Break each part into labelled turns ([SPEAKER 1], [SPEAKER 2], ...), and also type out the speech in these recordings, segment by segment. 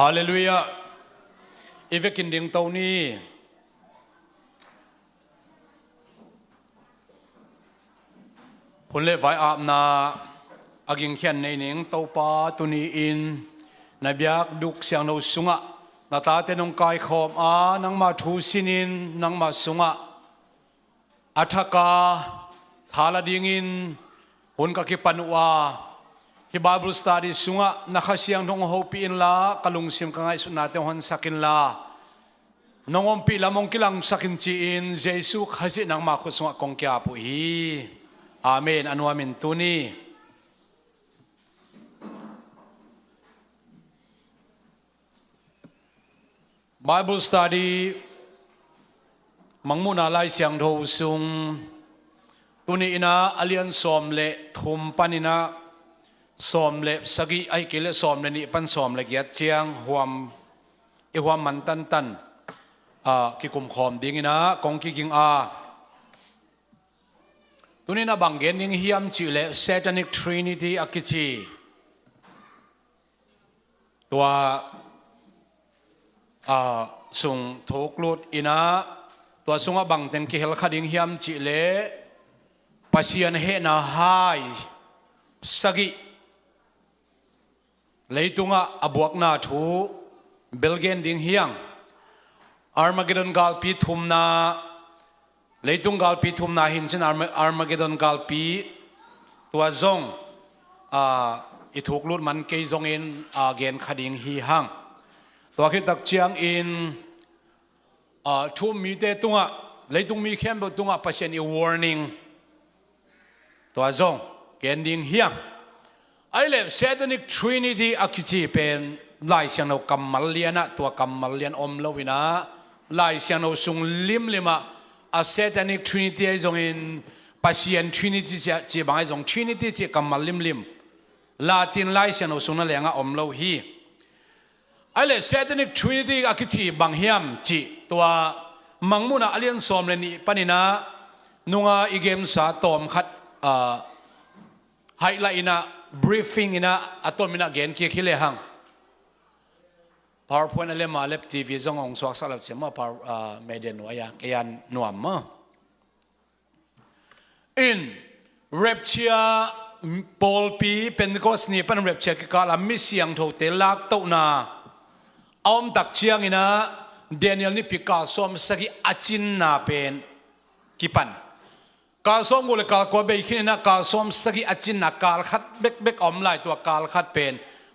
[SPEAKER 1] ฮาเลลูยาอีเวกินดิ่งตัวนี้ผลเล็บไว้อาบนาอากิงเขียนในหนิงตัวปาตุนีอินนายยักดุกเสียงโนสุงะนาตาเตนงกายขอบนังมาทูสินินนังมาสุงะอัฐกาทาลาดิงินหุนกะกิปันวาฮิบาบุสตาดิสุงะนักเสียงนงโฮปีอินลากะลุงซิมกังไอสุนาเตหอนสักินลานงอมปีละมงกิลังสักินจีอินเจสุขจินังมาคุสุงะกงเกียปุฮีอาเมนอนุอามินตุนีBible study มังมุนาไลเสียงโทซุงตุนีนะอเลียนสอมเละทุมปันินะสอมเละสกีไอเกลสอมเลนี่ปันสอมเละเกียรเจียงหวมหวมมันตันกิกุมขอมดิ้งนะกงกิกิงตุนีนะบางเกนิงฮิมจิเล Satanic Trinity อากิจิตัวส่งทุกลุดอินะตัวส่งบังเต็นกิเฮลคดิงฮิมจิเลปัสยันเฮนาไฮสกิเลยตุงอบวกนาทูเบลเกนดิงฮิยังอาร์มาเกดอนกาลปีทุมนาเลยตุงกาลปีทุมนาหินเช่นอาร์มาเกดอนกาลปีตัวซงอิทุกลุดมันเกยซงอินเกนคดิงฮิฮังตัวคิดตักเชียงอินทุ่มมีเตตุงเลยตุงมีเข้มตุงปัสยันอี warning ตัวซงเกนดิงฮิยังไอเล็บ Satanic Trinity อากิจิเป็นลายเสียงเรากำมัลเลียนะตัวกำมัลเลียนอมเลวินะลายเสียงเราส่งลิมลิมะSatanic Trinity ไอซงอินปัสยัน Trinity จีบางไอซง Trinity จีกำมัลลิมลาตินลายเสียงเราส่งนั่นแหละอมเลวฮีไอเล็บ Satanic Trinity อากิจิบางเฮียมจีตัวมังมุนาอเลียนสอมเลนี่ปนินะนุงอีเกมสาตอมขัดไฮไลท์นะbriefing ina atom ina gen ki khile hang powerpoint ale ma lep tv zong ong swak salap chema par media no ya kyan nuam ma in rapture paul pi pentecost ni pan rapture ki kala mi siang tho te lak to na om tak chiang ina daniel ni pi ka som sagi achin na pen kipanกาลส้มกุลกาลกวาเบยขินนะกาลส้มสกิอจินนักกาลขัดเบกเบกอมไลตัวกาลขัดเป็น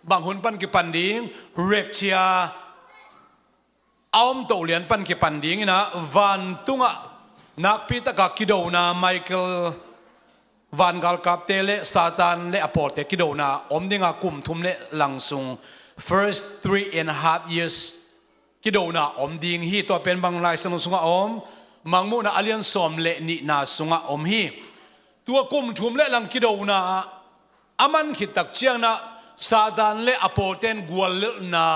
[SPEAKER 1] บางหุ่นปันกิปันดิ้งเรปเชียอมโตเลียนปันกิปันดิ้งนะวันตุงะนักพิตกากิโดนาไมเคิลวันกาลกับเตเลซาตานเลอโปเตกิโดนาอมดิ้งกุมทุมเลหลังซุง first 3.5 years กิโดนาอมดิ้งฮีตัวเป็นบางรายสนุสุงะอมมังมุนาอเลียนสอมเลนินาสุงะอมฮีตัวกุมทุมเลลังกิโดนาอามันขิตักเชียงนะซาดานเลอโปเตนกัวลนา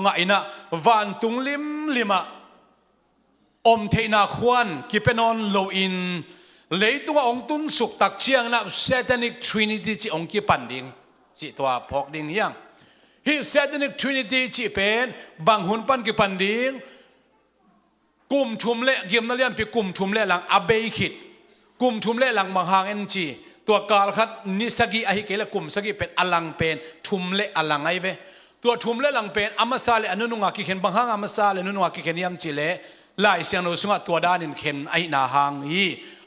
[SPEAKER 1] งะอินะวันตุงลิมลิมะอมเทนาควันกิเป็นนอนโลอินเลยตัวองตุนสุกตักเชียงนะ Satanic Trinity จีองกิปันดิงจีตัวพอกดิงยังฮี Satanic Trinity จีเป็นบางหุนปันกิปันดิงกุมชุมเละเกี่ยมนั่นเรียนไปกุมชุมเละหลังอเบยขิดกุมชุมเละหลังบางหางเอ็นจีตัวกาลคัดนิสกิอหิเกลกุมสกิเป็นอลังเป็นชุมเละอลังไอเวตัวชุมเละหลังเป็นอามาซาเลอนุนุงากิเข็นบางหางอามาซาเลอนุนุงากิเข็นยามจีเละไล่เสียงโนสุงะตัวด้านินเข็นไอนาหางฮี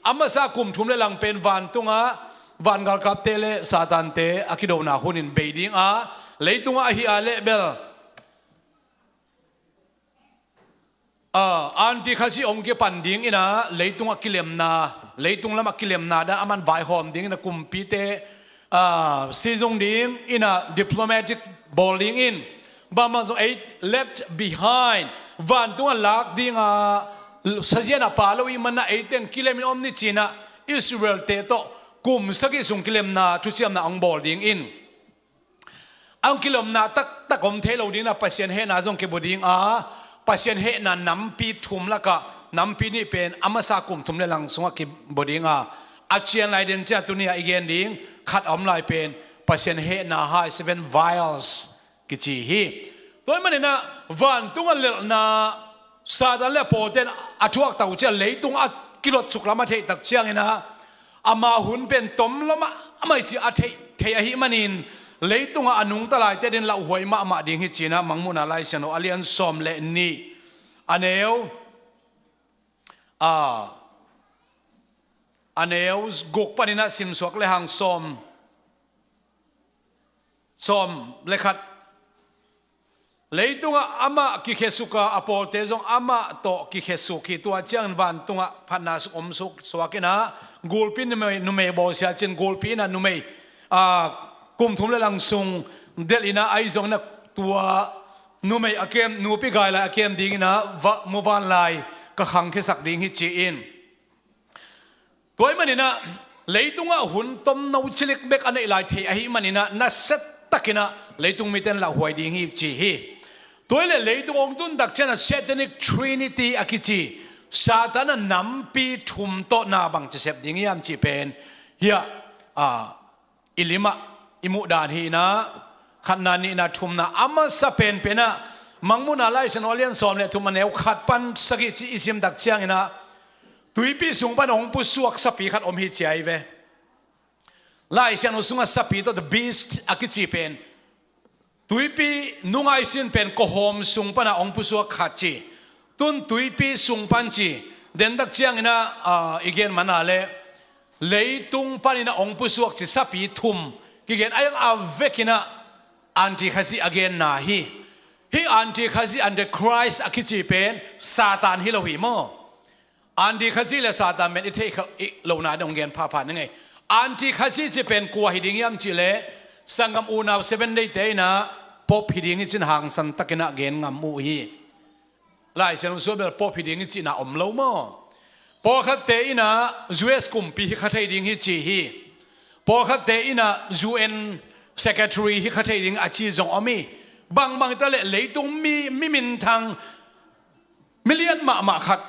[SPEAKER 1] อามาซากุมชุมเละหลังเป็นวันตุงะวันกาลกับเตเลซาตันเตอคิโดนาหุนินเบดิงเลยตุงะฮิอาเลเบลอันที่ข้าศึกองค์เก็บปันดิ้งอินะเลยตุงกิเลมนาเลยตุงละมักกิเลมนาด้านอามันไวหอมดิ้งนะกุมปีเตซีซงดิ้งอินะ diplomatic bowling in บางมันส่งleft behind วันตุงลักดิ้งสัญญาณปาโลอิมันนะเต็งกิเลมินอมนิจินะอิสราเอลเตโตกุมสกิส่งกิเลมนาทุกเชียมนะองบอลดิ้งอินอังกิเลมนาตักอมเทโลดิ้งนะปัสยันเฮนาจงเก็บดิ้งปัสยันเฮนันน้ำปีทุมละก็น้ำปีนี่เป็นอามาซากุมทุมเลลังสงกิบดิ้งอาเชียนไลเดนเจ้าตัวนี้อีกอย่างดิ้งขัดอมไลเป็นปัสยันเฮนาไฮ7 vialsกิจิฮี ตัวมันเนี่ยนะวันตุงอันเล็กนะซาดันเล่โปเตนอัทวกตาวเจเลยตุงอัดกิโลสุกละมาเทตักเชียงนะอามาหุนเป็นต้มละมาไม่จีอัดเทหิมันินเลยตุงอันุงตลายเตดินละหวยมาดิ่งฮิจีนะมังมุนาไลเซนอเลียนซอมเลนี่อันเอวอันเอวกกปนินะสิมสวกเลหังซอมเลขัดเลยตุงอามากิเคสุกาอโปเตจงอามาโตกิเคสุกิตัวเจียงวันตุงพันนาสุอมสุกสวากินะกูลปินนุเมย์บอสยาเจนกูลปินะนุเมย์กุมทุ่มเลลังซุงเดลินะไอจงนักตัวนุเมย์อาเกมนูปิกายละอาเกมดิ่งนะมูวันไลก็ขังแค่สักดิ่งฮิจีอินตัวมันนี่นะเลยตุงหุ่นต้มนาวชิลิกเบกอันนี้ลายเทียหิมันนี่นะนัสตักินะเลยตุงมีเต็นละหวยดิ่งฮิจีฮีตัวเลยตุงองตุนดักเจนะเซตนิกทรินิตี้อากิจีซาตานะนำปีทุมโตนาบังจะเสพดิ่งยามจีเป็นเฮียอิลิมะอิมุดานฮีนะขันนานีนะทุมนะอามาสเปนเป็นนะมังมุนาไลเซนอเลียนซอมเลยทุมมันเอวขัดปันสกิจิอิซิมดักเชียงนะตุยปีสุงปันองปุสวกสปีขัดอมฮิเจียเวไลเซนอุสุงสปีตัว the beast อากิจิเป็นตุยปีนุงไอซินเป็นโกโฮมสุงปันองปุสวกขัดจีตุนตุยปีสุงปันจีเดินดักเชียงนะอีกเกนมันอะไรเลยตุงปันนะองปุสวกจีสปีทุมกิเกนไอ้ยังอาเวกินะอันที่ข้าศึก again นะฮีอันที่ข้าศึกอันเดอร์คริสต์อากิจิเป็นซาตานฮิโลหิโมอันที่ข้าศึกและซาตานเป็นอิทธิเขาโลนาดงเกนพาผ่านยังไงอันที่ข้าศึกจะเป็นกัวฮิดิงยามจิเลสังกัมอูนา7 day เตนะพบฮิดิงจินหางสันตะกินะเกนงามมูฮีไล่เซนส่วนเป็นพบฮิดิงจินะอมโลโมพอขัดเตนะจูเอสกุมปีขัดฮิดิงจิฮีพอขัดเตนะUN secretary ที่ขัดดิ่งอาชีพของอมีบางตะเละตุงมีมินทางมิเลียนมาขัด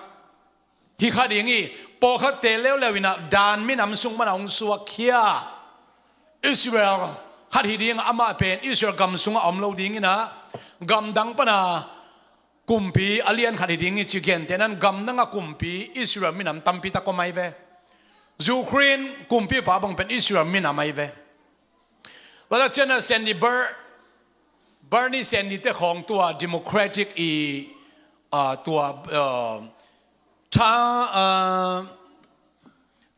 [SPEAKER 1] ที่ขัดดิ่งอีพอขัดเตะแล้ววินะดานมินำซุงมันองสวกเคียอิสราเอลขัดดิ่งอามาเป็นอิสราเอลกำซุงอมโลดิ่งนะกำดังปนากุมพีอเลียนขัดดิ่งอีจิเกนแต่นั้นกำดังกุมพีอิสราเอลมินำตั้มพิตาก็ไม่เวยูเครนกุมพีป้าบังเป็นอิสราเอลมินำไม่เวแล้วเช่นเซนดิเบอร์นี่เซนดิเตของตัว Democratic ตัว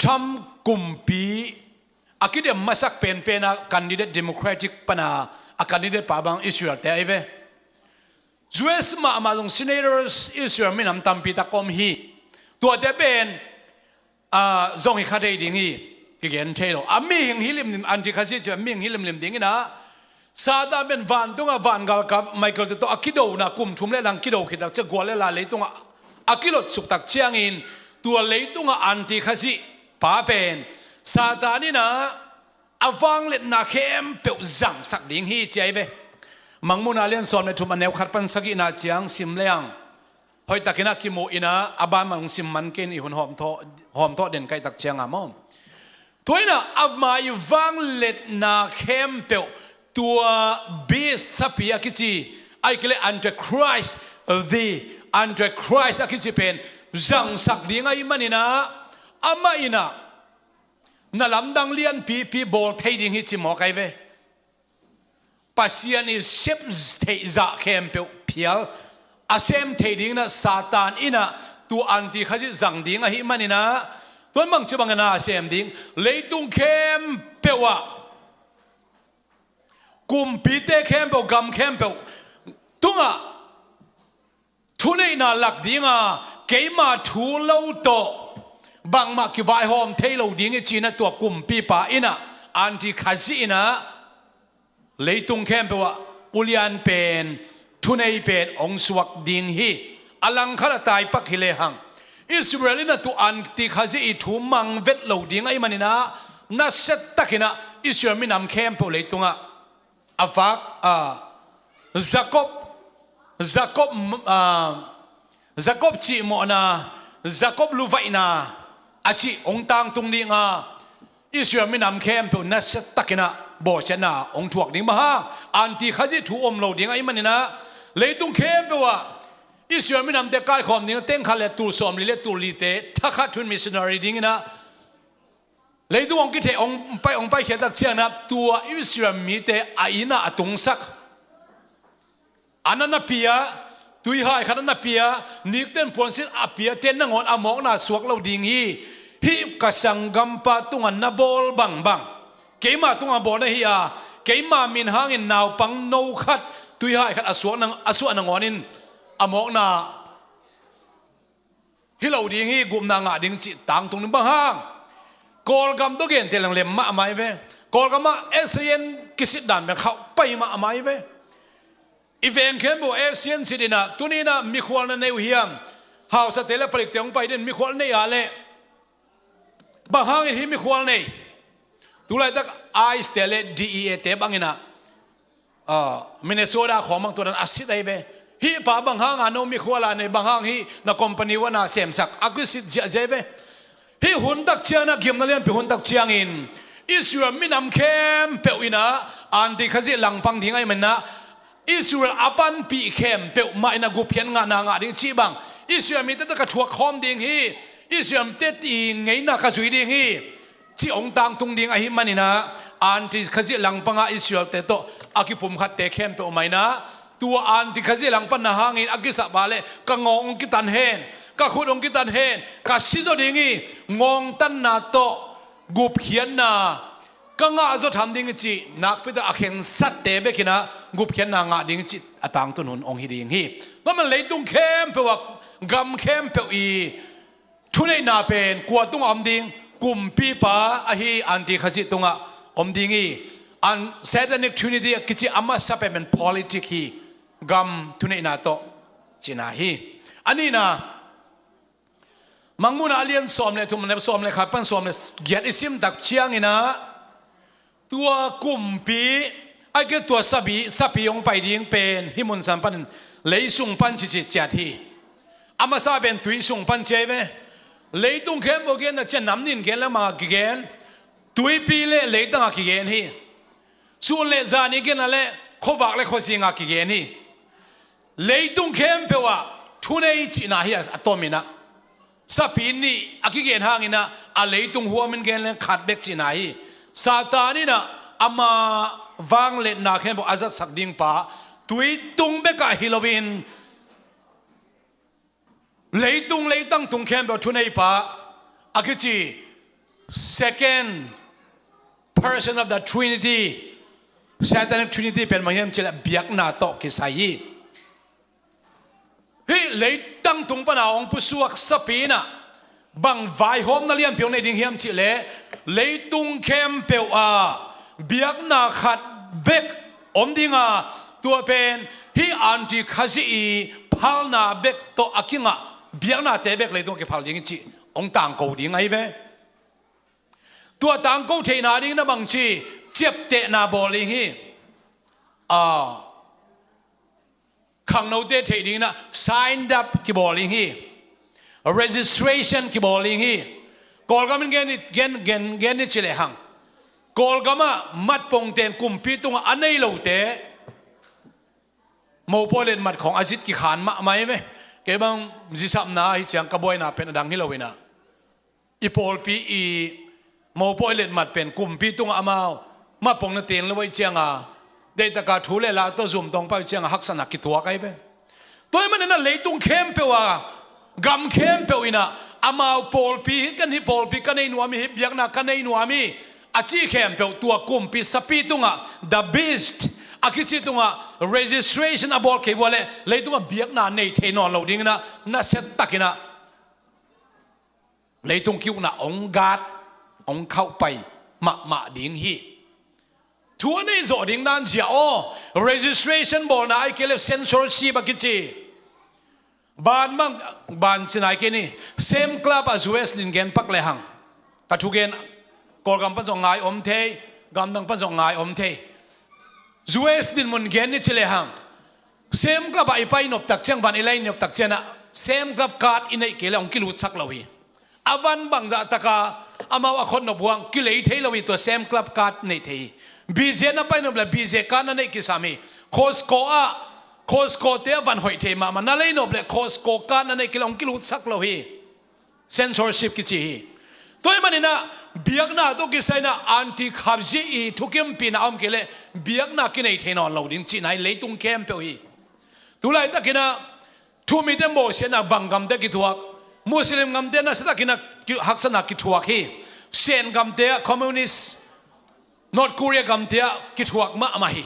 [SPEAKER 1] ทำกลุ่มปีอากิเดมมาสักเป็นนะแคนดิเดต Democratic ปนาแคนดิเดตป่าบางอิสราเอลแต่ไอ้เว้จูเอสมาลง Senators อิสราเอลไม่นำตามปีตะกอมฮีตัวเดเป็นจงให้ข้าได้ดีงี้กิเกนเทโลมีหิงฮิลิมอันที่ข้าศึกจะมีหิงฮิลิมดิ่งนะซาตานเป็นวันตุงวันกัลกับไมเคิลตัวอากิโดนะกุมทุ่มเลลังกิโดคิดจะกลัวเลลาเลยตุงอากิโลสุกตักเชียงอินตัวเลยตุงอันที่ข้าศึกป้าเป็นซาตานนี่นะอวังเล็ดนาเข้มเปียวจังสักดิ่งฮีใจเบมังมุนาเลียนสอนในทุมันแนวขัดปันสกินาเจียงซิมเลียงหอยตะกินักกิโมอินะอาบานมังซิมมันเกนอีหุ่นหอมทอเด่นไก่ตักเชียงอ่ะมั่งตัวนี้นะอามาอยู่วังเล็ดนาเข้มเปียวตัวเบสสัพยากิจิไอ้ก็เลย Antichrist the Antichrist อากิจิเป็นจังสักดิ่งไอ้มันนี่นะอามาอินะนั่นลำดังเลียนปีบอลเทดิ่งฮิจิหมอไก่เวปัสยานิเซปเทจะเข้มเปียวเพียลอาเซมเทดิ่งนะซาตานอินะตัวอันที่เขาจะจังดิ่งไอ้มันนี่นะตัวมังจะบังนาเซมดิ่งเลยตุงเข้มเปียวกุมปีเตเข้มเปียวกำเข้มเปียวตุงทุนไอ้น่าหลักดิ่งเกี่ยมาทูเล่าโตบางมาคิวไอหอมเทโลดิ่งจีน่ะตัวกุมปีป่าอินะอันที่ข้าศึกนะเลยตุงเข้มเปียวอุลียนเป็นทุนไอ้เป็นองสวักดิ่งฮีอลังคาราตายปักฮิเลหังอิสราเอลน่ะตัวอันที่ข้าศึกถูมังเวทโลดิ่งไอ้มันนี่นะน่าเสตตะกินะอิสราเอลมีนำเข้มเปียวเลยตุงอาฟักJacob จีโมนา Jacob ลูไวนาอาชีองตังตุงนี้อิสราเอลไม่นำเข้มเปียวนัสตักนะบ่ชนะองถวกดิ้งมาฮะอันที่ข้าศึกถูอมโลดิ้งไอ้มันนี่นะ เลยตุ้งเข้มไปว่าอิสราเอลไม่นำแต่กายความนี้เต็งขันเลยตูสอมลิเลตูลีเตทักขัดทุนมิชชันนารีดิ้งนะเลยตุ้งองค์กิเทองไปเขียนตักเชียนะตัวอิสราเอลมีแต่อินาอตุงสักอันนั้นนับเปียตุยหายขนาดนับเปียนิกเต้นพวนสิอาเปียเต้นนั่งอนอมองน่าสวกเราดิ่งฮีกสังกัมปะตุงันนับบอลบังเกี่ยมาตุงันบอลนะฮีอาเกี่ยมามินหางินนาวปังโนขัดตุยหายขัดอสวกนังอนินอมองน่าฮิเราดิ่งฮีกุมนางดิ่งจิตต่างตรงนี้บ้างกอลกัมตุเกนเตลังเล็มมาไม่เว้กอลกัมมาเอเซียนกิสิดานแบบเขาไปมาไม่เว้อีเวนเข้มบอกเอเซียนสิดินะตัวนี้นะมีควรในวิหารหาวสเตลผลิตเตียงไปเดินมีควรในอะไรบางห้างที่มีควรในตัวไรตักไอสเตลดีเอเตบางอินะมินเนโซดาของบางตัวนั้นอาศิได้เบฮีป่าบางห้างอันมีควรในบางห้างฮีนักคอมพานีว่าน่าเสียมสักอักษิตเจเบฮีหุ่นตักเชียนะเกี่ยมนั่นเลี้ยงไปหุ่นตักเชียงอินอิสราเอลมีนำเข้มเปอินะอันที่เขาจะหลังพังทิ้งไอ้มันนะอิสราเอลอปันปีเข้มเปมาอินากุเพียนงานงาดิ่งชีบังอิสราเอลมีแต่ตะกชัวคอมดิ่งฮีอิสราเอลเตตีไงนักสุยดิ่งฮีที่องต่างตุงดิ่งไอฮิมันนี่นะอันที่ขจิหลังปังอิสราเอลเตโตอากิปุมขัดเตเข้มเปมาอินะตัวอันที่ขจิหลังปังนะฮางินอากิสับบาเลก็งงกิตันเฮนก็ขุดองกิตันเฮนก็ชิโซดิ่งฮีงงตันนาโตกุเพียนนาก็งาจะทำดิ่งจีนักพิจารณาเข็นสัตเตเบกินะกุเพียนนางาดิ่งจีต่างตุนหุนองฮิดิ่งฮีก็มันเลยตุงเข้มเปว่ากำเข้มเปอีทุนในนาเป็นกวาดตุงอมดิ่งกุมปีป้าอฮีอันที่ขจิตุงะอมดิ่งฮีอันเซตันิกทุนนี้กิจอามาสับเป็น politics ฮีกำทุนในนาโตจีน่าฮีอันนี้นะมังมุนาเลียนสอมเลยทุกมันสอมเลยครับปั้นสอมเลยเกียรติสิมตักเชียงนี่นะตัวกุมปีไอ้เกี่ยวตัวสับีองไปดิ่งเป็นฮิมุนสัมปันเลยส่งปันจิตจัดที่อามาซาเป็นตุยส่งปันเจไหมเลยตุงเข้มโอเคนะจะนำนินเกลแล้วมากี่เกนตุยปีเลยตั้งกี่เกนฮีส่วนเลยจานี่เกนอะไรเขาวักเลยเขาสิงกี่เกนฮีเลยตุงเข้มเปว่าทุนไอจีน่าฮีอัตโตมินะสับปีนี้อากิเกนห่างอินะอะไรตุงหัวมันเกนเลยขาดเด็กจีน่าฮีซาตานี่นะอามาวังเล็ดนาเข้มบอกอาจักสักดิ่งป่าตุยตุงเบกะฮิโลวินเลยตุงเลยตั้งตุงเข้มบอกทุนไอป่าอากิจี second person of the Trinity Satanic Trinity เป็นมาเยี่ยมเจริญเบียกนาโตกิสายีเฮ้ยเลยตั้งตุงปนาองผู้สวกสปีนะบางไฟหอมนั่นเลี้ยงเปียวในดิ่งเฮียมเจริญเลยตุงเข้มเปียวเบียกนาขัดเบกอมดิ่งตัวเป็นฮีอันที่ข้าจีพัลนาเบกโตอากิงเบียกนาเตเบกเลยตุงเก็บพัลดิ่งจีองต่างกูดิ่งไงเว้ตัวต่างกูเทนาดิ่งนะบางทีเจ็บเตะนาบอลดิ่งฮีขังโนเตเทดิ่งนะ signed up กี่บอลดิ่งฮี registration กี่บอลดิ่งฮีกอลก็มันเกณฑ์นี่เฉลี่ยหังกอลก็มามัดปงเตนกุมพีตุงอันนี้เราเตะโมโปเลนมัดของอาจิตกี่ขานมาไหมไหมเก็บบังจิสับนาฮิจังกบอยนาเป็นดังฮิโลวินาอีโพลปีอีโมโปเลนมัดเป็นกุมพีตุงอามามาปงนเตียนเลยเจียงเดตกาทูเลลาตัวซุ่มตรงไปเจียงหักสนักกี่ตัวไกไปตัวมันนั่นเลยตุงเข้มเปว่ากำเข้มเปวินะอามาโพลปีกันฮิโพลปีกันในนัวมีฮิบยักนากันในนัวมีอาจีเข้มเปวตัวกุมปีสปีตุงthe beastอากิจิตุงregistration อบอลเกี่ยวเลยเลยตุงเบียกนาในเทนอนเราดิ่งนะน่าเสตตักินะเลยตุงคิวนะองกาดองเข้าไปมาดิ่งฮีทัวนี่จอดิ่งนั่นเสียโอ registration บอลนะไอเกลเซนซอร์ชีบอากิจิบ้านสินายกินี่ same club as West ลินเกนปักเลยหังกระทุเกนกอลกำปั้นสองไงอมเทกำดังปั้นสองไงอมเทWest ดินมุนเกนนี่เฉลี่ยหัง same club ไอไปนบตักเชียงวันไอไลนบตักเชียนะ same club การอินไอเกลองกิลุสักเลวีอาวันบังจะตะกาอามาว่าคนนบวงกิเลเทเลวีตัว same club การในเทบีเจนะไปนบละบีเจการนั่นไอกิสามีโคสโกอา โคสโกเตวันหอยเทมามันนั่นเลยนบเลยโคสโกการนั่นเองกิลองกิลุสักเราฮีเซนซอร์ชิพกิจีตัวมันนี่นะเบียกน่าตัวกิใส่นะอันที่ขับจีทุกิมปีน่าอมกิเลเบียกน่ากินไอเทนอนเราดิ้งจีนไอเลยตุงเข้มเปียวฮีตัวไรตะกินะทูมีเดมโบเสนาบังกัมเตกิทัวมุสลิมกัมเตนะสตะกินะฮักษณะกิทัวฮีเซนกัมเตคอมมิวนิสต์นอร์ทโคเรียกัมเตกิทัวมาฮี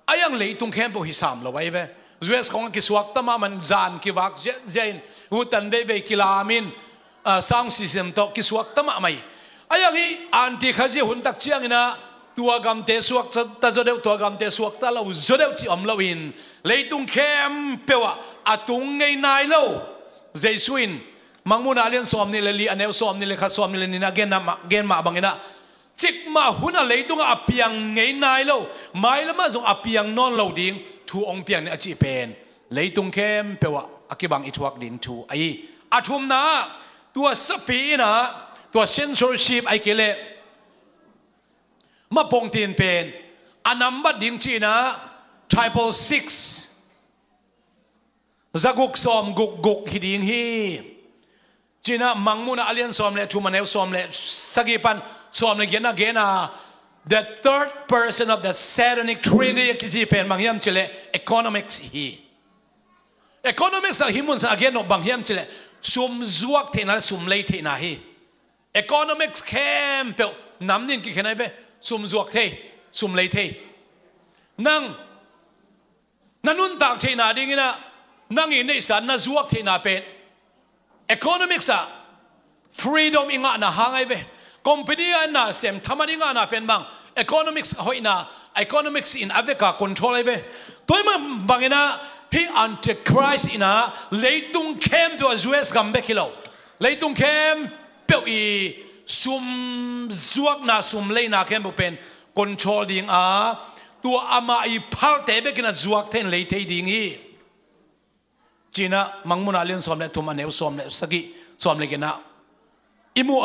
[SPEAKER 1] อายังเลยตุงเข้มเปียวฮีสามเราไว้เว้US ของกิสวกตมามันจานกิวักเจนอุตันเวกิลามินซาวด์ซิสเต็มโตกิสวกตมาไม่อายังฮีอันที่ข้าจะหุ่นตักเชียงนะตัวกำเตสวกตาจดเดียวตัวกำเตสวกตาเราจดเดียวจีอมเราอินเลยตุงเข้มเปียวอะตุงไงนายเราเจสุอินมังมุนาเลียนสอมนี่เลยลีอันเอลสอมนี่เลยข้าสอมนี่เลยนี่นะเกณฑ์มาบังเงินะจิกมาหุ่นอะไรตุงอภิยังไงนายเราไม่ละมาจงอภิยังนอนเราดิ้งทูองเปียงเนี่ยจีเป็นเลยตุงเข้มเปว่าอักบังอิทวักดินทูไออาทุมนะตัวสปีนะตัวเซนซอร์ชิพไอเกเลมาปงตีนเป็นอันนัมบัดดิ้งจีนะ triple six จะกุกซอมกุกฮิดิ้งฮีจีนะมังมุนะอเลียนซอมเลทูมันเอลซอมเลสกิปันซอมเลเกนะthe third person of the Satanic Trinity กิจเป็นบางอย่างเฉล economics ฮี economics หิมุนสังเกตนบางอย่างเฉลซุมจวกเทน่าซุมเลยเทน่าฮี economics เข้มเปล่าน้ำนินกี่ขนาดเป้ซุมจวกเทซุมเลยเทนั่งนุ่นตากเทน่าดิ้งนะนั่งอินในสันน่าจวกเทน่าเป็น economics freedom อิงะน่าหางไอเป้company น่ะเสมทำอะไรงานน่ะเป็นบาง economics หอยน่ะ economics in Africa control ไอ้เบ้ตัวมันบางเงี้ยนะที่ antichrist น่ะเลยตุงเข้มตัว US กัมเบกิโลเลยตุงเข้มเปียวอีซุมจวกน่ะซุมเลยน่ะเข้มเป็น control ดิ่งตัวอามาอีพัลเตเบกิน่ะจวกเทนเลยเทดิ่งอีจีน่ะมังมุนาเลียนสอมเลยทุมันเอวสอมเลยสกิสอมเลยกันนะอิมู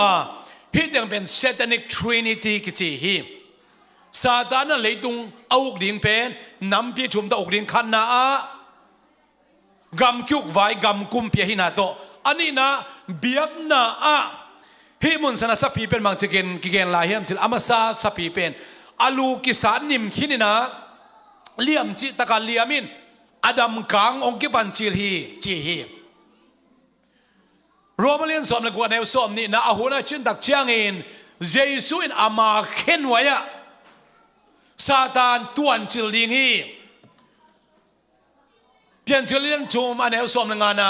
[SPEAKER 1] ฮียังเป็น Satanic Trinity กิจฮีซาตานนั่นเลยตุงเอาอกดิ่งเป็นน้ำพิชุมตะอกดิ่งขันนะกำคิกไว้กำกุมเปียหินาโตอันนี้นะเบียกนะฮีมุนสนะสัพพีเป็นบางจะกิเกนลายเฮียมสิลอามาซาสัพพีเป็นอาลูกิสานนิมขินี่นะเลี่ยมจิตะการเลี่ยมินอดัมกังองค์กิปันจิลฮีจีฮีโรมาเลียนสอมในกวนเอลสอมนี่นะอาหุนะจุนตักเชียงอินเยซูอินอามาเข็นไว้อะซาตานตวนจิลดิงฮีเพียงจิลเลียนจูมอันเอลสอมในงานนะ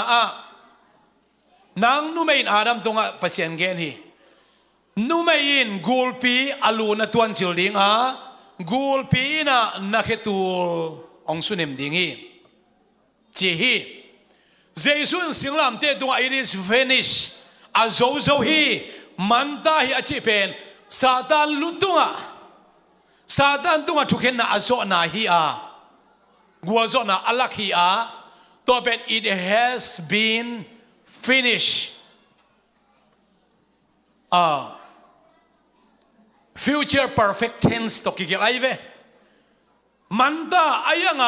[SPEAKER 1] นางนูไม่อินอาดัมตรงอะปัสยันเกนฮีนูไม่อินกูลปีอาลูนะตวนจิลดิงกูลปีนะนักเหตุองสุนิมดิงฮีจีฮีเจสุนสิงลามเตตัว it is finished อาโจฮีมันตาฮีอาชีเป็นซาตานลุตุงซาตานตุงทุกเห็นนะอาโจนาฮีกัวโจนาอัลลักฮีตัวเป็น it has been finished future perfect tense ตกิเกลไอเวมันตาอายัง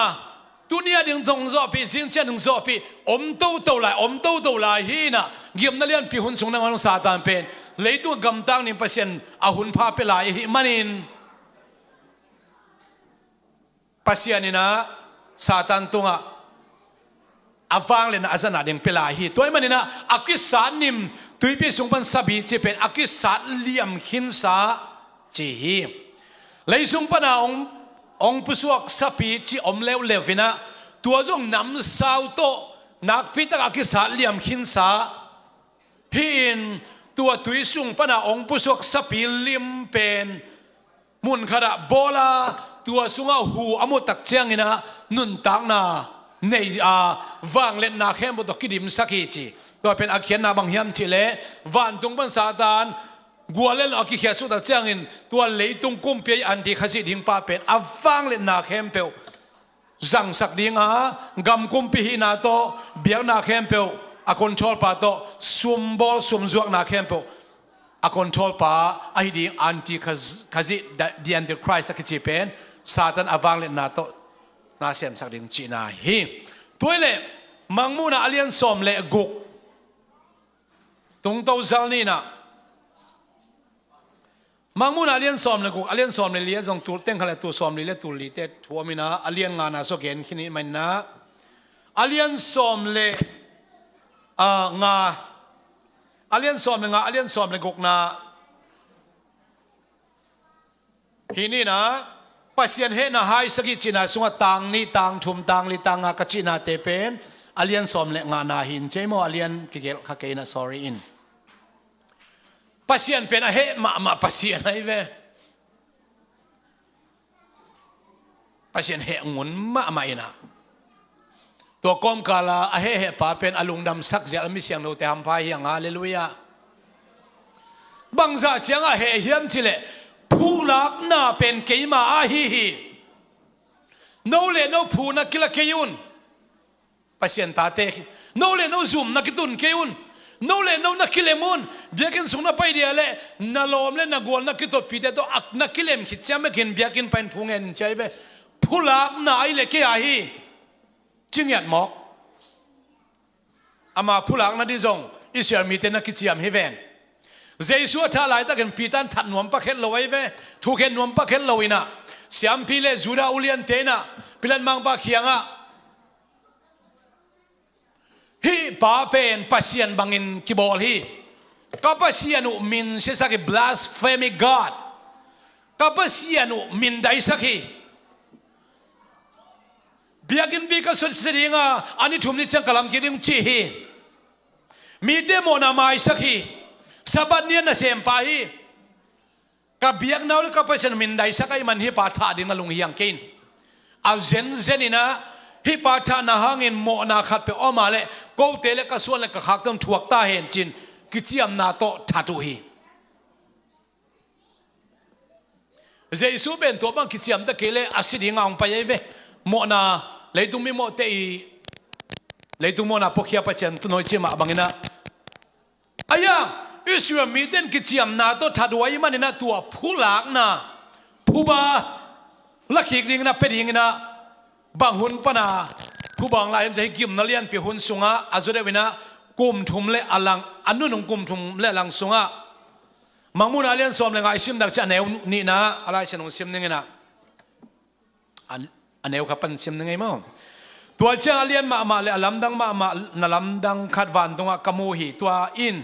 [SPEAKER 1] ตัวนี้ดึงจงจอปีสิ่งเช่นดึงจอปีอมโตโตไลอมโตโตไลฮีน่ะเกี่ยมนั่นเรียนปีหุ่นสงนังวันซาตานเป็นเลยตัวกำตังนี่เปอร์เซ็นต์อาหุ่นพาไปไลฮีมันอินเปอร์เซ็นต์นี่นะซาตานตัวอาฟังเลยนะอาจารย์ดึงไปไลฮีตัวมันนี่นะอากิสานนิมตัวปีสงปันสับีจะเป็นอากิสานเลี่ยมหินสาจีฮีเลยสงปันองค์ผู้สวกสัปีจีอมเลวเลวินะตัวจงนำสาวโตนักพิทักษ์กิสาเลียมหินสาหินตัวตุยสุงปนะองค์ผู้สวกสัปีลิมเป็นมุนขระโบลาตัวสุงหูอมุตักเชียงนะนุนตังนาในวางเล่นนาเข้มบตกิดิมสักทีจีตัวเป็นอาเขียนนาบางเฮียมจีเลวันตรงบันซาตานกัวเล่นอากิเขียสุดเจียงอินตัวเลยตุงกุมเปียอันที่ขจิดิ่งป้าเป็นอาฟังเล่นนาเข้มเปียวจังสักดิ่งกำกุมปีนาโตเบียงนาเข้มเปียวอาคอนโทรป้าโตซุมบอลซุมจวกนาเข้มเปียวอาคอนโทรป้าไอดิ่งอันที่ขจิดีอันเดอร์คริสต์ขจิเป็นซาตานอาฟังเล่นนาโต นาเสียมสักดิ่งจีนาฮีตัวเล่มังมูนาอเลียนสอมเล่กุกตรงตัวเจ้านี่นะมังมูนาอเลียนสอมเล่กุกอเลียนสอมเล่เลี้ยจงตัวเต็งขลังตัวสอมเล่ตัวลีเตทัวมินะอเลียนงานาโซเกนขินิมันนะอเลียนสอมเล่งาอเลียนสอมเล่งาอเลียนสอมเล่กุกนาฮีนี่นะปัสยันเฮนะไฮสกิจินาสุงตังนี่ตังทุมตังลิตังกัจินาเตเป็นอเลียนสอมเล่งานาหินเจโมอเลียนกิเกลขะเกนะ sorry in ปัสยันเป็นเฮมาปัสยันไอเวปัสยันเฮงุนมาอินะตัวกอมกาลาเฮป้าเป็นอลุงดำสักเจลมิเสียงโนเตอัมพายยังฮาเลลูยาบังซาเชียงเฮเฮียมจิเลผู้ลักน่าเป็นเกยมาอาฮีฮีโนเลโนผู้นักกิลเกยุนปัสยันตาเตกโนเลโนซุมนักตุนเกยุนโนเลโนนักกิเลมุนเบียกินสุงนับไปเดียเลนาลอมเลนักกวลนักกิตปีเตโตอักนักกิเลมขิดเชื่อไม่กินเบียกินไปทุ่งเงินใช่ไหมผู้ลักน่าไอเลเกยอาฮีจึงยัดหมอกอามาผู้ลักนัดดิจงอิสราเอลมีเตนักกิจยามฮิเวนเจสัวท่าลายตะกันปีตันถัดนวมปักเฮลโลไว้เวทุกเห็นนวมปักเฮลโลวินะเสียมพิเลจูดาอุเลียนเตนะพิลันมังปักเฮียงะฮีป้าเป็นปัสยันบังอินกิบอลฮีกับปัสยันุมินเสสัก blasphemy God กับปัสยันุมินได้สักฮีเบียกินบีก็สุดสิ่งอันนี้ทุ่มนิจังกลัมกิริมชีฮีมีเดโมนามาสักฮีสับเนียนเสียมไปกับเบียกนาวกับไปเซนมินได้สักไอ้มันฮิปาธาดินลุงเฮียงกินเอาเซนนี่นะฮิปาธานาหางินโมนาขัดไปออกมาเลยกูเตะเล็กกระส่วนเล็กกระขักต้องถ่วงตาเห็นจินกิจยามนาโตทัดุฮีเจสุเป็นตัวบังกิจยามตะเกเลอาศิดิงางไปยัยเวโมนาเลยตุ้มมีโมเตอีเลยตุ้มโมนาพวกเฮียปัจจันตุนอยเชมาบังนะอายะอิสราเอลมีเด่นกิจยามนาโตทัดไว้มันนะตัวผู้หลักนะผู้บาลักขิกดิ่งนะเป็นดิ่งนะบางหุ่นปนาผู้บางลายจะให้กิมนาเลียนเปียหุ่นสุงะอาจุเดวินะกุมทุมเละอลังอันนู้นกุมทุมเละลังสุงะมังมุนาเลียนสอมเลยไงชิมดักจะแนวนี่นะอะไรฉันงชิมนึงนะอันแนวขับปันชิมนึงไงมั้งตัวเจ้าเลียนมาเลยลำดังมานาลำดังขัดวันตรงกมูฮีตัวอิน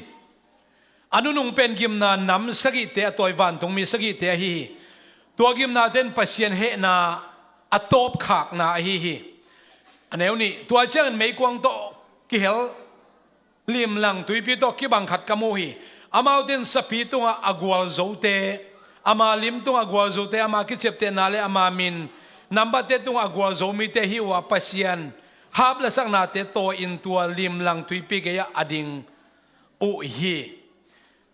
[SPEAKER 1] อนุนุงเป็นกิมนานำสกิเตะตัววันตรงมีสกิเตะฮีตัวกิมนาเต้นปัสยันเฮนาอตบขากนาฮีอันนี้ตัวเจ้าไม่กวางโตกิเฮลลิมลังตุยปีโตกิบังขัดกมูฮีอามาเต้นสปีตรงอากวลโจเตอามาลิมตรงอากวลโจเตอามาคิดเจ็บเตนาเลอามามินนับเตตรงอากวลโจมีเตฮิวาปัสยันฮับละสักนาเตโตอินตัวลิมลังตุยปีเกยอดิงอุฮี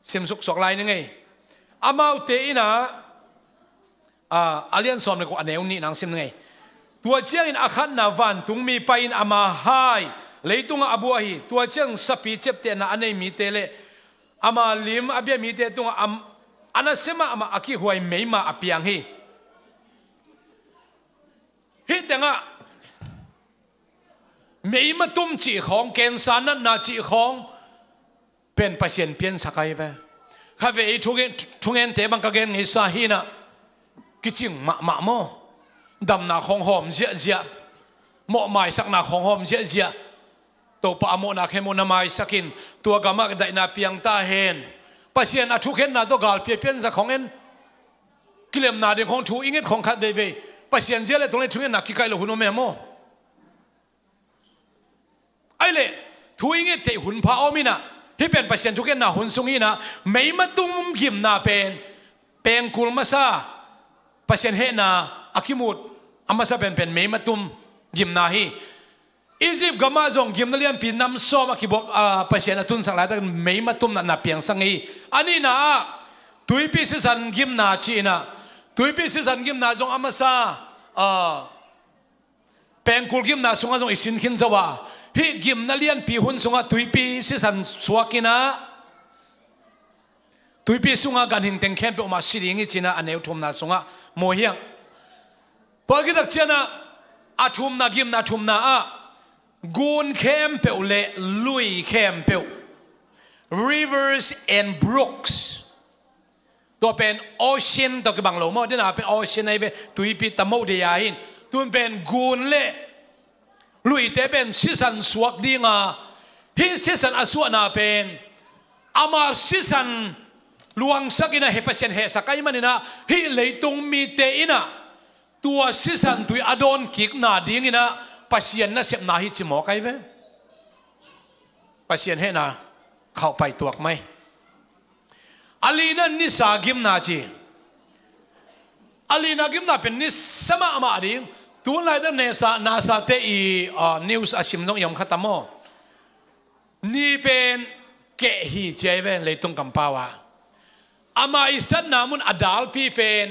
[SPEAKER 1] เสียมสุกสกลายนึงไงอามาเตอินะอาเลียนสอมเลยกูอันเนวนี่นางเสียมนึงไงตัวเจ้าอินอาคันนาวันตุงมีไปอินอามาไฮเลยตุงอาบัวฮีตัวเจ้าสปีเจ็บเตนะอันนี้มีเตเลอามาลิมอาเบียมีเตตุงอันนั้นเสมาอามาอาคิหวยไม่มาอาเปียงฮีฮิตงะไม่มาตุ้มจีของเกณฑ์สารนั้นนาจีของเป็นปัสยันเปลี่ยนสักไงเว้ยข้าเวททุกเงินเตะบังกะเกนนิสาฮีนะกิจิงมาโมดำนาของหอมเจียโมหมายสักนาของหอมเจียตัวปะโมนาเคโมนาไมสักินตัวกามักได้นาเปียงตาเห็นปัสยันอาทุกเห็นนาตัวกาลเปลี่ยนสักของเงินกิเลมนาเดียของทูอิงเงินของขัดเดวีปัสยันเจียเลยตรงนี้ทุกเงินนักกิไกลโลหุนโอเมโมไอเล่ทูอิงเงินเตะหุนพาอมินะที่เป็นปัสยันทุกอย่างน่าหุ่นสูงอีนะไม่มาตุ้มกิมน่าเป็นกุลมาซาปัสยันเฮน่าอาคิมุดอามาซาเป็นไม่มาตุ้มกิมน่าฮีอียิปต์ก็มาจงกิมนั่นเรียนปีน้ำซ้อมอาคิบอกปัสยันตุนสังหลายแต่ไม่มาตุ้มน่าเปียงสังฮีอันนี้นะตุยปีสิสันกิมน่าจีนะตุยปีสิสันกิมน่าจงอามาซาเป็นกุลกิมน่าสงฆ์จงอิสินขินจาวาฮิกิมนาเลียนปีหุ่นสุงาตุยปีสิสันสวากินะตุยปีสุงากันหิงเต็งแค่ไปออกมาสิริงิจินะอันเอวทุมนาสุงาโมเฮียงพอกิดักเชนะ อาทุมนากิมนาทุมนาอะกูนเข้มเปลเลลุยเข้มเปล rivers and brooks ตัวเป็น ocean ตัวกับบางโลมอที่น่าเป็น ocean ในเวตุยปิตโมเดียหินตัวเป็นกูนเล่ลุยแต่เป็นสิสันสวกดีงาฮิสิสันอสวนาเป็นอามาสิสันลวงสักินะเฮปเซนเฮสักไอมันนะฮิเลยตรงมีเตอินะตัวสิสันตุยอดอนกิกนาดีงินะปัสยันนะเสพนาฮิจิโมกไอเวปัสยันเฮนะเข้าไปตัวไหมอาลีนันนิสากิมนาจีอาลีนากิมนาเป็นนิสมาอามาดิงตัวไหนตั้งนาซาเตอีนิวส์อาชิมน้องยมขัตโมนี่เป็นเกฮีเจเวเลยตรงกัมปาวาอามาอิสันนามุนอดาลพีเป็น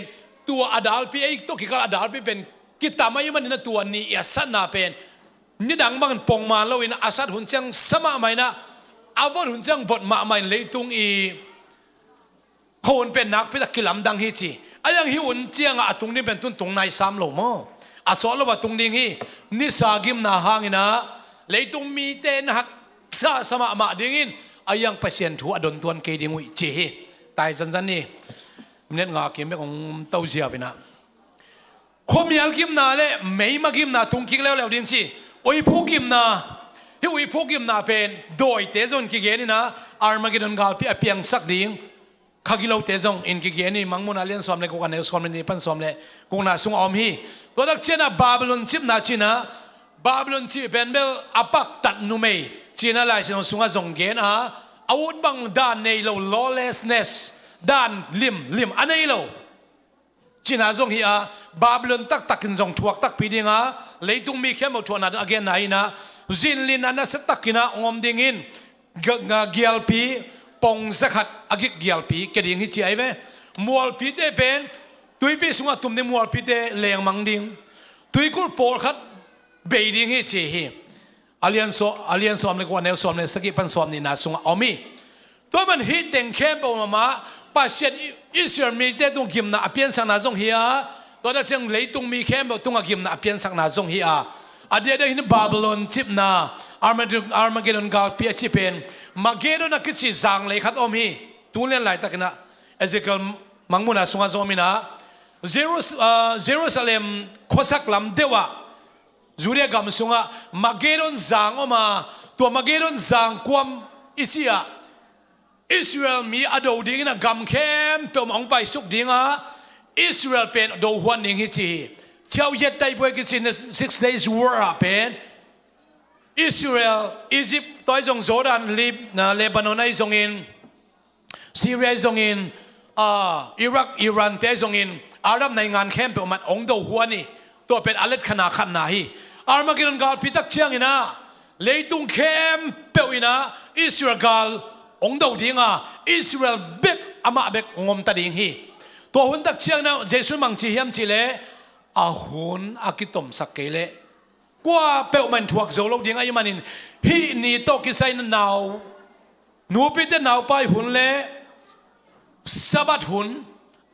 [SPEAKER 1] ตัวอดาลพีไอ้ตัวกิกาอดาลพีเป็นกิตามายุมันนะตัวนี้อิสันนาเป็นนี่ดังบางปงมาแล้วอินะอาสัดหุ่นจังสมาไม่นะอาวหุ่นจังบทมาไม่เลยตรงอีคนเป็นนักพิทักษ์กิลำดังฮิจีไอ้ยังฮิวุ่นเจียงอะตรงนี้เป็นตุนตรงในสามโลโมอาสอลว่าตรงนี้ฮินิสากิมนาหางินะเลยตรงมีเตนหักซาสมามาดิ่งินไอ้ยังเปอร์เซ็นต์ถูกอดนตัวเกดิ่งวิจีตายสันนี่เน็ตงากิมไม่ของเต้าเสียไปนะคมยัลกิมนาเล่ไม่มากิมนาทุงกิกแล้วดิ่งจีโอ้ยพูกิมนาฮิวพูกิมนาเป็นโดยเตจอนกิเกนี่นะอาร์มากิดอนกาลพี่เปียงสักดิ่งข้ากิโลเตจงอินกิเกนี่มังมุนาเลียนสอมเลกุกันเนลสอมเลนี่ปันสอมเลกุนาสุงอมฮีตัวดักเชนะบาบิลอนชิปนาชินะบาบิลอนชิเป็นเบลอปักตัดนุเมย์จีน่าไลชินสุงอาจงเกนอาวุธบังด้านในโล lawlessness ด้านลิมอันในโลจีน่าจงฮีบาบิลอนตักกินจงทวกตักปีดิงเลยตุงมีเข้มเอาทวนาอเกนไหนนะจินลินนั้นสตักกินะงอมดิงินเกียลปีปงสักหัดอากิเกียลปีเกดิ่งฮิจิไอเวมัวปีเตเป็นตุยปีสุงาตุมในมัวปีเตเลียงมังดิ่งตุยกุลโปลขัดเบยดิ่งฮิจิฮีอาเลียนสอมเลยกว่าแนวสอมเลยสกิปันสอมนี่นาสุงอามีตัวมันฮิตเต็งเข้มปงมาปัสเซียนอิสราเอลมีเตตุงกิมนาเปียนสังนาจงฮีตัวนั้นเชียงเลยตุงมีเข้มตุงกิมนาเปียนสังนาจงฮีอดีตได้หินบาบิลอนจิบนาอาร์มาเกดอนกาลเปียจิเป็นมาเกดอนนักจิจังเลยขัดอมีตัวเล่นหลายตะกันนะเอเซเคิลมังมุนาสุงาโซมินะเยรูซาเล็มโคสักลำเดวะจูเรียกำสุงะมาเกดอนจังออกมาตัวมาเกดอนจังความอิสยาอิสราเอลมีอดีตดิ่งนะกำเข้มเป็นมองไปสุกดิ่งอิสราเอลเป็นโดหวนดิ่งฮิจิเจ้าเย็ดไตไปกิน six days war เป็นอิสราเอลอียิปต์ตัวจงโจดันเลบานอนไอจงอินซีเรียจงอินอิรักอิรันเตจงอินอาหรับในงานเข้มเป็นมันองค์โดหัวนี่ตัวเป็นอเลตขนาดขันนาฮีอาร์มากินกาลพิทักษ์เชียงอินะเลยตุงเข้มเป็นอินะอิสราเอลองค์โดดิ่งอิสราเอลเบกอามาเบกงมตาดิ่งฮีตัวหุ่นตักเชียงนะเจสุมังจีเฮียมจีเลอาหุนอากิตมสักเกเลกว่าเปลมันถวกโจลกยังไงมันนินฮีนี่โตกิไซนนาวนูปิดนาวไปหุนเลสบัดหุน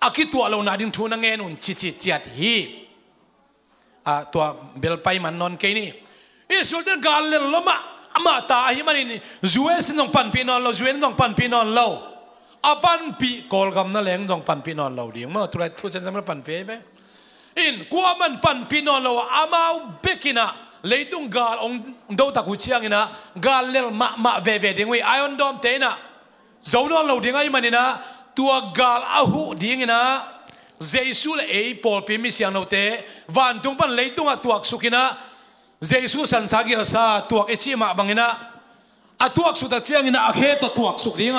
[SPEAKER 1] อากิตัวเราหนาดินทูนังเงินุนจิจัดฮีตัวเบลไปมันนอนเกนี่อิสุลเดนกาลเลลมาอามาตาฮีมันนินจูเอสนองปันปีนอนเราจูเอสนองปันปีนอนเราอาปันปีกอลกำนั่นแหละนองปันปีนอนเราเดียงเมื่อตัวทุจันจะมาปันปีไหมอินกัวมันปันปีนอนเราอามาเบกินะเลยตุงกาลองดูตะกุเชียงนะกาลเลลมาเวดิ่งวิไอออนดอมเตนะโจนอนเราดิ่งไอ้มันนี่นะตัวกาลอาหูดิ่งนะเจสุเลไอปอลปีมิเสียงเราเตวันตุงปันเลยตุงตัวสุกินะเจสุสันสากิลซาตัวเอชิมาบังนะตัวสุดตะเชียงนะอาเคตัวสุกดิ่ง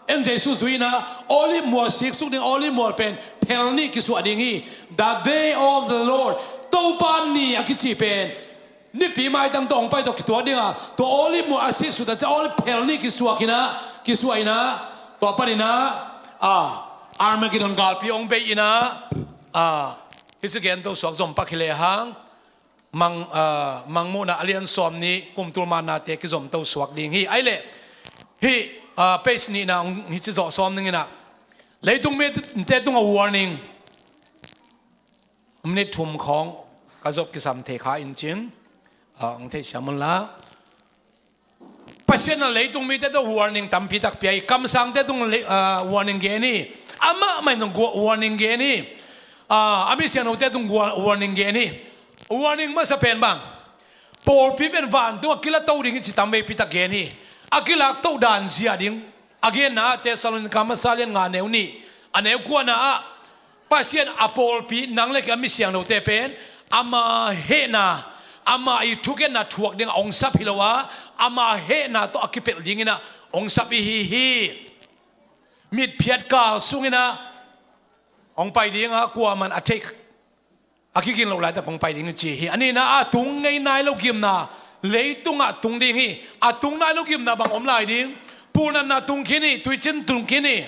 [SPEAKER 1] เอ็นเจสุสุยนะโอลิมัวสิกสุกดิ่งโอลิมัวเป็นเพลนี่กิสวดดิ่งฮี The day of the Lord ตัวปานนี่อากิจิเป็นนี่ปีใหม่ตั้งตรงไปตัวดิ่งตัวโอลิมัวสิกสุดจะโอลิเพลนี่กิสวกินะกิสวยนะตัวปานินะอาร์มากิดอนกาลปีองเบยนะที่สแกนตัวสวกจอมปักเลหังมังมูนาอเลียนซอมนี้กุมตุลมานาเตกิจอมตัวสวกดิ่งฮีไอเล่ฮีเปสนี่นะฮิจิจอซอมนึงนะเลยตรงเมื่อเตตุงa warning มันทุ่มของก kazop kisam the kha in chin ang the siamunla pasien na leitung mi te do warning tampi tak piai kam sang te tung warning ge ni ama mai nong warning ge ni ami sian te tung warning ge ni warning ma sa pen bang por pi pen van do kila to ding chi tambe pi tak ge ni akila to dan zia ding again na Thessalonica masalian nga neu ni aneu kwa na pasien apol pi nang le ami siang no te pen ama he na ama I tuken na thuak ding ong sap hilowa ama he na to akipel dingina ong sap hi mit phiat kal sungina ong pai dinga kwa man attack akikin lo lai ta kong pai ding chi hi ani na atung ngai nai lo kim na leitung atung ding hi atung nai lo kim na bang om lai ding punan na tung kini tuichin tung kini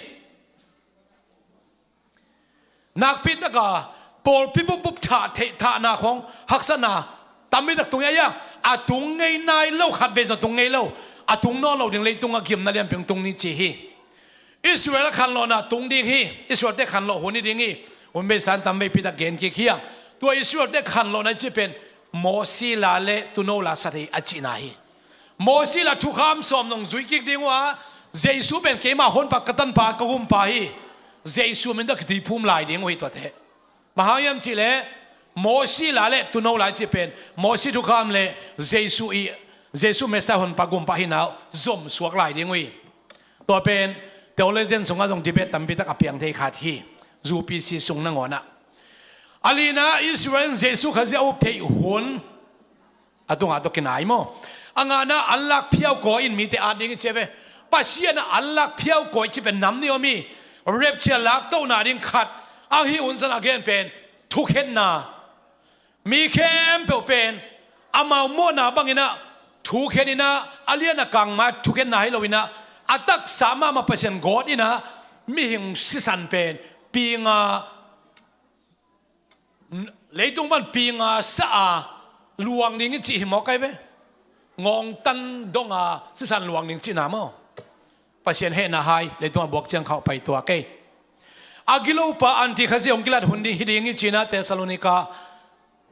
[SPEAKER 1] nak pitaka pol pipu pup tha na khong haksana tammi tak tung ya atung ngai nai lo khat be zo tung ngai lo atung no lo ding leitung a kim na liam peng tung ni chi hi Israel khan lo na tung ding hi Israel te khan lo honi ding hi un be san tambe pitak gen ki khia to Israel te khan lo na chi pen mosi la le tu no la sa ri achi na hi mosi la thu kham som nong zui ki ding wa jesu ben ke ma hon pa katan pa ka hum pa hi jesu men da ki phum lai ding oi to the mahayam chi le mosi la le tu no la chi pen mosi thu kham le jesu me sa hon pa gum pa hi na zom suak lai ding oi to pen theologian sunga jong debate tambi tak apiang thei khat hi zu pi si sung na ngona alina Israel jesu khazi au thei hon atunga to kinai mo angana allak phiau ko in mi te ading chebe pasiana allak phiau ko chi pen nam ni omi rapture lak to na ding khat ang hi unsan again pen thukhen na mi khem pe pen amau mo na bangina thukhenina aliana kangma thukhen na hilowina atak sama ma pasien god ina mi hing sisan pen pinga leitung ban pinga sa luang ding chi mo kai be ngong tan donga sisan luang ding chi na mo pasien he na hai leitung bok chang khau pai to ke agilo pa anti khazi ong kilat hundi hiding china Thessalonica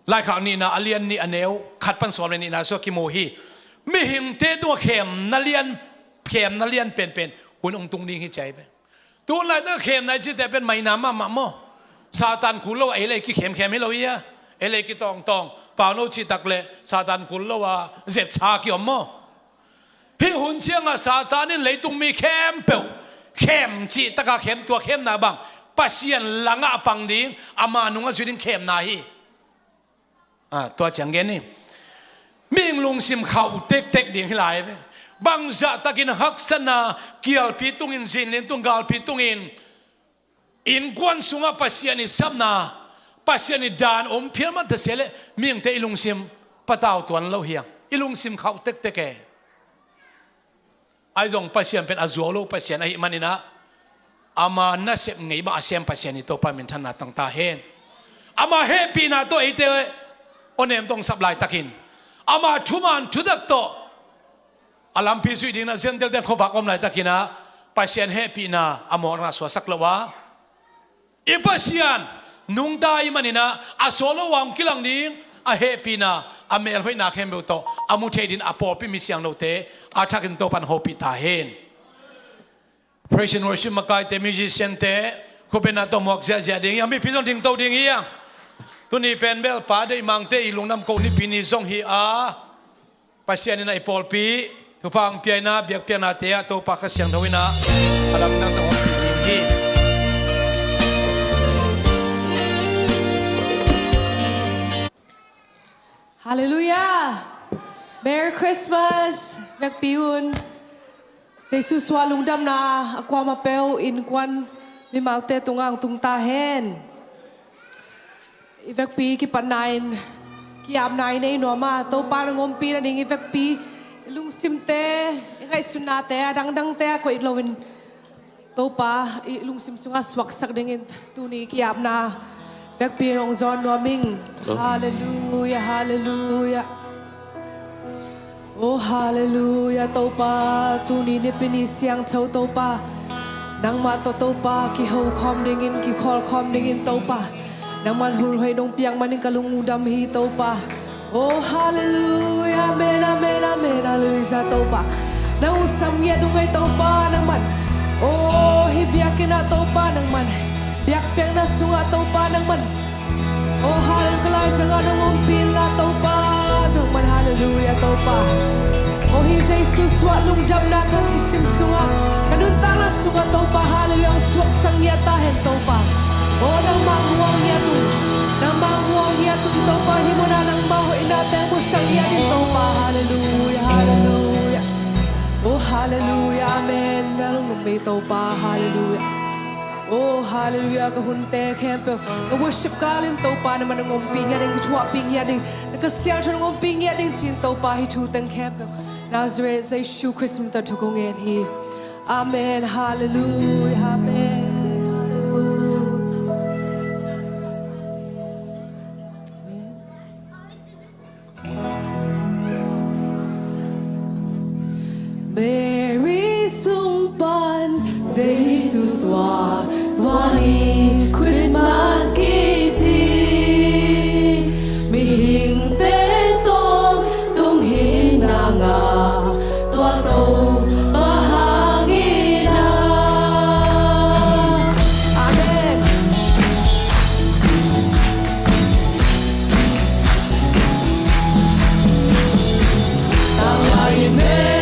[SPEAKER 1] lai khang ni na alian ni aneu khat pan som ni na so ki mo hi mi hing te to khem na lian khem na lian pen hun ong tung ding hi chai be tu lai ta khem na chi te pen mai na ma mo satan kulo ai le ki khem hi lo ya ai le ki tong pa no chi tak le satan kulo wa zet cha ki mo hi hun chiang a satan in leitung mi khem pe khem chi taka khem tua khem na bang pasien langa pang ding ama nunga zudin khem na hi tua chang gen ni ming lung sim khau tek ding hilai be bang za takin haksana kial pitungin zin len tunggal pitungin in kwan sunga pasien ni samna pasien ni dan phialma ta sele ming te ilung sim pataw tuan lo hiang ilung sim khau tek ke ai zong pasien pen azualo pasien ai manina ama na sep ngei ba asem pasien ni to pa min thana tang ta hen ama happy na to ite onem tong sablai takin ama thuman thudak to alam pi sui ding na zentel den khobak om lai takina pasien happy na amor na so saklawa e pasien nung dai manina asolo wang kilang ding a happy na amel hoi na khem to amu thedin apor pi mi siang no te athakin to pan hopi ta hen praise and worship makai te musician te khobena to mok zia ding yami pi ding to ding ya tuni pen bel pa dei mang te ilung nam ko ni pini zong hi a pasien na ipol pi tupang piai na biak pian na te to pa ka siang dawina alam nang ta hi
[SPEAKER 2] Hallelujah! Merry Christmas! Vek piun. Jesus swalung dam na akwa mapeo in kwan ni malte tungang tung tahen. Ivek pi ki panain ki am nai nei no ma to pa ngom pi na ding ivek pi lung simte ngai sunate dang te ko iglowin to pa lung sim sunga swak sak dingin tuni ki am na vek pi rong zon no ming. Hallelujah, hallelujah. Oh hallelujah, topa tuni ni pinisiang chau topa nang ma to topa ki ho khom dingin ki khol khom dingin topa nang man hurhay dong piang maning kalungudam hito pa. Oh hallelujah, amen, amen, amen, hallelujah to pa. Nang usam niya dungay to pa nang man. Oh hibiyakin na to pa nang man. Biyak piang na sunga to pa nang man. Oh hallelujah sa nga nung umpila to pa nang man, hallelujah to pa. Oh hizay suswa lung jam na kalung simsunga. Kanuntang na sunga to pa, hallelujah ang suwak sang niya tahen to pa. Oh nang manguwang niya to. Nang manguwang niya to to pa, himuna nang maho inateng mo sang niya din to pa. Hallelujah, hallelujah. Oh hallelujah, amen. Nalung may to pa, hallelujah. Oh hallelujah, kahunte kempe. Ka-worship kalin to pa naman ng umping niya din, kachua ping niya din. Nakasiyang siya ng umping niya din, sin to pa, hitutang kempe. Nazareth sa Yeshu Christum ta tukungin hi. Amen, hallelujah, amen. Mary sumpan sa Jesus wa tuwani Christmas kiti mihing tetong tung hinanga tua to bahangina. Amen. Tangayin Mary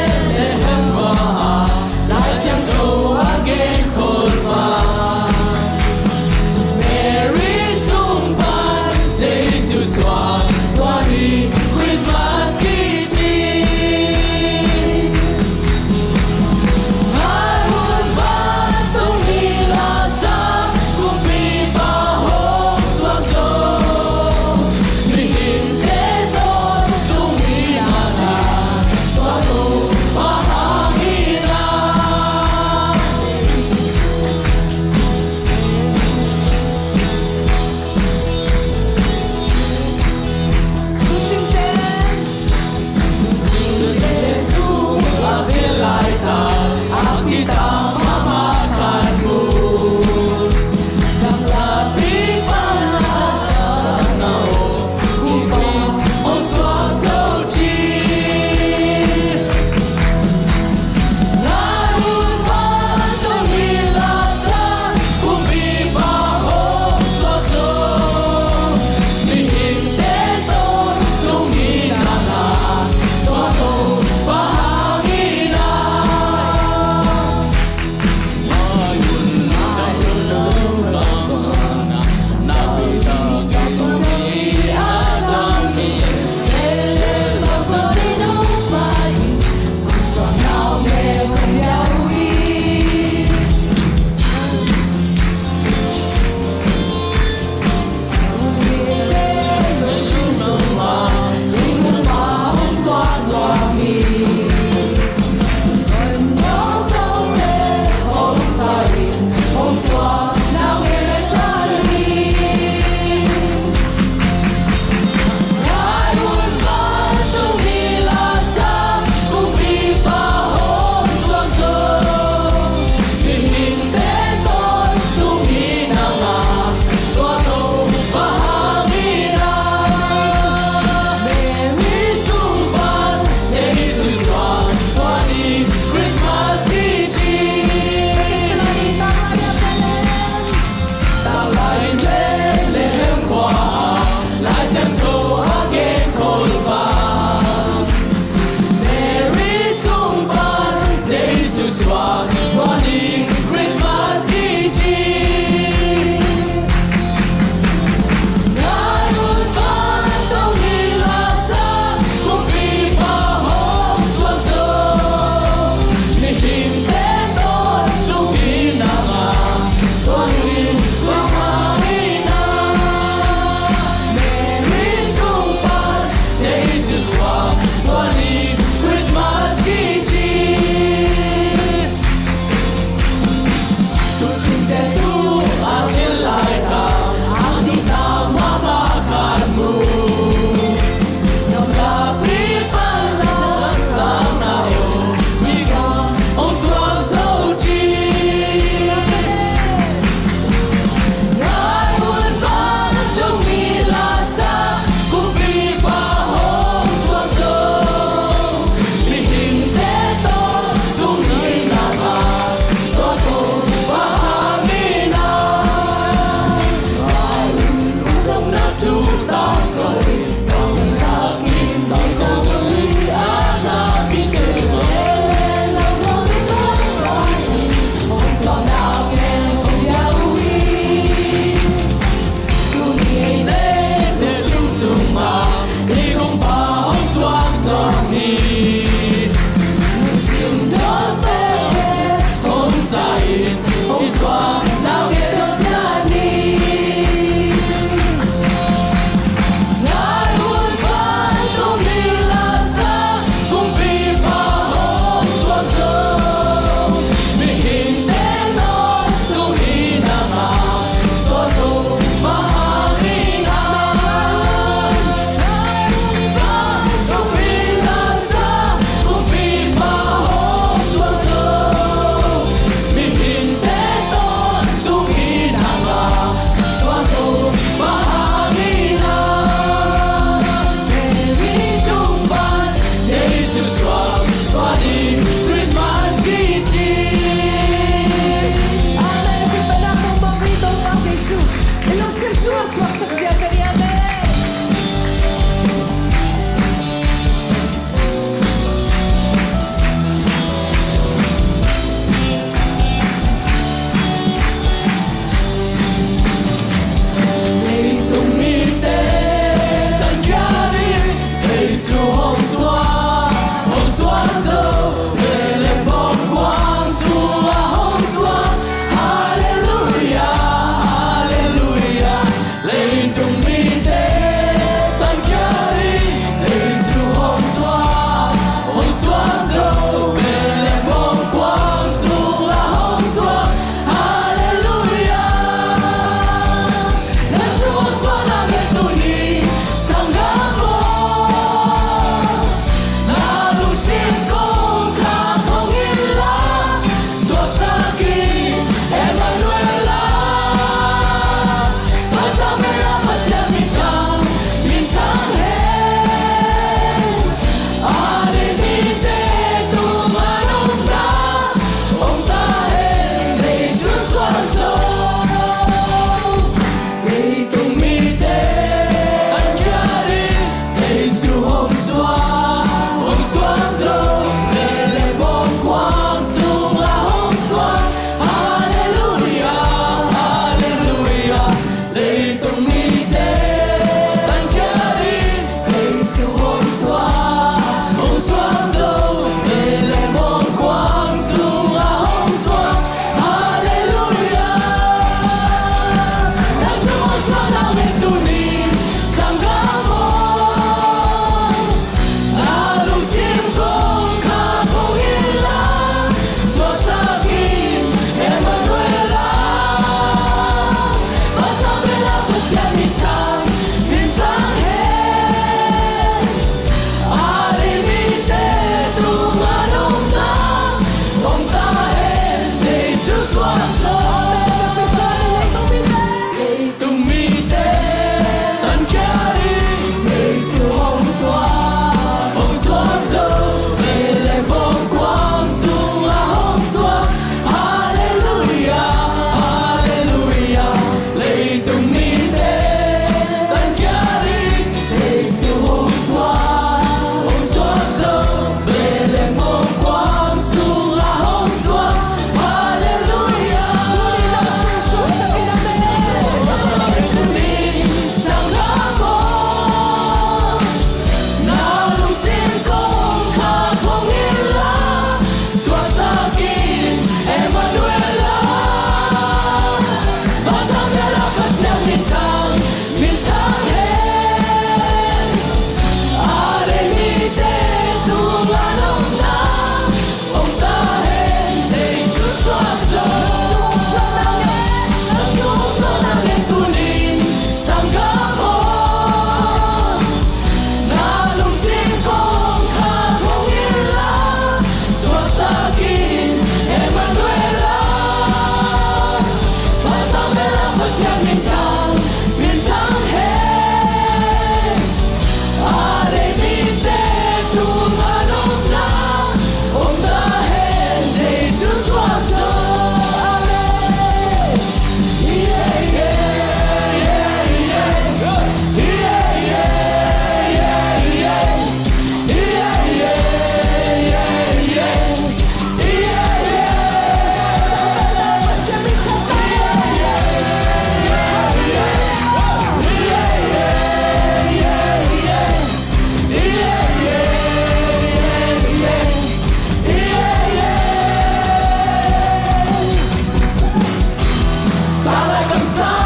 [SPEAKER 3] Sang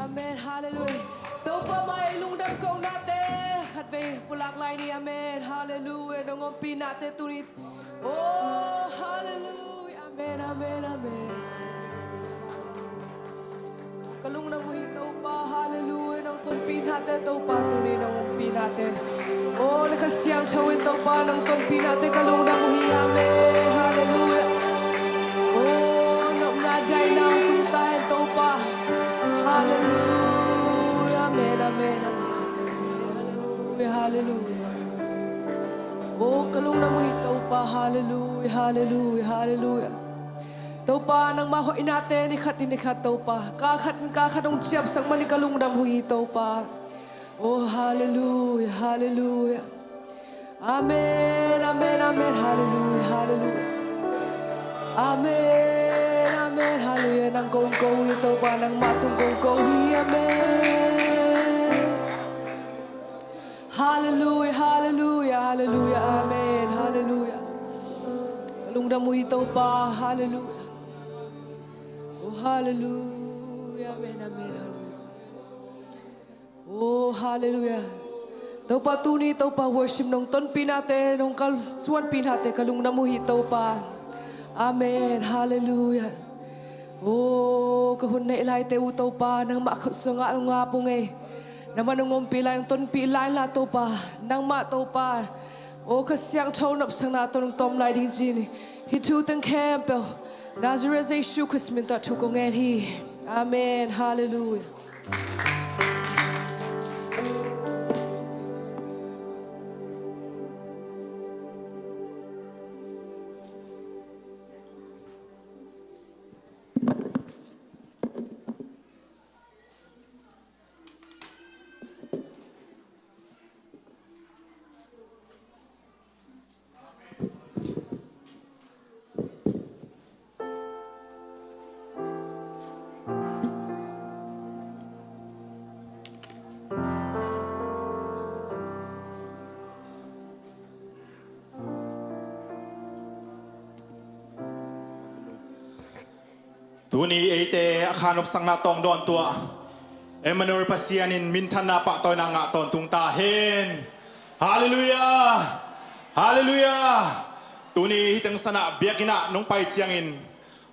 [SPEAKER 2] Amen, hallelujah. Tau pa mai lungdam kau nate khat ve pulak lai ni amen, hallelujah. Dongom pi nate tunit. Oh, hallelujah, amen, amen, amen. Kalung na mo tau pa, hallelujah. Nang ton pi nate tau pa tunit dongom pi nate. Oh, nakasiang chawin tau pa nang ton pi nate kalung na mo amen, hallelujah. Oh, nam na jai nang tung tahan tau pa. Hallelujah, amen, amen, amen. Hallelujah, hallelujah. Oh, kalung na mo itaw pa, hallelujah, hallelujah, hallelujah. Taw pa nang mahoy natin, ikat taw pa. Kakat ang siyap sang manikalung na mo itaw pa. Oh, hallelujah, hallelujah. Amen, amen, amen, hallelujah, hallelujah. Amen, amen, hallelujah. Nang kong ito pa, nang matong kong amen. Hallelujah, hallelujah, hallelujah, amen, hallelujah. Kalungda mo ito pa, hallelujah. Oh, hallelujah, amen, amen, hallelujah. Oh, hallelujah. Tau pa tuni, tau pa worship nung ton pinate, nung kalsuan pinate, kalungda mo ito pa. Amen, hallelujah. Oh, kahun na ilay te utaw pa nang makasunga nga pungay. Naman nung umpila yung ton pilay lato pa nang mataw pa. Oh, kasyang tonap sang nato nung tom lai din jini. Hitutang campel. Nazareth ay shukus minta tukungan hi. Amen, hallelujah.
[SPEAKER 3] Tuni ete akhanop sang na tong don tua Emmanuel pasianin mintan na pa to na nga ton tung tahin. Hallelujah, hallelujah. Tuni hitang sana biakina nung pait siangin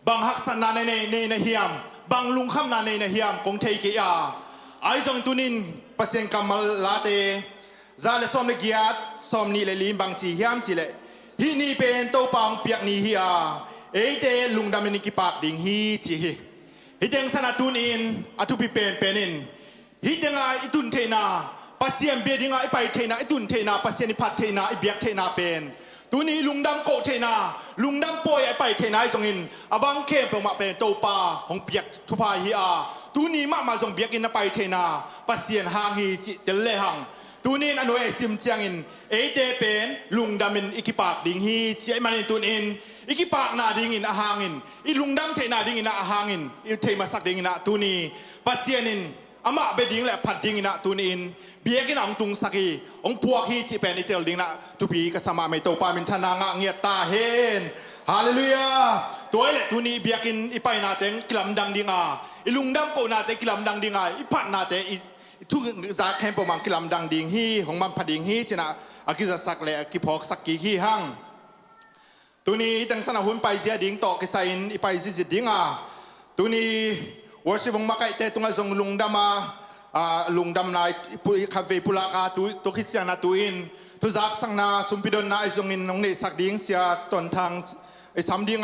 [SPEAKER 3] bang haksan na ne na hiam bang lungkham na ne na hiam kong take ya ai song tunin pasien kamal late zale som le giat som ni le lim bang chi hiam chi le hi ni pen to pang piak ni hia ete lungdam ni kipak ding hi chi hi hiteng sana tunin atu pi penin hitenga itun thena pasien be dinga ipai thena itun thena pasien phat thena ibiak thena pen tuni lungdam ko thena lungdam poi ipai thena isongin abang ke pe ma pen to pa hong piak thupa hi a tuni ma jong biak in pai thena pasien hang hi chi tel le hang tunin anoi sim chiangin ete pen lungdamin ikipak ding hi chi manin tunin ikipak na dingin ahangin ilungdam thena dingin na ahangin i thema sak dingin na tuni pasienin ama beding le phat ding na tunin biakin ang tung saki ong puak hi chi pen itel ding na tupi kasama mai to pa min thana nga ngiat ta hen hallelujah ตัวเล็ตุนีเบียกินอีไปนาเต็งกลัมดังดิงาอีลุงดำกูนาเต็งกลัมดังดิงาอีพัดนาเต็งทุกจากแคมป์ประมาณกลัมดังดิงฮีของมันพัดดิงฮีชนะอากิจะสักเลยอากิพอกสักกี่ฮีหังตัวนี้ตั้งสนาหุ่นไปเสียดิ่งต่อกิไซน์อีไปสิดิ่งตัวนี้วอชิบงมาไกเตตุงจงลุงดำมาลุงดำนายคาเฟ่ปุลากาตัวคิดเสียนาตัวอินทุจากสังนาสุมพิดอนนาไอจงอินน้องเนสักดิ่งเสียตอนทางไอสามดิ่ง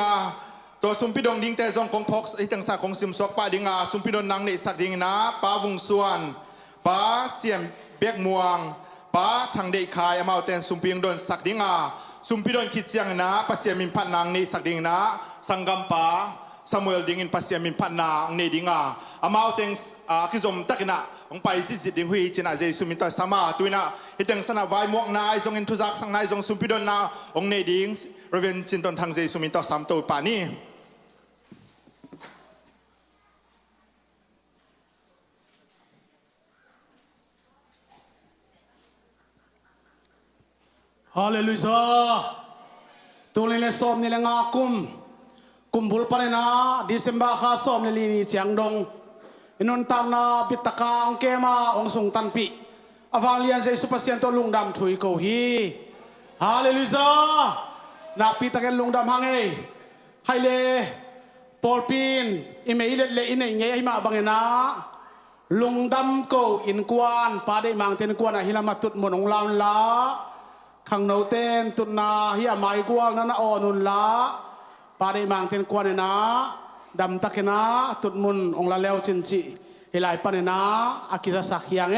[SPEAKER 3] ตัวสุมพิดองดิ่งแต่จงของพอกไอตั้งสาของซิมสอกป้าดิ่งสุมพิดอนนางเนสักดิ่งนะป้าวงส่วนป้าเสียมเบียกม่วงป้าทางเดคายมาเอาแต่สุมพิงดอนสักดิ่งสุมพิดอนคิดเสียงนะปัสยามินพันนางเนสักดิ่งนะสังกัมป้าซามูเอลดิ่งปัสยามินพันนางเนดิ่งมาเอาแต่คิดจมตักนะองไปสิดิ่งหุยจินาเจสุมินตาสามาตัวน่ะฮิตังสนาไวมวกนายจงอินทุจักสังนายจงสุมพิดอนนาองเนดิ่งเรเวนจินตอนทางเจสุมินตาสามตัวป่านี้
[SPEAKER 4] ฮาเลลูยาตัวนี้เลยสอบนี่เลยงากุมบุลปานนะดิเซมบาข้าสอบนี่ลีนี่เจียงดงอินุนตามนาบิตกาองเกมาองสุงตันปีอวังเลียนใจสุภาษิตตัวลุงดำถุยกูฮีฮาเลลูยานับปีตะเกนลุงดำฮังเอไฮเลปอลปีนอิเมย์เล่อินเองไงมาบังเงินะลุงดำกูอินกวนปาได้มังเตนกวนอะฮิลามาตุดมนองลาวละขังโนเตนตุนาเฮียไม้กวางนั่นอ่อนุนละปาได้มังเตนกวนนะดำตะเกนะตุดมุนองละเลวจินจิเฮลัยปานนะอากิจะสักยังไง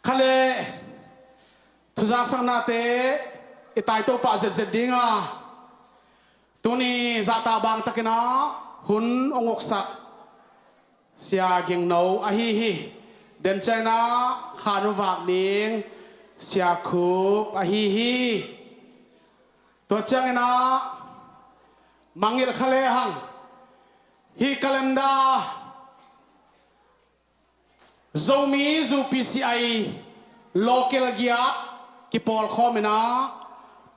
[SPEAKER 4] ขเลทุจักสังนาเตอิตายโตปาเสร็จดิ้งตัวนี้ซาตาบางตะเกนะหุนองอกสักเสียเก่งโนอะฮีเดินใจนะขานุวากดิ้งเสียคูบอะฮีตัวเจ้านะมังเงลคาเลหังฮีคัลนดาโซมีซูพีซีไอโลเคลเกียกิปอลคอมนะ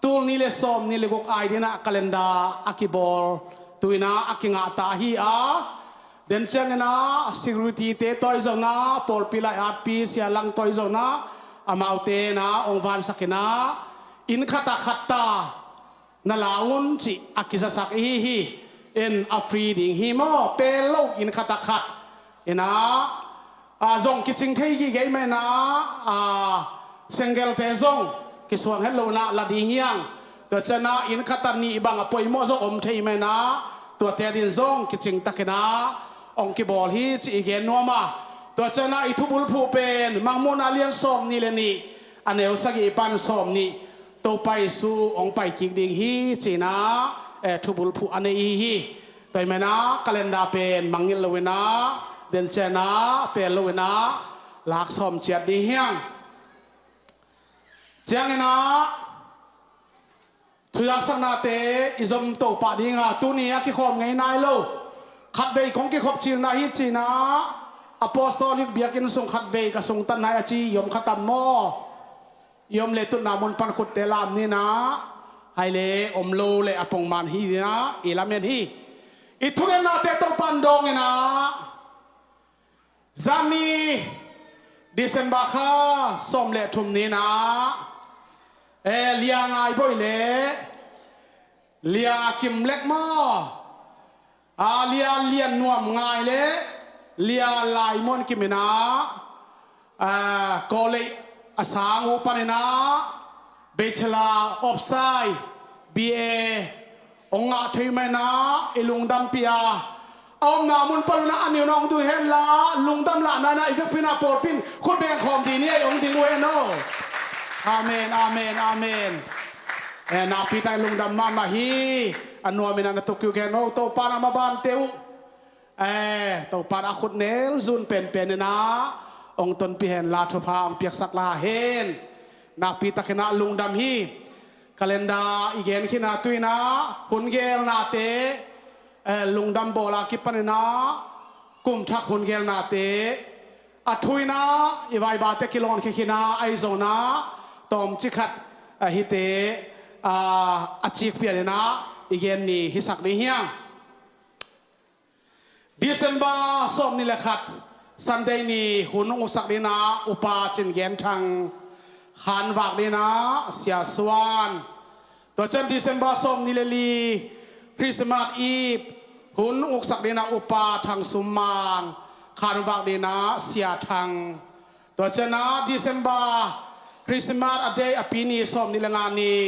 [SPEAKER 4] ตูนี่เลสอมนี่เลกกไอดีนะคัลนดาอากิบอลตัวนะอากิงาตาฮีเดินเชิงนะ security เตะตัวอีนะปอลพิลาอาร์พีเสียหลังตัวอีนะอามาเตนะองวันสักนะอินขัตานาลาวุนจิอากิสักฮีเอ็นอัฟรีดิงฮีมอเปโลอินขัตเอ็นะจงกิจิงเทยี่เกย์ไม่นะเซงเกลเตจงกิสวงเฮลโลนะลาดีเฮียงตัวชนะอินขัตนี่บังอปอยมอจงอมเทย์ไม่นะตัวเตดินจงกิจิงตักนะองกิบอลฮีจิเกนัวมาตัวชนะอิทุบุลผู้เป็นมังมุนาเลียนสอมนี่เลนี่อันเอวสกีปันสอมนี่ตัวไปสู่องไปกิกดิงฮีจีนะทุบุลผู้อันนี้ฮีแต่ไม่นะคัลเลนดาเป็นมังเงินเลวนะเดินเชนะเป็นเลวนะหลักสอมเฉียดดีเฮียงเจียงนะทุยสังนาเตอิจมโตปาดิงาตัวนี้กิขอมไงนายโลขัดเวของกิขอบชิลนาฮิจีนะApostolic เบียกินส่งขัดเวกับส่งตันนายจียมขัดตันมอยมเลตุนามุนปันขุดเตลามนี่นะไฮเลอมโลเลอปงมันฮีนะอิลาเมนฮีอิทุเรนาเตตปันดงนะจามีดิเซมบาคาสมเลทุมนี่นะเลียงไอบ่อยเลเลียกิมเล็กมาเลียนนวมง่ายเลเลียลายมอนกิมนะโกเลอาสางอุปนินะเบชลาออฟไซบีเอองอาเทยมนะอิลุงดัมปียเอาหนามุนปรุณาอันนี้น้องดูเห็นละลุงดัมละนาอีกพินาปอดพินคุณแบ่งของทีนี้องทิ้งไว้โนอาเมนอาเมนอาเมนนาพิตายลุงดัมมาฮีอันนัวมินานะตุกิวแกโนโตปานามาบานเตวโตปานาขุดเนลซุนเป็นนะองตนพิเห็นลาทุพามเปียกสักลาเห็นนักปีตะขณะลุงดำฮีคัลเลนดาอีเกนขินาตุยนะหุ่นเกลนาเตลุงดำโบลากิปันนะกุมทักหุ่นเกลนาเตอัทุยนะอีไวบาเตกิลอนขินาไอโซนะตอมจิขัดฮิเตอาจิกเปียนะ อีกนี่ฮิสักนี่เฮียงDecember ส้มนี่แหละครับ Sunday นี่หุ่นอุสักดีนะอุปาจินเกนทางขันวักดีนะเสียสวรรค์ตัวเช่น December ส้มนี่เลยลีคริสต์มาสอีฟหุ่นอุสักดีนะอุปาทางสุมานขันวักดีนะเสียทางตัวเช่นนะ December คริสต์มาสอเดย์อปีนี้ส้มนี่ละงานนี้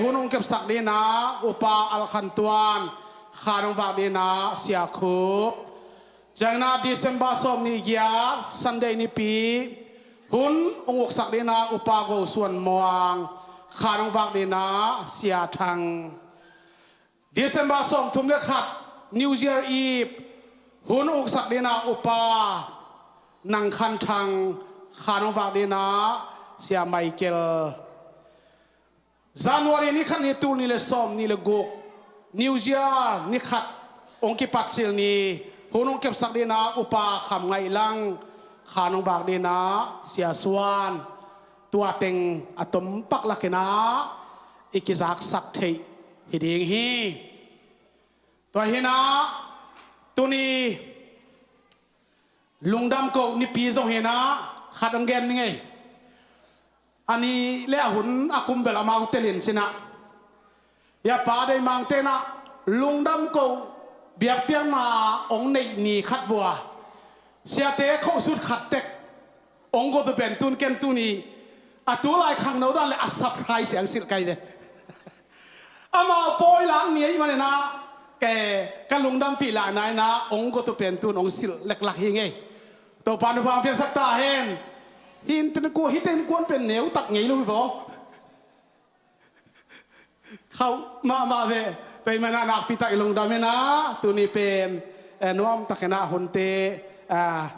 [SPEAKER 4] หุ่นอุเก็บสักดีนะอุปาอัลคันตวนข้ารงวักดีนะเสียคุบจากนั้นเดือนบาสมนี่เกียร์ซันเดย์นี่ปีหุ่นองค์สักดีนะอุปาโกส่วนมวงข้ารงวักดีนะเสียทางเดือนบาสมทุ่มเล็กขัดนิวเยียร์อีฟหุ่นองค์สักดีนะอุปานังคันทางข้ารงวักดีนะเสียไมเคิลจันวารีนี่ขันเหตุนี่เลยสมนี่เลยกุกนิวเยียร์นี่ขัดองค์กิปัตชิลนี่หุ่นองค์เก็บสักดีนะอุปาคำไงลังขานองวักดีนะเสียสวรรค์ตัวเต็งอะตอมปักลักนะอีกิจักสักเทฮิดิงฮีตัวเฮนะตัวนี้ลุงดำก็นี่ปีสองเฮนะขัดองเกนนี่ไงอันนี้เล่หุ่นอากุมเบลามาอุเตลินสินะอย่าป่าได้มังเตนะลุงดำก็เบียกเปียงมาองในนี่ขัดวัวเสียเตะเข้าสุดขัดเต็กองก็จะเป็นตุนเกนตุนีอะตัวลายขังโนดันเลยอัศพรายเสียงสิลไกเลยอามาปอยหลังนี้มันเลยนะแกกันลุงดำปีหลานายนะองก็จะเป็นตุนองสิลเล็กหลักยังไงตัวปานฟังเพียงสักตาเห็นหินตนกูหินตนกวนเป็นเหนียวตักไงรู้ไหมเขามาเวไปมานานักพิทักษ์ลงดำนะตัวนี้เป็นน้อมตะขณะหุ่นเต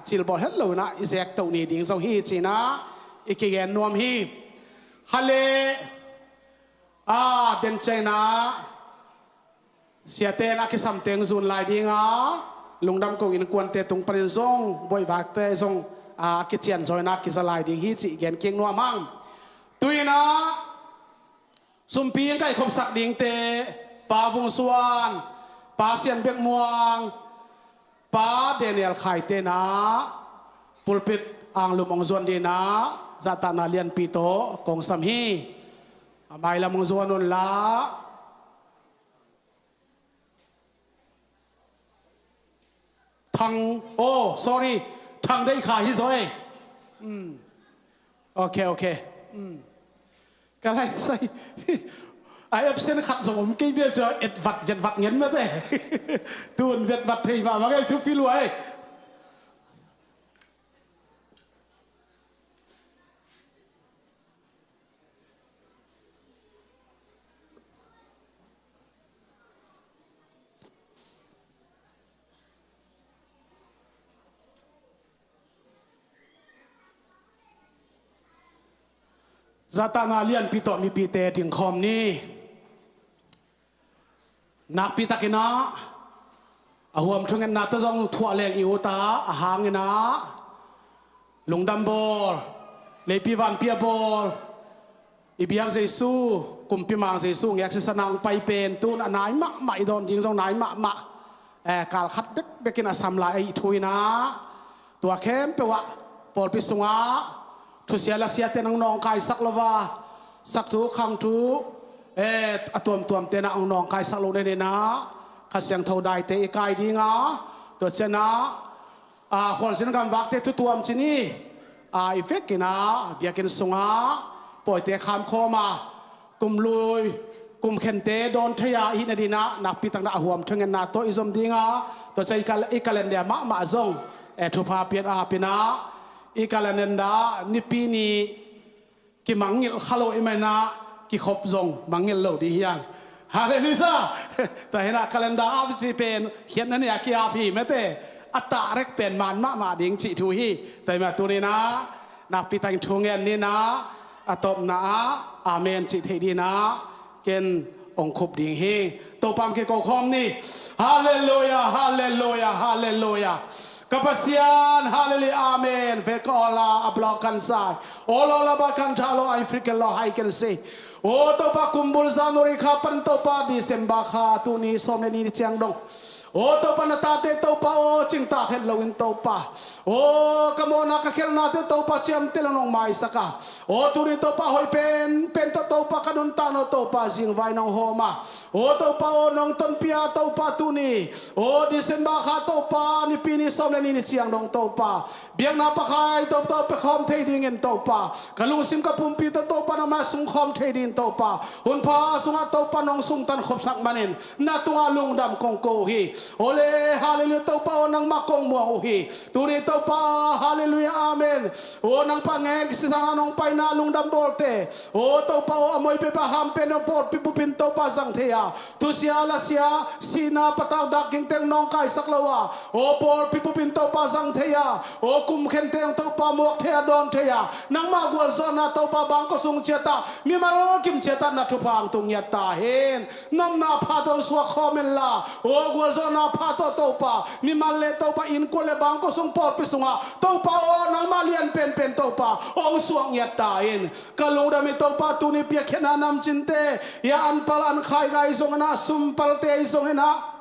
[SPEAKER 4] จิลบอลเฮลโลนะอิเซกตัวนี้ดิ่งส่งฮีจีนะอีกแกนน้อมฮีฮัลเลเดินใจนะเสียเตนักกิสัมเตงซุนลายดิ่งลงดำก็อินกวนเตตรงประเด็นส่งบ่อยวักเตส่งกิจเจียนซอยนักกิสลายดิ่งฮีจีแกนเก่งนัวมั่งตุยนะสมปีงไก่คมสักดิ่งเตปาวงสวรรค์ปาเซียนเบียกมวงปาเดเนียลไข่เตนะปุลปิดอ่างลุมองส่วนดีนะจัตนาเลียนปีโตกองสัมฮีไม่ละมองส่วนนุนละทางโอ้ sorry ทางได้ขาฮิซอยโอเคก็เลยใส่ไอ้เอฟเซนขัดสมกี่เบี้ยจะเอ็ดวัดเจ็ดวัดเงินมาเต้ตูนเอ็ดวัดที่มาไงทุกพี่รวยซาตานาเลียนปีโตมีปีเตถึงคอมนี่นักปีตะกินะอาหัวมชงเงินนัดตะจงทั่วแหลกอิวตาอาหางเงินนะลุงดัมบอลเลยปีวันเปียบอลอีบียงเซซูกุมปีมังเซซูเงี้ยสนางไปเป็นตูนนายมะไม่โดนยิงทรงนายมะการคัดเบกินอาสัมลายทุยนะตัวเข้มเปวะปอลปิสงาทุเสียละเสียเตนังนองกายสักละวาสักทุกครั้งทุตัวเตนังนองกายสักลงได้นะขัดเสียงเท่าใดเตะกายดีงาตัวเจนะคนสินกรรมวักเตะตัวมจินี่อีเฟกินะเบียกินสงาปล่อยเตะขามคอมากุมลุยกุมเข็นเตะโดนทยาอินดีนะนักปีตังนาหัวมทั้งเงินนาตัวอิสมดีงาตัวใจอีกาเลนเดียมาจงทุพาเปียนปีนะอีกาลนันดานิปีนีกิมังเงลฮัลโหลอิมานะกิขบจงมังเงลโลดียังฮาเลลูยาแต่เห็นกาลนันดาอาบิจิเป็นเขียนนั่นเนี่ยกิอาพีแม้แต่อัตตาเร็กเป็นมันมาดิ่งจิทุฮีแต่มาตัวนี้นะนักปีตังทวงเงินนี่นะอัตบนะอาเมนจิเทดีนะเกณฑ์องคุบดิ่งฮีตัวปั๊มเกโกคอมนี่ฮาเลลูยาฮาเลลูยาฮาเลลูยา kapasian hallelujah amen fekola ablokan sai olola bakan chalo ai frikelo hai can say o to pa kumbul zanuri kha pan to pa December kha tu ni som ni chiang dong o to pa na tate to pa o ching ta khen lowin to pa o kamona ka khel na te to pa chiam telanong mai saka o tu ni to pa hoi pen to pa kanun ta no to pa jing vai nong homa o to pa o nong ton pia to pa tu ni o December kha to pa ni pini som ni chiang dong to pa biang na pa khai to pa khom thei ding en to pa kalung sim ka pumpi to pa na ma sung khom thei ding to pa hun pa sunga to pa nong sung tan khop sak manin na tunga lung dam kong ko hi ole hallelujah to pa nang makong mo hi tu ni to pa hallelujah amen o nang pangeng sisang nong pai na lung dam bolte o to pa o amoy pe pa ham pe no por pipupin to pa sang thea tu sia la sia sina pataw dak king teng nong kai saklawa o por pipupin to pa sang thea o kum khen teng to pa mok thea don thea nang ma gwal zona to pa bang ko sung cheta mi mal kim cheta na thu pang tung ya ta hen nam na pha to swa khomen la o gwal zona pha to pa mi mal le to pa in ko le bang ko sung por pi sunga to pa o nang ma lian pen to pa ong suang ya ta hen kalung da mi to pa tu ni pia khena nam chinte ya an pal an khai gai zong na sum pal te zong na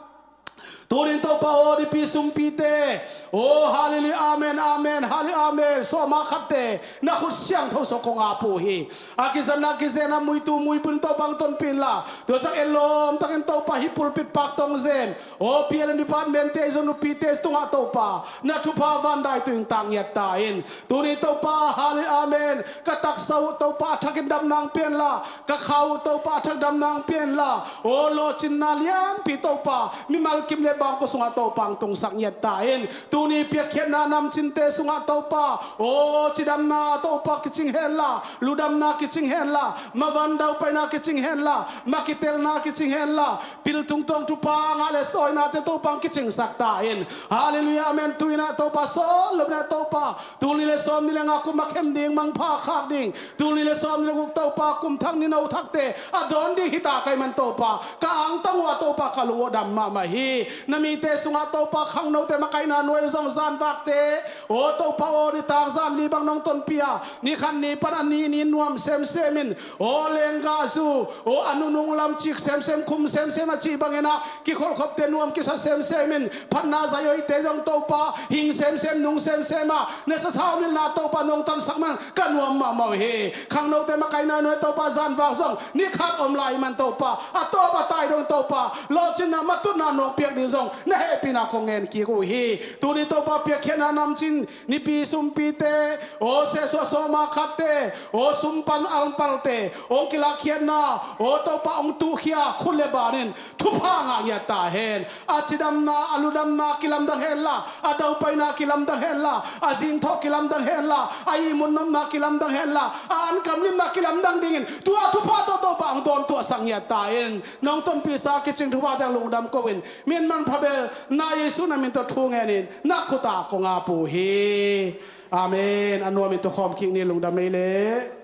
[SPEAKER 4] turin to pa o di pisum pite o hallelujah amen amen hallelujah amen so ma khatte na khut siang tho so kong apu hi akizan na kizena mui tu mui pun to bang ton pin la to sang elom takin to pa hi pulpit pak tong zen o PLN department te zo nu pite tung to pa na thu pa van dai tu tang yat ta in turin to pa hallelujah amen katak sau to pa thakin dam nang pen la ka khau to pa thak dam nang pen la o lo chin na lian pi to pa mi mal kim le bang ko sunga to pang tung sak nyat tain tu ni pia khen na nam chin te sunga to pa o chidam na to pa kiching hen la ludam na kiching hen la mavan dau pa na kiching hen la makitel na kiching hen la pil tung tong tu pa ngale stoi na te to pang kiching sak tain hallelujah amen tu ina to pa so lob na to pa tu ni le som ni le nga ku makhem ding mang pha khak ding tu ni le som ni le guk to pa kum thang ni no thak te adon di hita kai man to pa ka ang tang wa to pa khalungo dam ma ma hi nami te sunga to pa khang no te makai na noi zong zan vak te o to pa o ni tak zan li bang nong ton pia ni khan ni pan ni nuam sem semin o lenga zu o anunung lam chik sem kum sem a chi bangena ki khol khop te nuam ki sa sem semin phan na za yoi te jong to pa hing sem nung sem a ne sa thau ni na to pa nong tan sak man ka nuam ma mau he khang no te makai na noi to pa zan vak zong ni khat om lai man to pa a to pa tai dong to pa lo chin na matut na no piak ni zong na happy na kongen ki ko hi tu ni to pa pia khena nam chin ni pi sum pi te o se so ma khate o sum pan al pal te o kila khian na o to pa ong tu khia khule banin thu pha nga ya ta hen achidam na aludam na kilam dang hen la adau pai na kilam dang hen la azing tho kilam dang hen la ai mun nom na kilam dang hen la an kam nim na kilam dang dingin tu a thu pa to pa ong don tu sang ya ta hen nong ton pi sa ki ching thu pa dang lung dam ko win min man phabel na yesu na min to thungenin na khuta ko nga pu hi amen anu min to khom ki ni lung da mele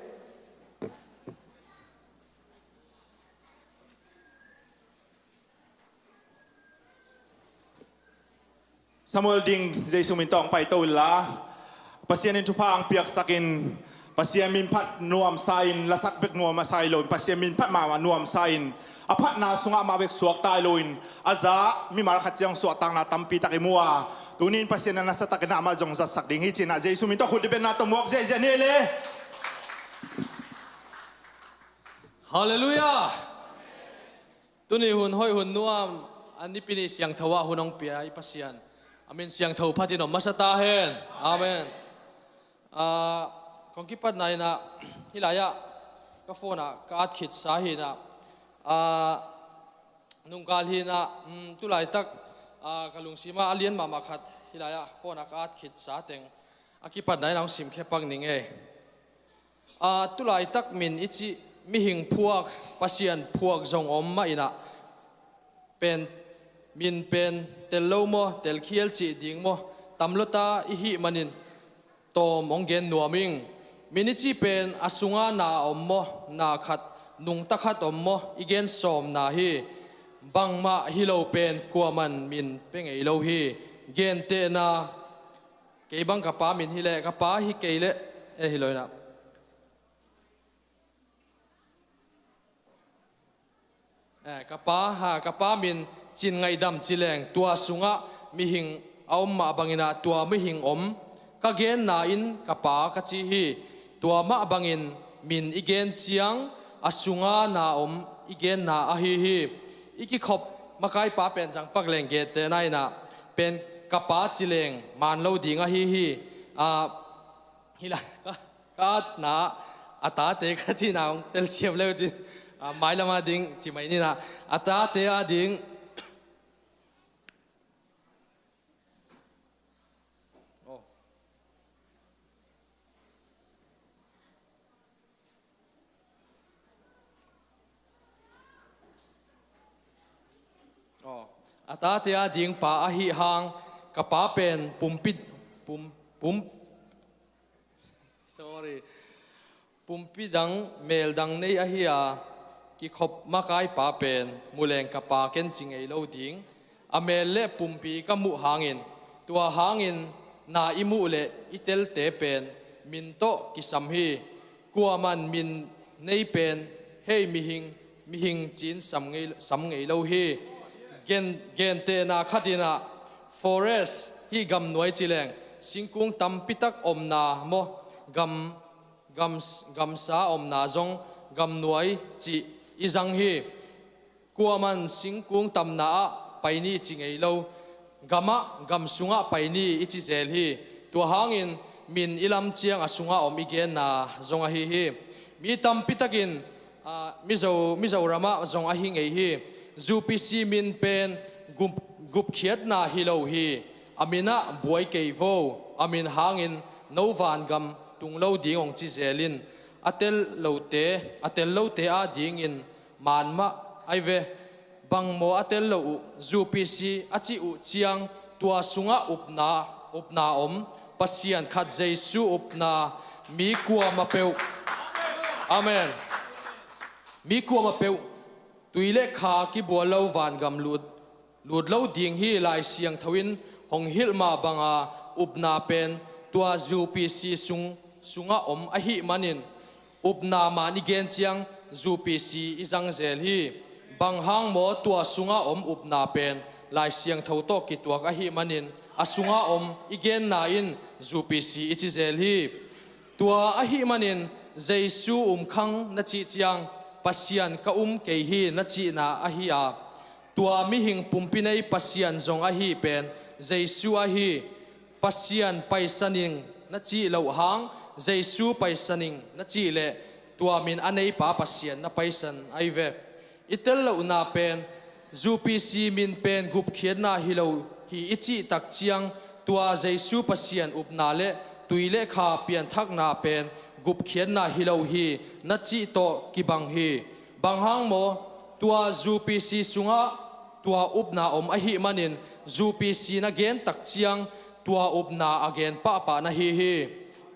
[SPEAKER 3] Samuel ding jesu min tong pai to la pasianin tu pang piak sakin pasian min phat nuam sain lasak bek nuam sai lo pasian min phat ma nuam sain apat na sunga mabek suak tai loin aza mi mar khat jang suak tang na tampi takimua tunin pasien na sa takina ma jong za sak ding hi china jesu min to khut ben na to mok je je ne le
[SPEAKER 5] hallelujah tuni hun hoi hun nuam ani pini siang thawa hunong pia ipasian amen siang thau phatino masata hen amen kongkipat nai na hilaya ka phone ka at khit sahi na nungkal hi na tulai tak kalung sima alien mama khat hilaya phone ka at khit sa teng akipat nai nang sim khepang ninge tulai tak min ichi mi hing phuak pasian phuak zong om ma ina pen min pen tel lo mo tel khiel chi ding mo tamlota i hi manin tom ongen nuaming minichi pen asunga na om mo na khat nung takhat om mo igen som na hi bangma hilo pen kuaman min pengei lo hi gen te na ke bang kapa min hi le kapa hi ke le hi loina kapa min chin ngai dam chileng tua sunga mi hing aum ma bangina tua mi hing om ka gen na in kapa ka chi hi tua ma bangin min igen chiang asunga na om igen na a hi iki khop makai pa pen jang pak leng ge te nai na pen kapa chileng man lo ding a hi hila ka na ata te ka chi na tel siam le chi mai lama ding chi mai ni na ata te a ding ata te a ding pa a hi hang kapa pen pumpi dang mel dang nei a hi a ki khop makai pa pen muleng kapa ken chingei lo ding a mel le pumpi ka mu hangin tua hangin na imu le itel te pen min to ki sam hi kuaman min nei pen hei mi hing chin sam ngei lo hi gen te na khatina forest hi gam noi chileng singkung tam pitak om na mo gam sa om na zong gam noi chi izang hi kuaman singkung tam na paini chingei lo gam sunga paini ichi zel hi tua hangin min ilam chiang asunga om igen na zonga hi mi tam pitakin mizo rama zong a hi ngei hi ZPC min pen gup khiat na hilo hi amina buai kei vo amin hangin no van gam tung lo ding ong chi zelin atel lo te a ding in man ma ai ve bang mo atel lo ZPC achi u chiang tua sunga upna om pasian khat jesu upna mi kwa ma peu amen mi kwa ma peu tuile kha ki bua lo van gam lut lo ding hi lai siang thawin hong hil ma banga upna pen tua ZPC sunga om a hi manin upna ma ni gen chiang ZPC izang zel hi bang hang mo tua sunga om upna pen lai siang thaw to ki tuak a hi manin asunga om igen na in ZPC ichi zel hi tua a hi manin jesu khang na chi chiang pasian ka kei hi na chi na a hi a tua mi hing pumpinei pasian zong a hi pen jesu a hi pasian paisaning na chi lo hang jesu paisaning na chi le tua min anei pa pasian na paisan ai ve itel lo na pen ZPC min pen gup khian na hi lo hi ichi tak chiang tua jesu pasian upna le tuile kha pian thak na pen gup khian na hi lo hi na chi to ki bang hi bang hang mo tua ZPC sunga tua upna om a hi manin ZPC na gen tak chiang tua upna again pa na hi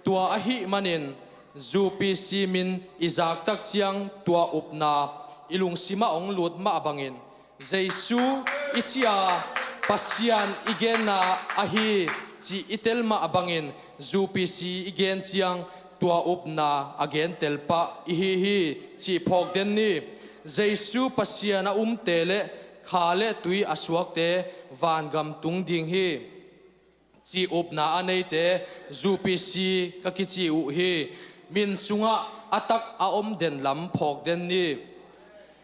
[SPEAKER 5] tua a hi manin ZPC min izak tak chiang tua upna ilung sima ong lut ma bangin jesu ichia pasian igen na a hi chi itel ma bangin ZPC igen chiang tua upna again telpa hi chi phok den ni jesu pasiana tele khale tui asuak te van gam tung ding hi chi upna anei te ZPC ka ki chi u hi min sunga atak a den lam phok den ni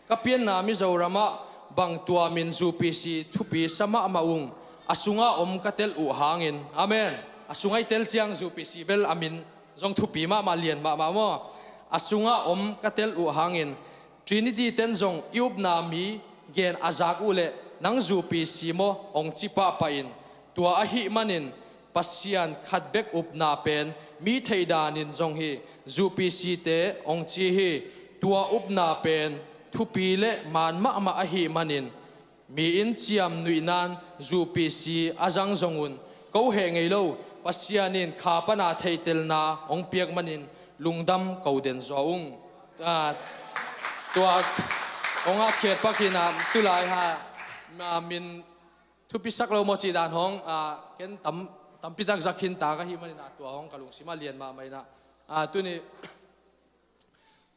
[SPEAKER 5] kapian na mi zorama bang tua min ZPC thupi sama maung asunga katel u hangin amen asungai tel chiang ZPC bel amin zong thupi ma lian ma mo asunga katel u hangin Trinity ten zong yub na mi gen azak ule nang ZPC mo ong chipa pa in tua a hi manin pasian khatbek upna pen mi theidanin zong hi ZPC te ong chi hi tua upna pen thupi le man ma a hi manin mi in chiam nuinan ZPC azang zongun ko he ngei lo pasianin khapana theitel na ong piak manin lungdam kauden zoung tua onga khet pakina tulai ha min thupi sak lo mo chi dan hong ken ตัมพิทักษ์ขินตาก็ฮิมันนะตัวห้องกลุงสิมาเรียนมาไม่นะตัวนี้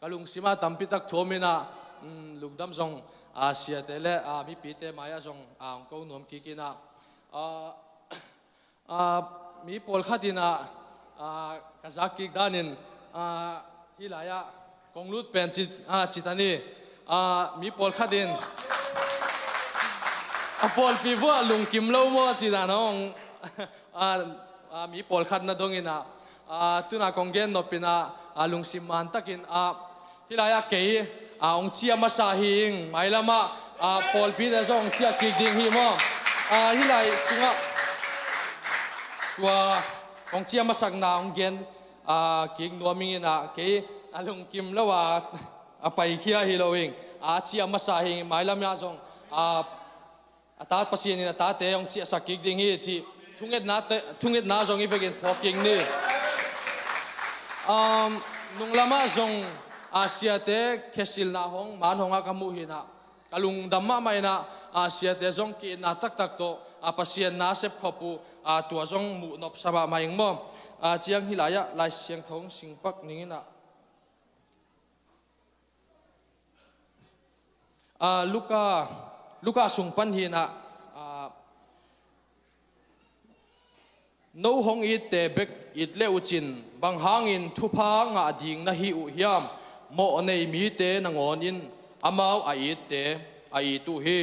[SPEAKER 5] กลุงสิมาตัมพิทักษ์ทมินะลูกดำทรงเสียเตเลมีปีเตมายาทรงองค์กนวมกิกินะมีปอลขัดินะกษักกิกดานินฮิลายะกงลุดเป็นจิตานีมีปอลขัดินปอลปีวัวลุงกิมเล่ามัวจิตาน้องมีปอลขัดนะดงอินะตุนากงเกนนปินะลุงซิมันตักินฮิลายะเกยองเชียมาสาหิงไม่ละมาปอลปีเดซองเชียกิกดิ่งหิมฮิลายสิงะตัวองเชียมาสักนาองเกนกิกนัวมิงนะเกยลุงกิมละว่าไปเคียฮิโลวิงเชียมาสาหิงไม่ละมาซองตาปัสยานินะตาเตองเชียสักกิกดิ่งหิจีทุ่งเอ็ดนาซองอีเฟกินพอกิงนี่นุ่งละมาซองเสียเตเคสิลนาหงมันหงอาคามุหินะกลุงดัมมาไม่นะเสียเตซองกินนาตักโตปัสยานาเซปขบูตัวซองมุนบสบามายังมอเจียงฮิลายะลายเสียงทงสิงปักนี่นะลูกาสุงปันหินะโนหงอิเตเบกอิตเลอุจินบางหางอินทุพางอาดิงนะฮิอุฮิมโมในมีเตนงอนอินอามาวอิเตอิตุฮี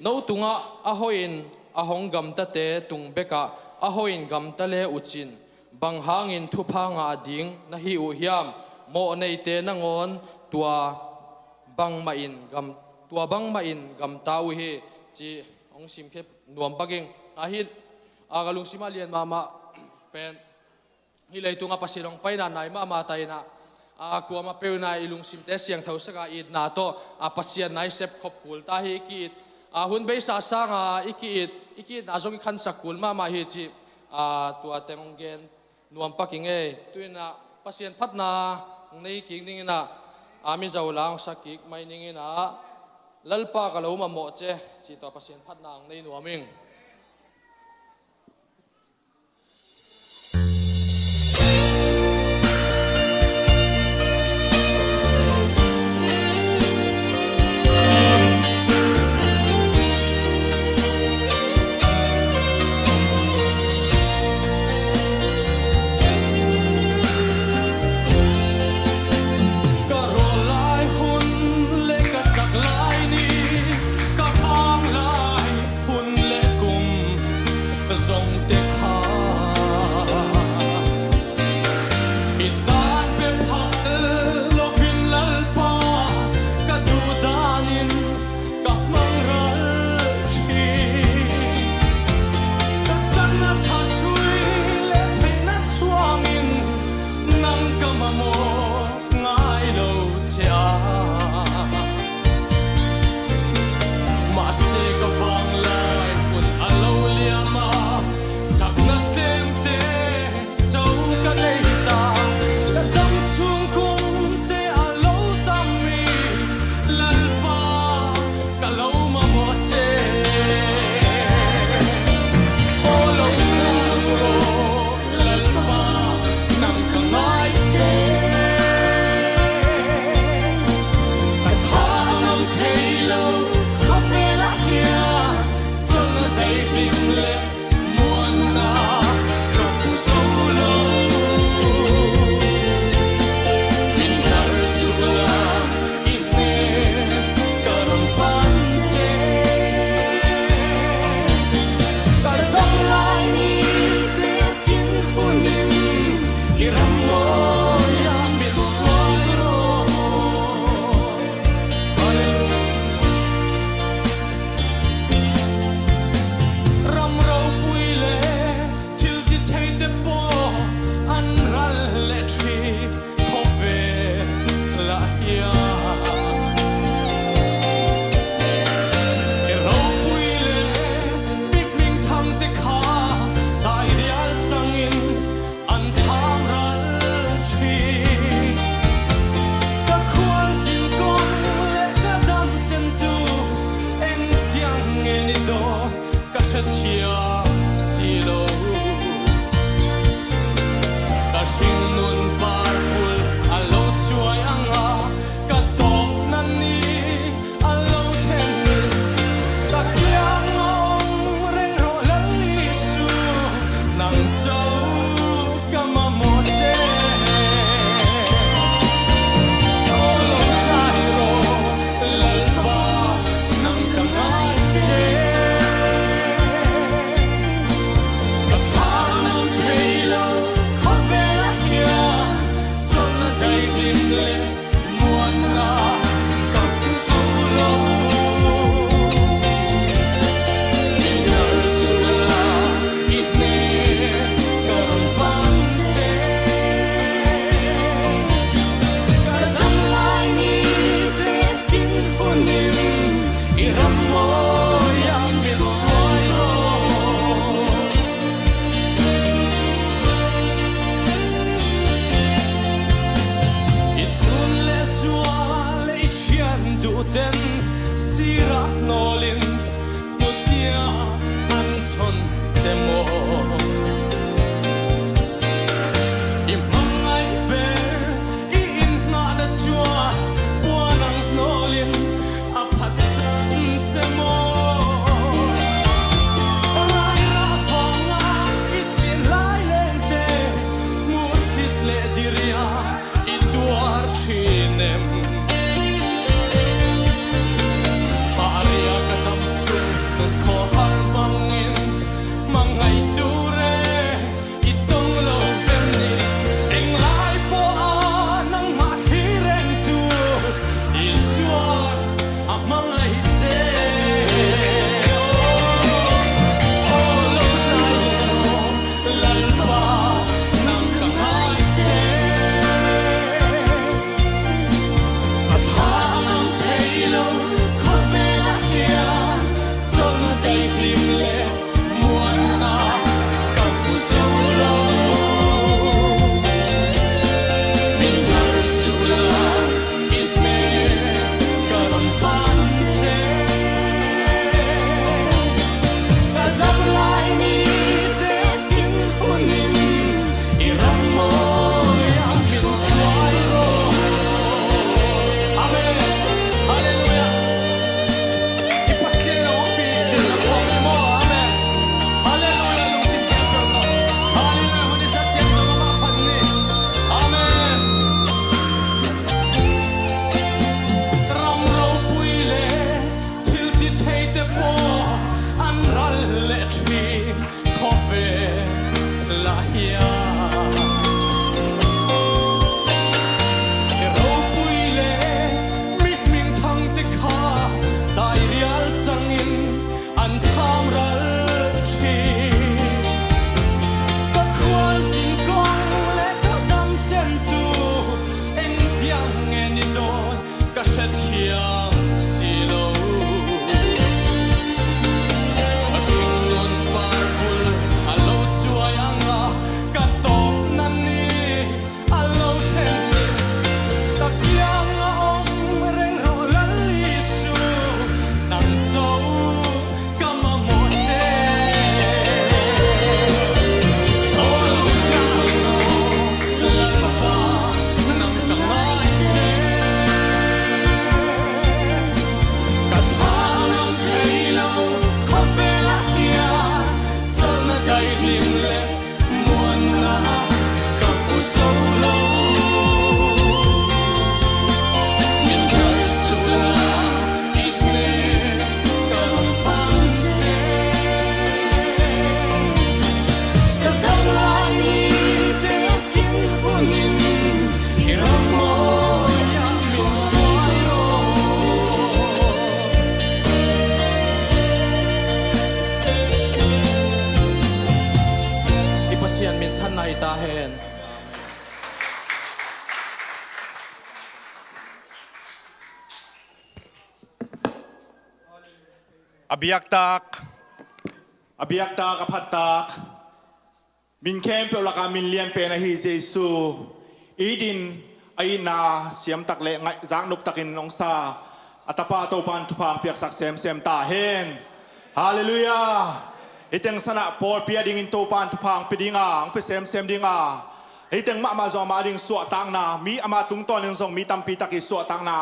[SPEAKER 5] โนตุงะอโหอินอหงกัมตะเตตุงเบกะอโหอินกัมตะเลอุจินบางหางอินทุพางอาดิงนะฮิอุฮิมโมในเตนงอนตัวบังมาอินกัมตาอุฮีจีองสิมเคนวมปักิงฮิkalung si malian mama pen hilai tunga pasilong paina nai mama taina kuwa ma peuna ilung simte siang thau saka id na to pasian nai sep khop kul ta hi ki hun bei sa sanga iki na zong khan sakul mama hi chi tua tengong gen nuam paking e tuina pasian phatna nei king ning na ami zawlang sakik mai ning na lalpa ka lo ma mo che chi to pasian phatna nei nuaming
[SPEAKER 6] Hunle
[SPEAKER 5] ya ro pui le mit ming thang te kha dai rial changin an tham ral thi ka khwal sin kong le ka dam chen tu eng tiang nge ni don ka sha thiang si lo a sing don powerful a lo chuai anga ka top nan ni a lo then ni ta kyang a om reng ro lan li su nang chau ka ma mo che o lu ka la la pa nam ka mai che ka thang nam thei lo kho ve la ya chal na dai lim le muan na ka pu so lo min kai su la it ne ka pan che ka dang lai ni te kin unin iram mo ya min sai ro ipasian min than nai ta hen
[SPEAKER 3] Abiyak tak apat tak min kem pe laka min lian pe na hi Jesu idin ai na siam tak le ngai zang nup takin nong sa atapa to pan tu pang piak sak sem ta hen hallelujah iteng sana por pia ding in to pan tu pang pidinga ang pe sem dinga iteng ma zo ma ding suwa tang na mi ama tung ton ning song mi tam pi taki suwa tang na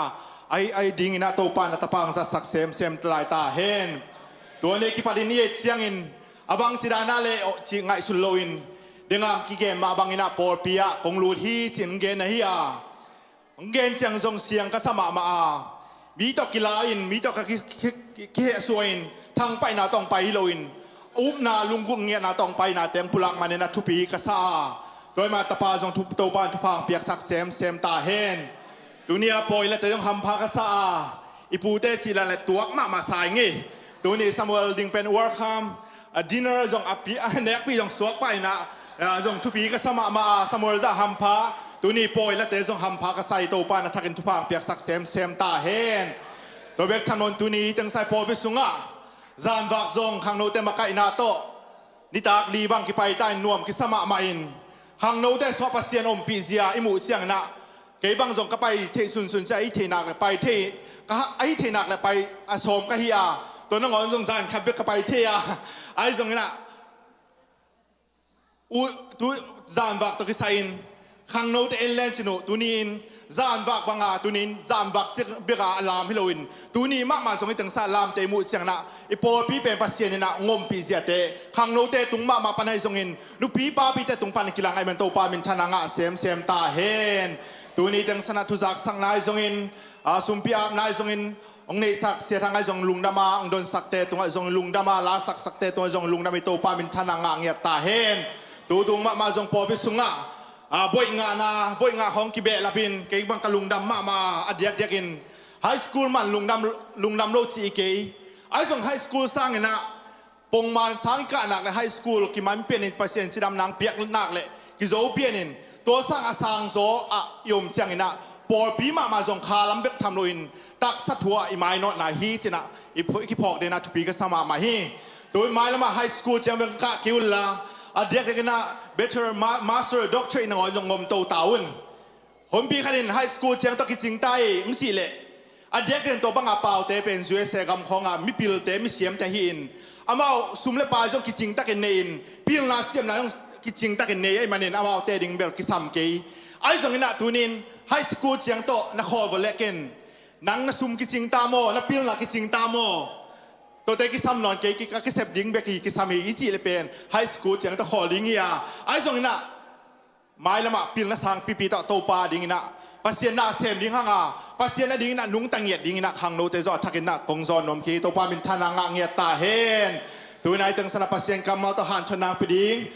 [SPEAKER 3] ai ding ina to pan atapang sa sak sem tlai ta henตัวนี้คิดประเด็นนี้เชียงอินอบางสิดานาเลจิงไงสุดโลอินเด้งอ่ะกิเกมมาบางอินาปอร์ปียกงลูดฮีจิงเกนนะฮีอ่ะเกนเชียงทรงเสียงก็สมามามีต่อกีฬาอินมีต่อกิเหสวยอินทางไปนาต้องไปฮิโลอินอุ้มนาลุงกุงเงียนาต้องไปนาเต็มพุลังมาในนาทุปีกษาโดยมาตะปาทรงทุบโตปานทุพางเปียกสักเซมตาเฮนตัวนี้ปอยและแต่ยังทำพากษาอีปูเตสิลันและตัวมาสายงี้ตัวนี้ซามูเอลดิงเป็นวัร์คัมดินเนอร์จงอภิเน็กปีจงสวกไปนะจงทุปีก็สมาซามูเอลได้ฮัมพาตัวนี้ปอยและแต่จงฮัมพาก็ใส่ตัวปานทักกินทุพางเปียกสักเซมตาเฮนตัวเบกถนนตัวนี้ตั้งใส่ปอยไปสุงะจานวักจงขังโนเตมาไกนาโตนิตากลีบังกิไปใต้นวมกิสมามาอินขังโนเตสวปเซียนอมปีเซียอิมูเซียงนะเกบังจงก็ไปเทสุนใจไอเทนักไปเทก็ไอเทนักไปอาสมก็เฮียตัวน้องอ่อนสงสารขับไปเที่ยไอ้สงน่ะตัวจานวักตัวกิสัยน์ขังโนเตเอลเลนสิโนตัวนี้จานวักบังอาตัวนี้จานวักเจ้าเบียกอาลามฮิโลอินตัวนี้มาสงให้ถึงสาลามเตมูเสียงน่ะอีพอพี่เป็นปัสเซียนน่ะงมปีเสียเตขังโนเตตุงมาปันให้สงินลูกพี่ป้าพี่เตตุงปันกิลังไอ้มันโตปามินชนะงะเซมตาเฮนตัวนี้ถึงสนาทุจักสังนายสงินสุมพิอาบนายสงินองในสักเสียทางไอ้จงลุงดามาองโดนสักเตตรงไอ้จงลุงดามาลาสักเตตรงไอ้จงลุงดามิโตปามินชนะงะเงียตาเฮนตัวมาจงพอพิสุงะบ่อยงาของกิเบลาบินเกี่ยบังกลุงดำมาอดีตกินไฮสคูลมันลุงดำโลจีเกยไอ้ส่งไฮสคูลสร้างนะปงมันสร้างกันนักเลยไฮสคูลกิมันเป็นอินเปอร์เซ็นต์ที่ดำนางเปียกนักเลยกิโซเปียนินตัวสร้างสร้างโซยมเชียงนะปอปีมาส่งคาลัมเบกทำโลอินตักสัตว์หัวอีไม้นอนาฮีจินะอีพวกพอกเดนะทุปีก็สมามาฮีตัวไม้แล้วมาไฮสคูลเชียงเบงกะคิวละอดีตกันนะ better master doctor ในองค์งมโตตาวนผมปีขันไฮสคูลเชียงตะกิจิงไตไม่ใช่เลยอดีตกันตัวบังอาเปาเตเป็นสุเอเซกัมของมิปิลเตมิเสียมแต่หินอามาซุ่มเล็บปลายจงกิจิงตะกินเนินพิลนาเสียมนะจงกิจิงตะกินเนยไอ้มันเนินอามาเตดิงเบลกิซัมเกยไอ้ส่งนะตัวนินไฮสคูลเชียงโตนักขอวอลเลกันนังนัซุ่มกิจิงตามอนักพิลนากิจิงตามอตัวเด็กกิซัมนอนเกย์กิเซบดิ้งเบกกิซัมอีจีเลยเป็นไฮสคูลเจียงตะขอดิ้งเฮียไอ้ส่งน่ะไม่ละมาพิลนัสางปีต่อโตปาดิ้งน่ะปัสเซียนน่ะเซมดิ้งห่างปัสเซียนน่ะดิ้งน่ะนุ่งตังเงียดดิ้งน่ะขังโนเตจอทักกินน่ะกงซอนนมกีโตปามินทานางเงียตาเฮน tu nai teng sana pasien kamal to han chonang peding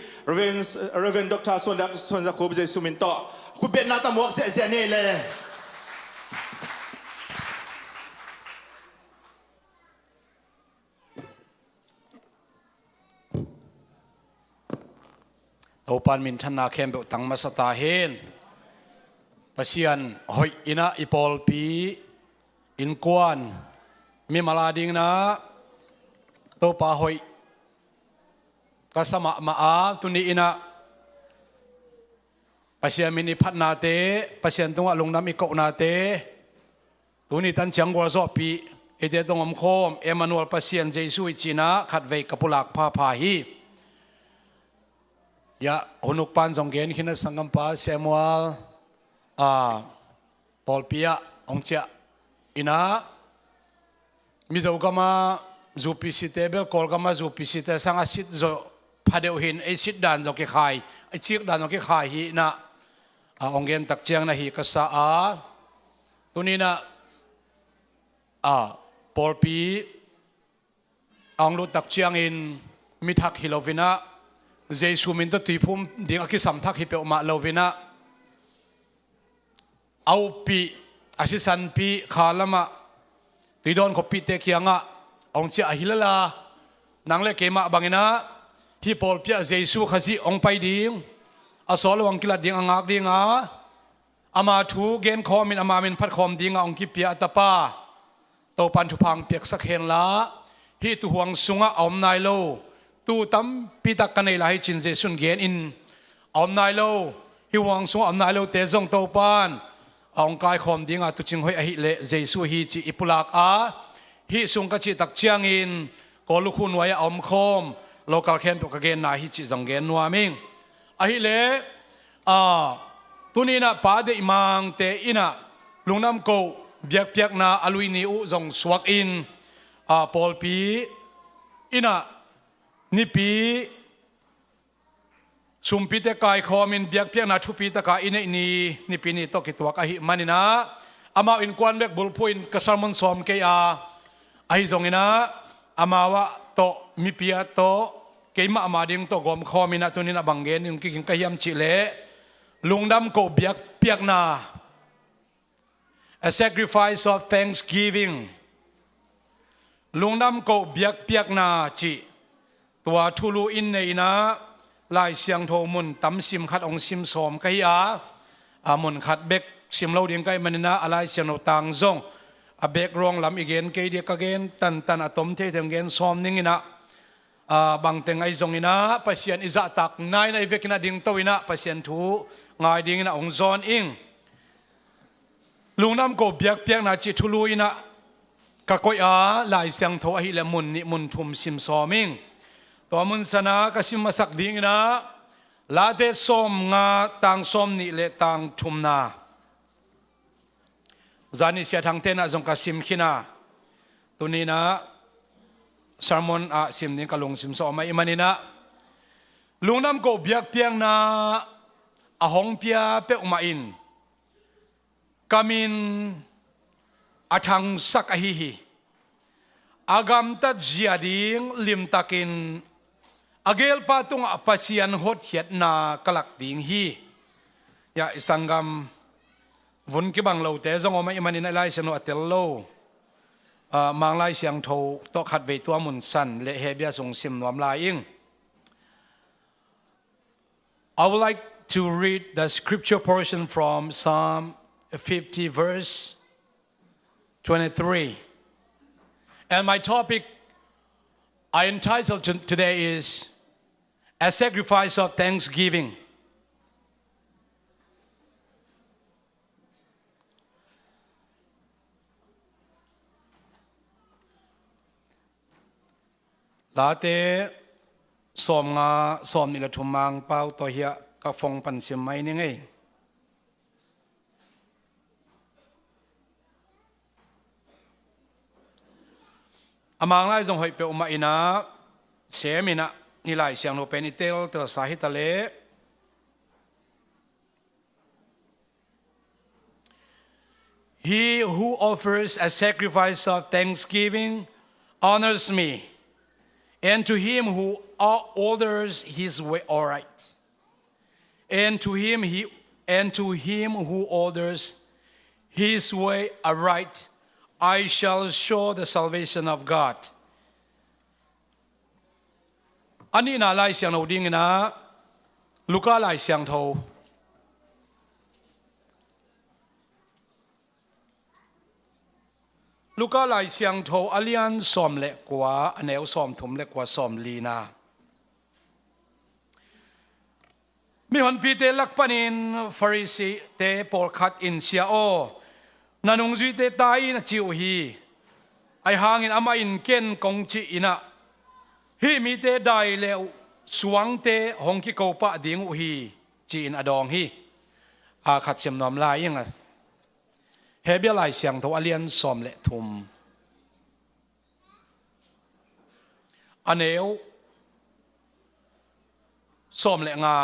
[SPEAKER 3] Reverend Dr. Son Jacob Jesu minto ku bet na tam wak se ne le
[SPEAKER 1] โอปันมินทนาเข้มเบตังมาสตาเฮนปัสยันหอยอินะอิปอลปีอินกวนมีมาลาดิงนะโตปาหอยกัสมามาอาตุนีอินะปัสยันมินิพัฒนาเตปัสยันตรงลงน้ำอิโกนาเตตุนีตันจังกัวซอปีเอเดตงอมโคมเอมานูเอลปัสยันเจสุอิจินะขัดเวกับปุลักพาพาฮียาหุนุกปันจงเกณฑ์ขินสังกัมปาเซมัวลปอลปียองเจ้าอินะมิจาวกามาจูปิสิเตเบลกอลกามาจูปิสิเตสังอาศิตโจพัดเดวหินไอศิตดันจงเกขายไอชิกดันจงเกขายฮีนะองเกณฑ์ตักเจียงนะฮีกษาตัวนี้นะปอลปีองลุตักเจียงอินมิทักฮิโลวินะเจสุมินต์ตีพุ่มดิ่งอักสัมทักฮิเปอมาเลวินะเอาปีอาศิสันปีขาลมาตีโดนขบปีเตกียงะองเจ้าฮิลลานังเล็กเกมาบังนะฮิปอลปีเจสุขจิองไปดิ่งอาสอลวังกิลดิ่งอังอักดิ่งอามาทูเกนคอมินอามามินพัดคอมดิ่งองกิปีอัตปาโตปันทุพังเปียกสักเฮนละฮิตุหวงสุงะอมนายโลตูตั้มปีตักกันในหลายจินเจสุนเกนอินอมนายโลฮิวังสุงอมนายโลเตจงโตปันองกายคอมดิ่งตุจิงหอยอหิเลเจสุฮีจิอิปุลักฮิสุงกจิตักเชียงอินกอลุคุนไว้อมคอมโลกาลเคนตุกเกนนาฮิจิจังเกนนัวมิงอหิเลตุนีนะปาเดอิมังเตอินะลุงน้ำโกเบียกเปียกนาอลุยนิอุจงสวักอินปอลปีอินะนี่ปีสุมปีเตกายคอมินเบียกเปียกนาทุปีตะกาอินนี่ปีนี้ตกิตัวกะหิมันนี่นะอามาอินกวนเบกบุลพูอินกษรมันสอมเกียไอจงอินะอามาว่าโตมีปียโตเกยมาอามาดิงโตกอมคอมินะตัวนี้นะบังเกนกินกะยำจิเลลุงดำโกเบียกเปียกนา a sacrifice of thanksgiving ลุงดำโกเบียกเปียกนาจิตัวทุลูอินในนะลายเสียงโทมุนตั้มซิมขัดองซิมสอมกะยามุนขัดเบกซิมเราเดียงไกมันนะอะไรเสียงเราต่างจงเบกรองลำอีกเกนเกยเดียกเกนตันอะตอมเทเทมเกนสอมนิ่งนะบางเต็งไอจงอินะปัสยันอิจะตักนายในเวกินาดิ่งตัวอินะปัสยันทูง่ายดิ่งนะองจอนอิงลุงน้ำโกเบียกเปียกนาจิทุลูอินะกะกอยลายเสียงโทอหิเลมุนนิมุนทุมซิมสอมิงตัวมุนสนากสิมาสักดิ่งนะลาเดสอมงาตังสอมนิเลตังทุมนาจานิเสียทางเตนะจงกสิมขินาตัวนี้นะสารมอนสิมนี้กะลงสิมสอมาอิมันนี่นะลุงน้ำโกเบียกเปียงนาหงเปียเปอุมาอินกามินอาทังสักหิฮิอากามตัดเจียดิ่งลิมตักินอาเกลปาตุงอปัสยันหดเหียดนากลักดิ่งฮียาสังกัมวุนกิบังเราแต่จงอมาอิมันในไลเซโนอัตเตลโลมังไลเสียงโทตขัดเวตัวมุนสันและเฮเบียสงสิมนวมลายอิง I would like to read the scripture portion from Psalm 50 verse 23 and my topic I entitled today is a sacrifice of thanksgivingลาเตสอมงาสอมนิลทุมังเป้าตัวเฮียกะฟงปันเสียมไม้นี่ไงอามังไล่จงหอยเปอมาอินะเสียมินะนี่ไล่เสียงโนเป็นอิเตลตระสาหิตะเล He who offers a sacrifice of thanksgiving honors me and to him who orders his way aright, and to him who orders his way aright, I shall show the salvation of God. อันนี้น่าไล่เสียงเราดิ้งนะลูกาไล่เสียงโทลูกาไล่เสียงโทอเลียนสอมเล็กกว่าอันเอวสอมถุมเล็กกว่าสอมลีนามีคนพีเตลักปนินฟาริสีเตปอลคัดอินเซียโอนันงจุยเตตายนะจิวฮีไอหางอินอามาอินเกนกงจีอินะฮีมีเตได้เลวสวงเตหงกิโกปะดิงอุฮีจีอินอดองฮีอาขัดเสียมนอมลายยังไงเฮเบียไลเสียงโทอเลียนสอมเละทุมอันเอวสอมเละงา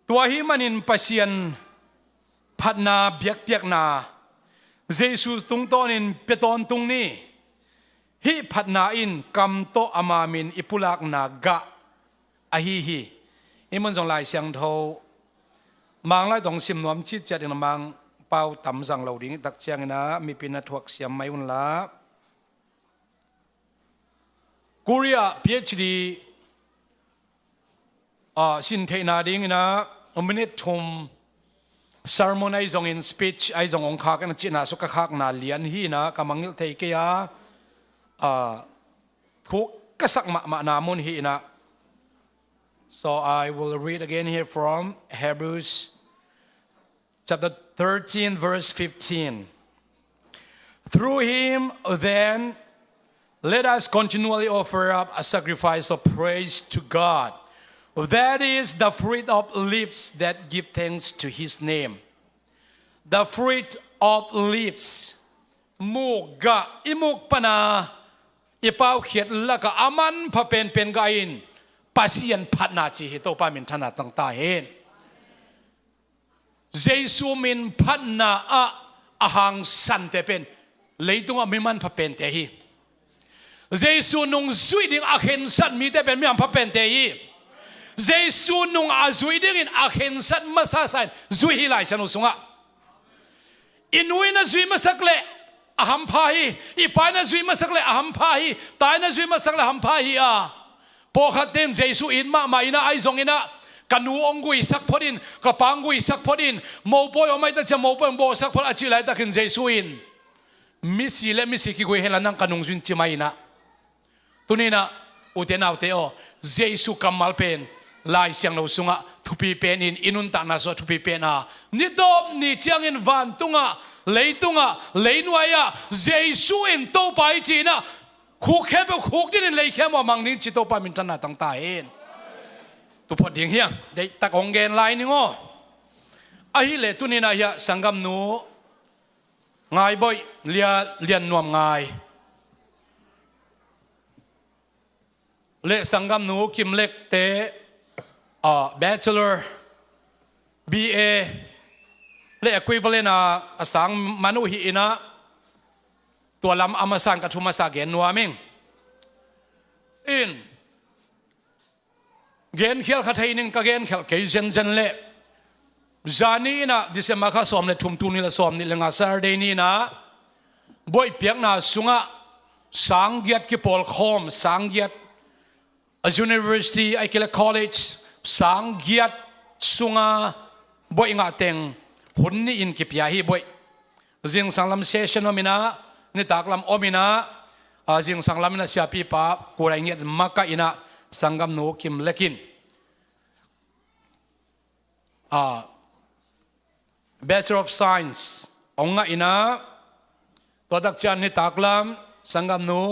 [SPEAKER 1] ตัวฮิมันินปัสยันพัดนาเบียกเปียกนาเจสุสตุงตอนินเปตอนตุงนี่ฮิพัดนาอินกัมโตอามามินอิปุลักนากะอะฮีอิมันจงไลเสียงโทมังไล่ตรงสิมนวมชิดจัดอินมังเป่าตำสังเหล่าดิ้งตักเชียงนะมีปินัทวกเสียมไม่วุ่นละกุริยา PhD สินเทนาดิ้งนะมินิทุม sermon ไอจง in speech ไอจงองค์ขากันจินาสุขคักนาเลียนฮีนะกำมังนิลเทกียทุกกษักมานามุนฮีนะ so I will read again here from Hebrews chapter 13 verse 15 through him then let us continually offer up a sacrifice of praise to God. That is the fruit of lips that give thanks to his name. The fruit of lips. Muga imuk pana ipaw khiat laka aman pa pen gain pasian patna chi hito pa min thana tang ta hen. Jesu min patna a ahang san te pen leitung a miman pa pen te hi. Jesu nung zui ding akhen san mi te pen mi am pa pen te hi. Jesu nung azui ding in akhen san masasan zui hi lai sanu sunga. Inui na zui masakle aham pahi ipai na zui masakle aham pahi tai na zui masakle aham pahi a pokatem Jesu in ma ina ai zong ina kanu ongui sak podin kapangui sak podin mo boy omai ta cha mo boy bo sak pod achi lai ta kin Jesu in misi le misi ki goi hela nang kanung zun chi mai na tunina utenaw te o Jesu kamal pen lai siang no sunga thupi pen in inun ta na so thupi pen a ni dom ni chiang in van tunga leitunga leinuaya Jesu in to pai chi na khu khebe khu din lei khem wa mang nin chi to pa min tan na tang ta hen tu phot ding hiang dei tak ong gen lai ni ngo a hi le tunina ya sangam nu ngai boy lian nuam ngai le sangam nu kim lek te bachelor BA le equivalent asang manu hi inaตัวลำอามาสังกัทุมาสาเกนนัวมิงอินเกนเขียลขัดให้นึงกับเกนเขียลเกยเจนเล่จานีนะดิเซมาข้าสอมเล่ทุ่มตุนี่ละสอมนี่ละงาซาร์เดนีนะบ่อยเปียกนาสุงะสังเกียรติกิปอลคอมสังเกียรติUniversity ไอเกลคอลเลจสังเกียรติสุงะบ่อยงาเต็งหุ่นนี่อินกิปยาฮีบ่อยจิงสังลำเซชันว่ามินะนี่ตากลำอมินะจิงสังลำนะเสียปีปากูไรเงี้ยมักกะอินะสังกำนูกิมเล็กินBachelor of Science องค์อินะตัวดักจันนี่ตากลำสังกำนู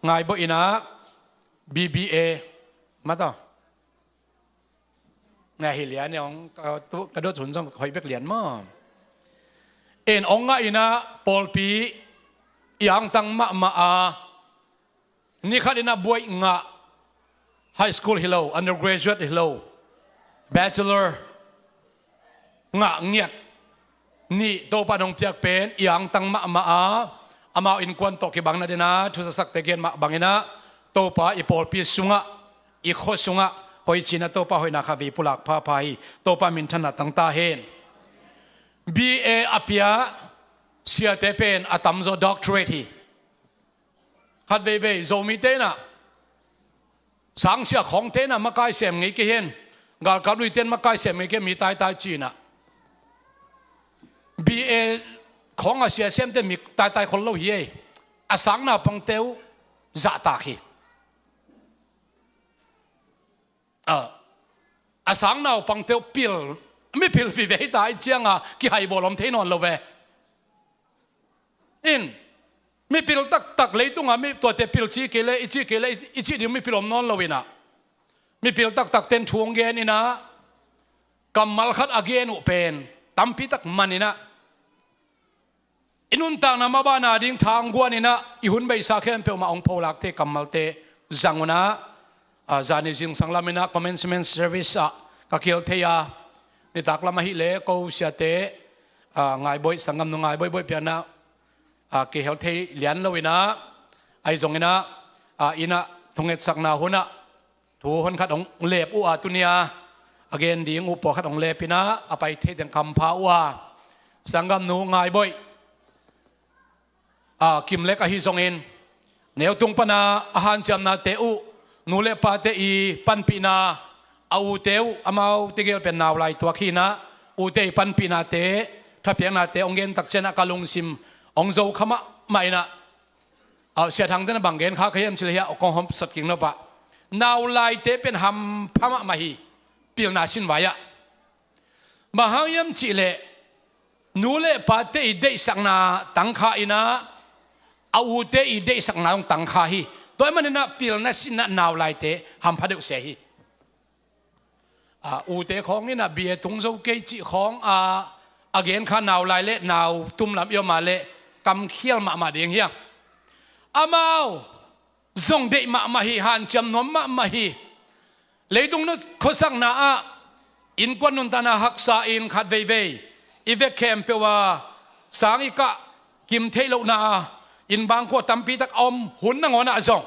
[SPEAKER 1] ไงบ่อินะ BBA มาต่อไงเฮียเนี่ยองกระโดดถุนส่งคอยเบกเหรียญมั้งเอ็นองค์อินะปอลปียังตั้งมานี่ขัดอินะบวยงะ High School Hello Undergraduate Hello Bachelor งะเงียดนี่โตปานองเปียกเป็นยังตั้งมา amau in kwan to ki bang na dina thu sa sak te gen ma bangina to pa i pol pi sunga i kho sunga hoi china to pa hoi na kha vi pulak pha phai to pa min thana tang ta hen BA apia sia te pen atam zo doctorate hi khat ve ve zo mi te na sang sia khong te na ma kai sem ngi ki hen gal ka lui ten ma kai sem ngi ke mi tai tai chi na BA ของอาเซียเซมเตมีตายคนเราเฮียอาสังนาปังเตวจะตาคีอาสังนาปังเตวพิลไม่พิลฟิเวตายเจียงอ่ะกี่ให้บอลมเทนอนเราเวอินไม่พิลตักเลยตุงอ่ะไม่ตัวเตพิลชีเกลอีชีเกลอีชีเดียวไม่พิลมนอนเราเวนะไม่พิลตักเต้นทวงเกนี่นะกำมัลขัดอเกนุเป็นตั้มพิตักมันนี่นะอินุนต่างนามาบ้านาดิ้งทางกวนนี่นะอีหุ่นใบสาเข้มเปียวมาองโพลักเตกำมัลเตจังวนะจานิจิงสังลามินะ commencement service ก็เกี่ยวเทียนี่ตักละมาฮิเลก็เสียเตงายบ่อยสังกำนงายบ่อยเปียนะเกี่ยวเทียเลียนเลยนะไอ้จงนะอินะทงเอ็ดสักนาหุ่นนะถูหุ่นขัดองเล็บอุอาตุเนียagain ดิ้งอุปขัดองเล็บนะเอาไปเทดังคำพาว่าสังกำนงายบ่อยคิมเล็กฮิซงอินเนวตุงปนาอาหารจำนาเตอุนูเลปาเตอีปันปีนาเอาเตวอามาติเกลเป็นนาวไลตัวขีนะอุเตปันปีนาเตถ้าเพียงนาเตองเงินตักเจนะกาลงซิมองโจขมะไม่นะเสียทางเดินบังเงินข้าขยันเฉลี่ยกองหอมสัตกิงนปะนาวไลเตเป็นหำพมะมาฮีเปียงนาสินไว้อะมหายัมจิเลนูเลปาเตอีเดสักนาตังข้าอินะเอาเตอีเดสักนาต้องตังข้าฮีตัวมันน่ะพิลนัสินะนาวไลเตหำพัดเสียฮีอูเตของนี่นะเบียตรงโซเกจิของเกนข้านาวไลเละนาวตุ้มลำเอียวมาเละกำเขี้ยวมาเดียงเฮียอามาส่งเดมาฮีหันจำนวนมาฮีเลยตรงนู้นเขาสั่งนาอินกวนนุนตานาฮักษาอินขัดเวอีเวกแคมเปว่าสางอีกะกิมเทโลนาอินบางคนตั้มปีตักอมหุ่นนังหัวหน้าส่ง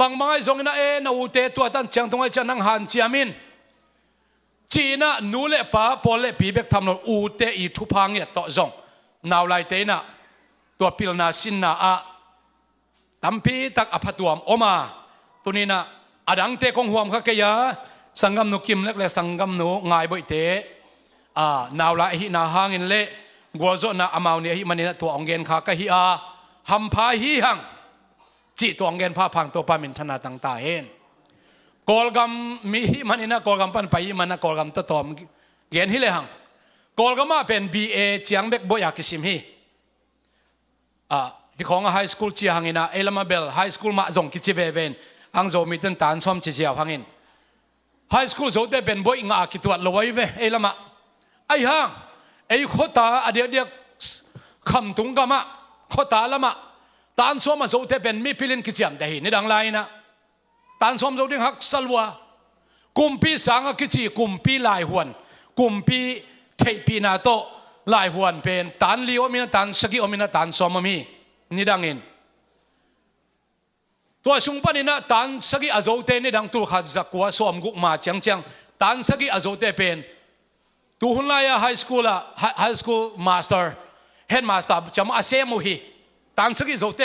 [SPEAKER 1] บางไอ้ส่งนะนาอูเตตัวตั้งเชียงตรงไอ้จันนังหันเชียมินจีน่ะนูเล่ป้าปอลเล่ปีเบกทำนอูเตอีทุพังเนี่ยต่อส่งนาวไลเตน่ะตัวพิลนาสินน่ะตั้มปีตักอภัตวมออกมาตัวนี้น่ะอดังเตคงห่วงข้าเกียสังกำนุกิมเล็กๆสังกำนุง่ายบ่อยเตนาวไลฮินาหางินเล่กัวโจน่ะอามาวเนี่ยฮิมันนี่ตัวองเงินข้าก็ฮิหัมพาฮีหังจีตัวองเงินพาพังตัวปามินธนาต่างตาเห็นกอลกัมมีฮิมันนี่นะกอลกัมปันไปมันนะกอลกัมตะตอมเงินฮิเลหังกอลกัมมาเป็น BA เจียงเบกบ่อยากสิมฮิฮิของไฮสคูลเจียหังอินะเอลมาเบลไฮสคูลมาจงกิจเวเวนอังโจมีตันตานซ้อมเจียวหังอินไฮสคูลโจเตเป็นบ่อยงากิตัวลอยเวเอลมาไอ้หังไอ้ขตาเดียคำตุงกามะขตาละมะตานซ้อมมาโจเตเป็นมีพิลินกิจยามแต่หินในดังไรนะตานซ้อมโจดิ้งฮักสลัวกุมปีสังกิจกุมปีลายหวนกุมปีเทปีนาโตลายหวนเป็นตานลีโอมินาตานสกิโอมินาตานซ้อมมีนี่ดังอินตัวสุงปนินะตานสกิอาโจเตนี่ดังตัวขัดจักวัวซ้อมกุมาจังตานสกิอาโจเตเป็นตัวหุ่นลายไฮสคูลมาสเตอร์เฮดมาสเตอร์จำอาเซมุฮีตานสกิโจเต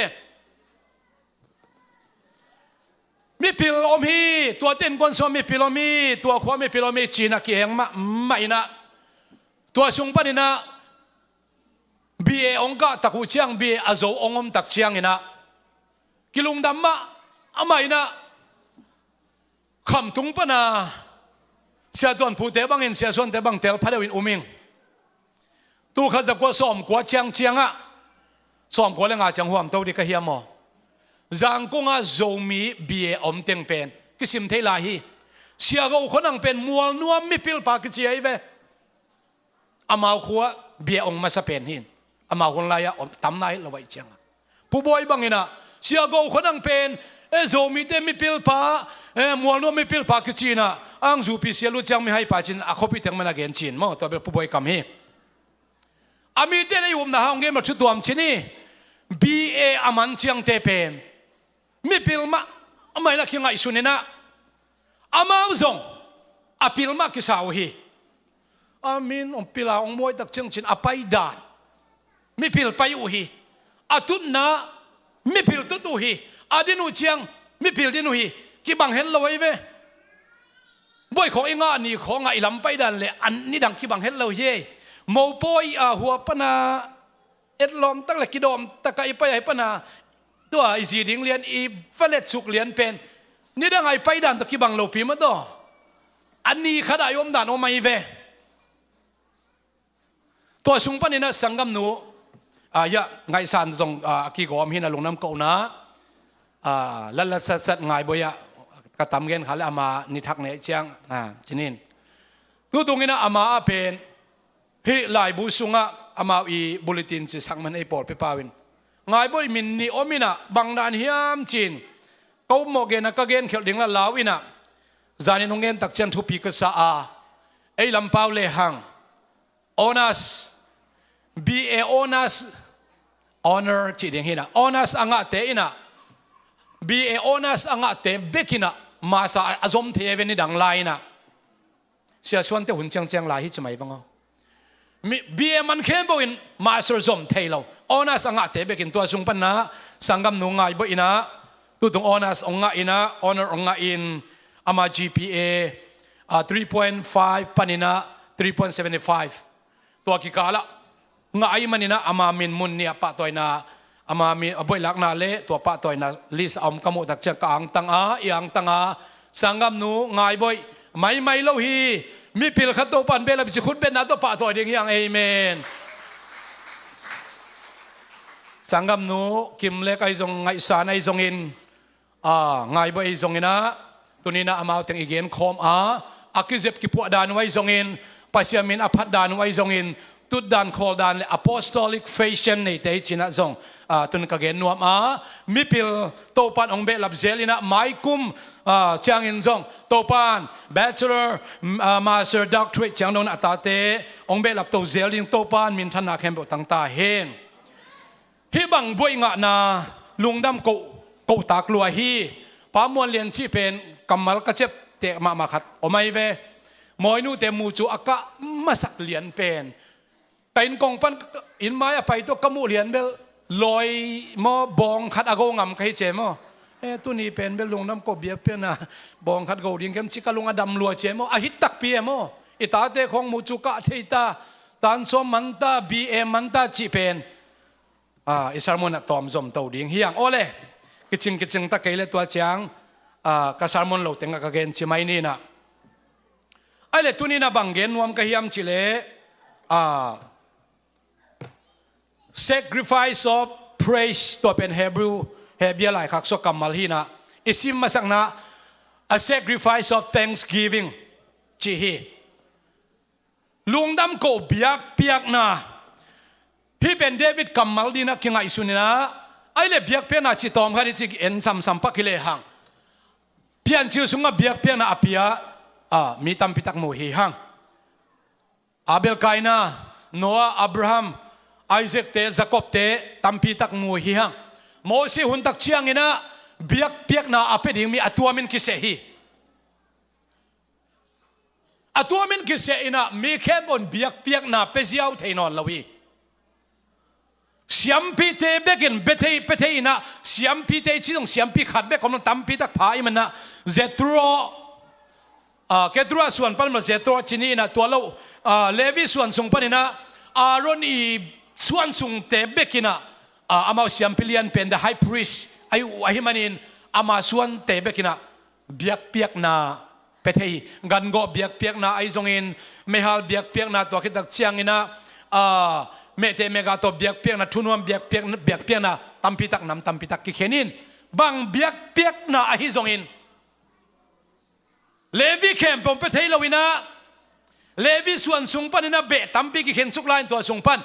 [SPEAKER 1] มีพิลอมีตัวเต้นกวนซ้อมมีพิลอมีตัวขวามีพิลอมีจีนักเองไม่นะตัวสุงปนินะบีเอองกะตักหูเชียงบีเออาโจองอมตักเชียงอินะกิลุงดำมะไม่นะคำตุงปนาเสียตัวนผู้เตบังเงินเสียส่วนเตบังเตลพัดวินอุมิงตู้ข้าจะกว่าซ้อมกว่าเชียงซ้อมกว่าเรื่องอาจังหวมตัวดีก็เฮียมอจังกงอาโจมีบีเออมเต็งเป็นกิสิมเทลาฮีเสียก็คนนั่งเป็นมัวนัวมิพิลปากกิเจียเวอามาขัวบีเอองมาสเปนหินอามาคนลายอมตำนายละไว้เชียงผู้บอยบังเงินเสียก็คนนั่งเป็นโจมีเตมิพิลปามัวนัวมิพิลปากกิจีน่ะอังจูพิเศษรู้จังไม่ให้ปาจินอาคบิถึงมันเกณฑ์จีนมั่งตัวเป็นผู้บอยกำฮีอามีเตในอุ่มนะฮะองเงินมาชุดตัวมชินี BA อามันเชียงเตเป็นมีพิลมาไม่ละคิงไงสุนินะอามาอุซงอาพิลมากิสาวฮีอามินอมพิลาองมวยตักเชียงชินอภัยดานมีพิลไปอุฮีอาตุนนะมีพิลตุตุฮีอาดินูเชียงมีพิลดินูฮีกิบังเห็นเลยเว้บ่อยของไอ้งานี่ของไอ้ลำไปดันเลยอันนี้ดังกิบังเห็นเลยเย่โมปอยหัวปนาเอ็ดลอมตั้งแต่กิดอมตะไกไปไอ้ปนาตัวไอ้สีดิ่งเรียนอีเฟลตสุกเรียนเป็นนี่ดังไอ้ไปดันตะกิบังโลปีมาต่ออันนี้ขดายอมดันอมไม่เวตัวสุงปนี่นะสังกัมนูยะไงสันตรงกี่กอมหินะลงน้ำเก่านะแล้วสัดไงบ่ยะกระทำเงินขาเลยอามานิทักเนี่ยเชียงชนินตัวตรงนี้นะอามาเป็นฮิลายบุษุงะอามาอีบุลตินจะสังมันไอปอดไปป่าวินไงบ่มินนี่อมินะบางดานเฮียมจีนเขาโมเกนะก็เกนเขียวดิ่งละลาวินะจานินงเงินตักเชียนทุปีกษาไอลำเปาเลหังออนัสBA honors honor จีดิ่งหินะ honors อ่างเตอินะ BA honors อ่างเตเบกินะมาสาอารมณ์เทเวนิดังไลนะเสียส่วนเตหุ่นเจียงเจียงไลฮิจะไม่บังอ๋อมี BA มันเข้มบ่อินมาสร์จอมเทเรา honors อ่างเตเบกินตัวสุงปันนะสังกัมนุ่งไงบ่อินะตัวตรง honors อ่างอินะ honor อ่างอินอามา GPA 3.5 ปันอินะ 3.75 ตัวกิกาละง่ายมันนี่นะอามามินมุนเนี่ยปะตัวน่ะอามามีบ่อยลักนาเละตัวปะตัวน่ะลิสอมกมุตักเจ้ากางตังอาอย่างตังอาสังกัมนูง่ายบ่อยไม่เล่าฮีมีพิลขัดตัวปันเบลบิสิขุดเป็นนาตัวปะตัวเดียงอย่างเอเมนสังกัมนูกิมเล็กไอซงไอสานไอซงอินง่ายบ่อยไอซงอินนะตัวนี้นะอามาเต็งอีเกนคอมอากิเจ็บกิปวดานไว้ซงอินปัสยามินอภัดดานไว้ซงอินตุดดานคอลดานเลย Apostolic fashion นี่แต่ชินะซงตุนกเกนนัวมิพิลโตปันองเบลับเซลินะไมคุมจางอินซงโตปัน Bachelor Master Doctorate จางโดนอัตเตองเบลับโตเซลินโตปันมินทันนาเข้มบตั้งตาเฮงฮิบังบวยงะนาลุงดำกูตากลัวฮีปามวนเลียนชีเป็นกำมัลกระเจ็บเตะมาขัดโอไม่เวมอยนูเตมูจูอากะมาสักเลียนเป็นเป็นกองปันอินไม้ไปตัวกมูเลียนเบลลอยมอบองขัดอากงงำใครเจมตัวนี้เป็นเบลลงน้ำกบเบียเปียนะบองขัดกูดิ้งเข้มชิกะลงอดำลัวเจมอหิตตักเปียมอิตาเตของมูจูกะเทตาตันสมมันตาบีเอมันตาจีเป็นอิสรามนตอมจอมเต่าดิ้งเฮียงโอเล่กิจิงตะเกยเลตัวเจียงกษัตริย์มนเหล่าเต็งกะเกนชิไม่นี่นะไอเล่ตัวนี้นะบังเกนวมกะเฮียมชิเลsacrifice of praise ตัวเป็น Hebrew หลายคักสกัมมัลฮีนะอิสิมมาสักนะ a sacrifice of thanksgiving จีฮีลุงดำโกเบียกนะที่เป็นเดวิดกัมมัลดีนะคิงไอซุนนะไอเล่เบียกเพียนะจิตอมกันจิกเอ็นสัมปักกิเลหังเพียนจิวสุงะเบียกเพียนะอภิยามีตัมปิตักมูฮีหังอาเบลไกนะโนอาอับราฮัมไอเซกเตจักอบเตตัมพีตักมูฮีฮังโมเสหุนตักเชียงอินะเบียกนาอเปดิงมีอตัวมินกิเซฮีอตัวมินกิเซอินะมีแค่บนเบียกนาเปเซียวเทนอนลวีเสียมพีเตเบกินเบเทอินะเสียมพีเตชิดงเสียมพีขัดเบกกำลังตัมพีตักพายมันนะเจตโรเกตโรส่วนปันมาเจตโรชินีนะตัวเราเลวีส่วนส่งปันนะอารอนอีส่วนสุงเตเบกินะอามาเสียมพิเลียนเป็น the high priest ไอ้มันอินอามาส่วนเตเบกินะเบียกนาเปเทยกันโกเบียกนาไอ้ทรงอินเมฮัลเบียกนาตัวคิดตักเชียงอินะเมเตเมกาตัวเบียกนาทุนวมเบียกนาตัมพิตักกิเขนินบางเบียกนาไอ้ทรงอินเลวีเข้มผมเปเทยลวินะเลวีส่วนสุงปันนะเบะตัมปีกิเขนสุกลายตัวสุงปัน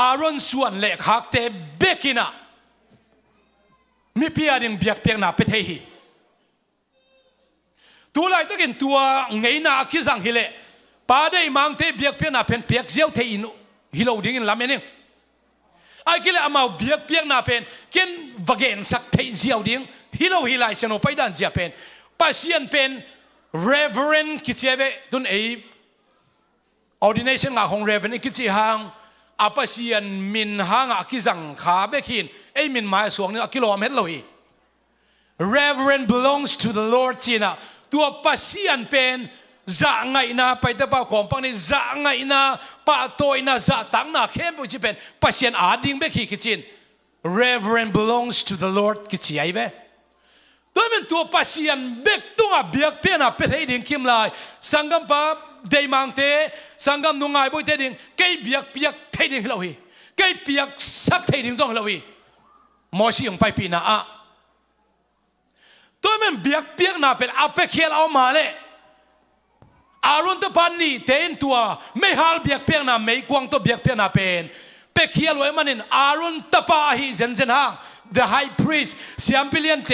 [SPEAKER 1] อารอนส่วนเล็กหักเตเบกินะมีพิอาดิงเบียกนาเปเทฮีตัวไรตะกินตัวไงนาคิสังฮิเลป้าได้มังเตเบียกนาเป็นเปียกเจียวเทอินฮิโลดิ้งลำเอง ไอ้กิเลอามาเบียกเปียกนาเป็นกินวะเกนสักเทียเจียวดิ้งฮิโลฮิไลเซโนไปดันเจียเป็นปัสยันเป็น reverend กิจเจเวตุนเอ ordination งาของ reverend กิจหางอาปัสยันมินหางอากิจังขาเบคินไอมินหมายสวงนี่อากิโลเมตรเลย reverend belongs to the Lord จีน่ะตัวปัสยันเป็นจะไงนะไปแต่ป่าของปังนี่จะไงนะป่าโตยนะจะตั้งนะเข้มปุจิเป็นปัสยันอาดิ้งเบคิกิจิน reverend belongs to the Lord กิจไอเวตัวมันตัวปัสยันเบกตัวเบียกเปียนะเป็นให้ดิ้งคิมลายสังกัมปะเดย์มังเตสังกัมนุ่งไงบุยเตดิ้งเกยเบียกเปียกเทดิ้งเราฮีเกยเปียกสักเทดิ้งจงเราฮีมอชิงไปปีน่ะตัวมันเบียกเปียกนะเป็นอาเปเคียลเอามาเลยอารุณตปันนี่เต็นตัวไม่ฮัลเบียกเปียกนะไม่กวางตัวเบียกเปียกนะเป็นเปเคียลไว้มันนี่อารุณตปาฮีเซนเซนฮาง the high priest เสียมเปลี่ยนเต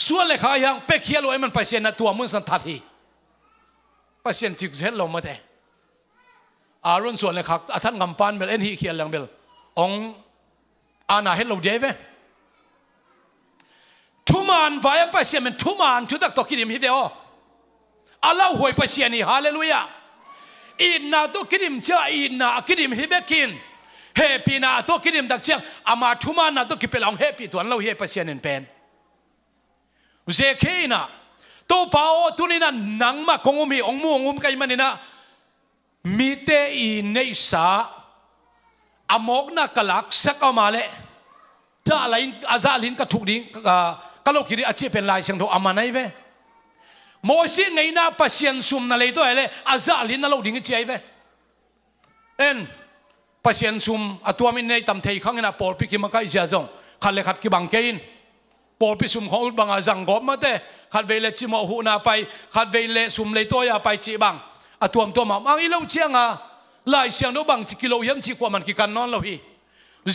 [SPEAKER 1] ส่วนเลขายังเปเคียลไว้มันไปเสียนตัวมุนสันทัดฮีไปเสียนจิกเห็นลงมาเตอารุณส่วนเลขาท่านกำปั้นเบลเอ็นฮีเคียลยังเบลองอาณาเห็นเราเดฟทุมานวายไปเสียมันทุมานชุดตักตกินมิเดียวอัลลอฮ์หวยไปเสียนี่ฮาเลลูยาอินนาตัวกินมเจ้าอินนากินมฮิเบกินเฮปีนาตัวกินมดักเชียงอามาทุมานนาตัวกิเปลองเฮปีตัวเราเฮไปเสียนินเป็นเจเคนะตัวเปล่าตัวนี้นะหนังมากงมีองมูองุมกันมันนี่นะมีเตอีเนสาอามกนักกลักสักเอามาเลยจะอะไรอาซาลินก็ถูกดิ้งก็โลกิริอาชีพเป็นลายเสียงโทอามาไหนเว้โมซิไงน่าปัสยันซุมนั่นเลยตัวอะไรอาซาลินนั่นเราดิ้งเจียเว้เอ็นปัสยันซุมตัวมินในตำเทยข้างนั้นปอลพิกิมังก็อิจฉาจงขัดเลยขัดกิบังเกินปอลพิซุมของอุดบังอาจังกบมาเต้ขัดเวลจิมอหูนาไปขัดเวลซุมเลยตัวยาไปจีบังตัวมาอังอีเราเชียงลายเสียงโนบังจิกิโลยัมจิกว่ามันกิกันนอนเราฮี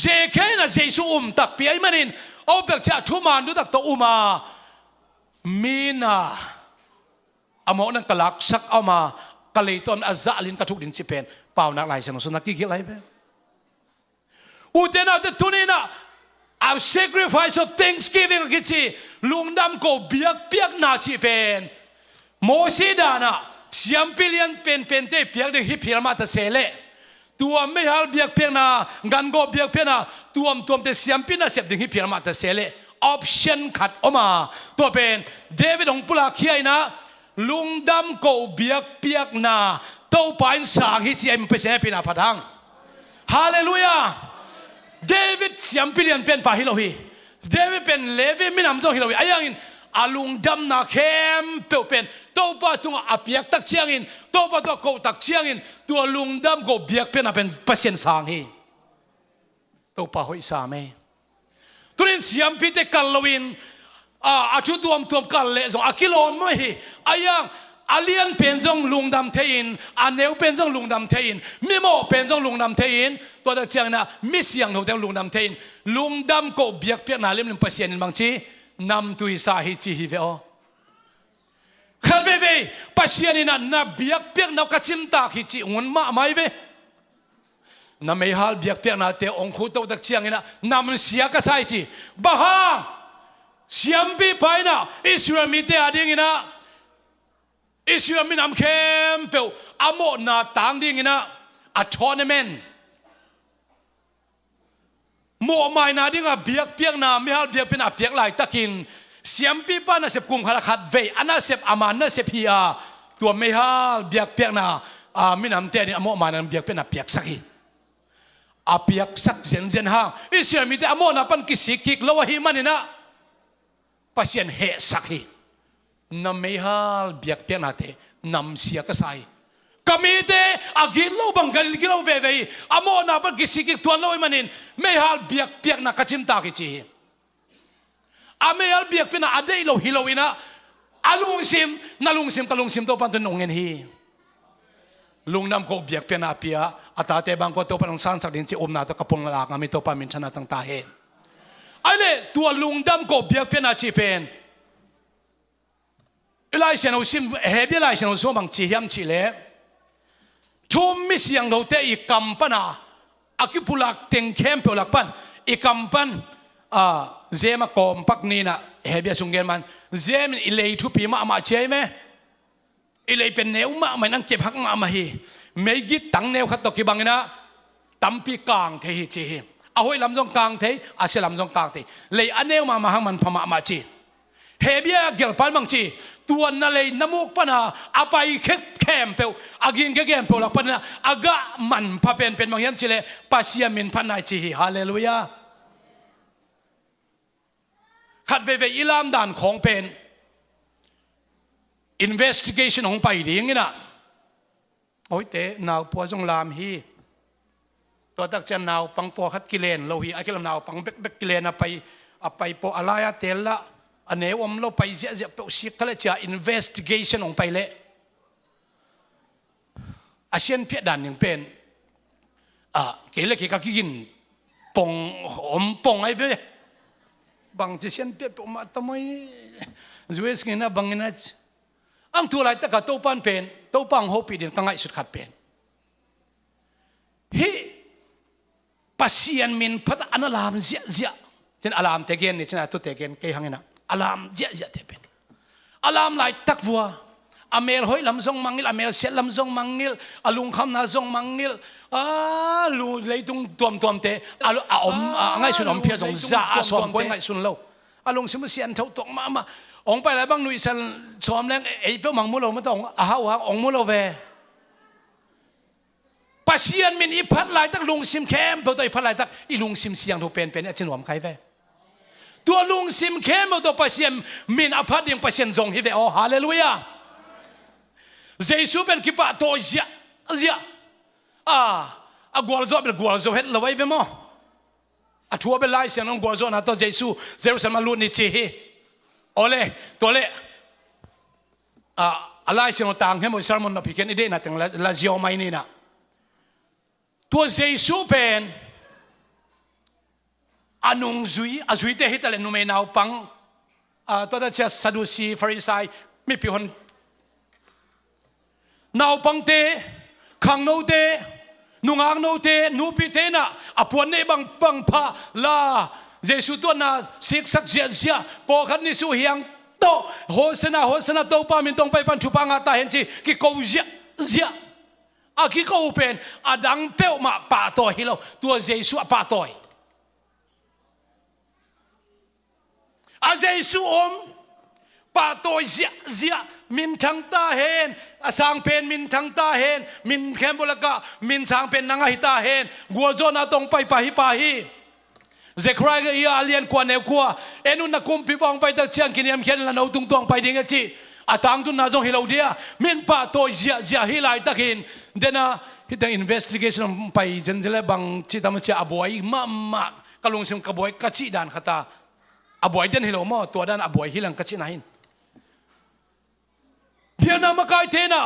[SPEAKER 1] เจเคนะเจสุตักปีไอมันนินเอาเบิกจากทุมานดูตักตัวมามีนาอามอนันกลักสักเอามากะเลยตอนอาซาลินกระทุกดินสิเป็นเปล่านักลายเสียงสุนัขกี่ไรไปอุเทนาเตตุนีนะ our sacrifice of thanksgiving กิจิลุงดำก็เบียกเปียกนาจิเป็นโมซิดานะเสียมพิเลียนเป็นเตเปียกเด็กฮิพิลมาตเซเลตัวไม่ฮัลเบียกเพียงนากันก็เบียกเพียงนาตัวเตเสียมพินาเสพดึงฮิพิลมาตเซเลออปชั่นขัดออกมาตัวเป็นเดวิดองปุลาคียนะลุงดำก็เบียกเปียกนาตัวไปสางฮิจิเอ็มเปเซพินาพัดังฮาเลลูยาเดวิดเสียมพิเลียนเป็นปาฮิโลฮีเดวิดเป็นเลวีมินามซองฮิโลฮีอายังอินอาลุงดำนาเข้มเปลเป็นตัวป้าตัวอาเปียกตักเชียงอินตัวป้าตัวโกตักเชียงอินตัวลุงดำก็เบียกเป็นอาเป็นเปอร์เซ็นต์สางฮีตัวป้าหอยสามเอตัวนี้เสียมพิเตกัลลวินอาชุดตัวกัลเลสอากิโลไม่ฮีอายังอาเลียนเป็นจงลุงดำเทียนอาเนวเป็นจงลุงดำเทียนมิโมเป็นจงลุงดำเทียนตัวตักเชียงนะมิเสียงหัวเทียนลุงดำเทียนลุงดำก็เบียกเปียกนาเล่มหนึ่งเปอร์เซ็นต์บางทีนำตุยสาหิจิฮิเวโอขัดเวปัสยานินันนับเบียกเปียกนับกระชิมตาหิจิงวนมาไม่เวนับไม่ฮัลเบียกเปียกนาเตองคุตตักเชียงนะนำเสียกระไซจิบ้าเสียมปีไปนะอิสราเอลมีเตอดิ้งนะอิสราเอลมีนำเข้มเปลวอโมนาต่างดิ้งนะอัทอนเมนโมไม่นาดิ้งอ่ะเบียกเปียกนาไม่ฮัลเบียกเป็นอ่ะเปียกไหลตะกินเสียมปีป้าน่ะเสพกุมขลัดเวอันน่ะเสพอามันน่ะเสพฮีอาตัวไม่ฮัลเบียกเปียกนาไม่นำเตนี่โมไม่นาเบียกเป็นอ่ะเปียกสักฮีอ่ะเปียกสักเซนเซนห่างอิสราเอลมีแต่โมนาปันกิสิกิกแล้วว่าฮีมันนี่นะปัสยันเฮสักฮีนำไม่ฮัลเบียกเปียกนาเตนำเสียกระไซกามีเตอากิโลบังกัลกิโลเวเวอโมนาปันกิสิกิกตัวน้อยมันนี่ไม่ฮัลเบียกเปียกนักจิมตากิจีอาไม่ฮัลเบียกเป็นอาเดย์โลฮิโลวินะอาลุงซิมนาลุงซิมกับลุงซิมตัวปันตุนองเงินฮีลุงนำก็เบียกเป็นอาเปียอาตาเตบังก็ตัวปันองสันสักดินจีอมนาตัวกระปงลากอามีตัวปันมินชนะตั้งตาเห็นไอ้เล่ตัวลุงดำก็เบียกเป็นอาชีเป็นเอลัยเชนอุซิมเฮบิไลเชนอุซิมบังจีฮิมจีเล่ทุ่มมิเสียงเราเตอีกำปนา aki pulak teng kem pe ulak pan ikampan zema kom pak ni na hebia sungen man zem ilei thu pi ma che me ilei pen neu ma mai nang ke phak ma hi meigi tang neu khat to ki bangina tampi kang the hi chi hi ahoi lamjong kang the ase lamjong kang the lei aneu ma hang man phama ma chi hebia gel pal mang chi tuan na lei namuk pana apai khet kem pe agin ge gem pe la pana aga man pha pen pen mang yam chile pasia min phanai chi hi hallelujahขัดเวอิลามด่านของเป็น investigation ของไปดีงี้นะโอ้ยเตะนาวปัวจงลามฮีตัวตักจะนาวปังปัวขัดกิเลนเราฮีไอ้กิเลนนาวปังเบกกิเลนไปปัวอะไรอะเตละอันเนวมเราไปเสียเปสิกเลยจะ investigation ของไปเลยอาเซียนเพียด่านอย่างเป็นเกลือเกกักินปงปงไอ้เว้บางจะเช่นเปียบมาทำไมจวยสกินะบางนะอังตัวไรแต่ก็ตัวปันเป็นตัวปังโฮปีเดียตั้งไงสุดขัดเป็นฮิปัสยันมินพัดอันลามเสียเสียเช่นอลามเตเกนนี่เช่นตัวเตเกนเกี่ยงนะอลามเสียเสียเตเป็นอลามไรตักวัวอเมลหอยลำซงมังงิลอเมลเสียลำซงมังงิลอลุงคำนาซงมังงิลลูเลยตรงตัวเตไงสุนอมเพียจงจ่าสอมคนไงสุนเราลุงสมุเสียนเท่าตกมาองไปแล้วบางหนุ่ยสันสอมแรงไอ้เป้ามังมุโลไม่ต้องฮาวองมุโลเวปัสยันมินอีพัดลายตักลุงซิมแคมเปตัวอีพัดลายตักอีลุงซิมเสียงถูกเป็นไอ้จินหวมใครเวตัวลุงซิมแคมตัวปัสยันมินอพัดยังปัสยันทรงฮิเวโอฮาเลลูยาเจสุเป็นกิปะตัวเสียกวาลโซเป็นกวาลโซเฮ็ดละไว้เวมอทัวเป็นไล่เสียงน้องกวาลโซนะตัวเจสุเจรุซามาลุนิจิฮิโอเล่ตัวเล่อะไรเสียงต่างให้หมดสารมันนับพิกันอีเดนะถึงละเจียวไม่นี่นะตัวเจสุเป็นอนงจุยเตหิตอะไรนุ่มนาวปังตัวนั้นจะซาดูซีฟาริไซไม่พิหนนาวปังเตขังโนเตนุ่งอ่างโนเตนูปิเตนะอปวนเนบังพาลาเจสุตัวน่ะสิกสักเจียปอขันนิสุเฮียงโตโฮสนาโตปามินตรงไปปันชุปังอาตาเห็นจีกิโกเจียกิโกเป็นดังเป้ามาป่าต่อยเราตัวเจสุป่าต่อยเจสุป่าต่อยเจียมินทั้งตาเห็นสางเป็นมินทั้งตาเห็นมินแคมบุลกะมินสางเป็นนางหิตาเห็นกัวโจนาตรงไปปาฮิเจครายก็อีอาเลียนกว่าเนวกว่านุนักคุมพิบังไปตะเชียงกินยามเขียนละนาวตุงตวงไปดิ่งจีตังตุนนาจงฮิลาวเดียมินป่าโตเจียฮิลายตะกินเดน่ะฮิตัง investigation ไปเจนเจเลบังจีตามเชียอบวยมากะลุงซิมกะบวยกะจีดานขตาอบวยเดนฮิลาวมอตัวด้านอบวยฮิลังกะจีนาหินเพียงนามกายเทนะ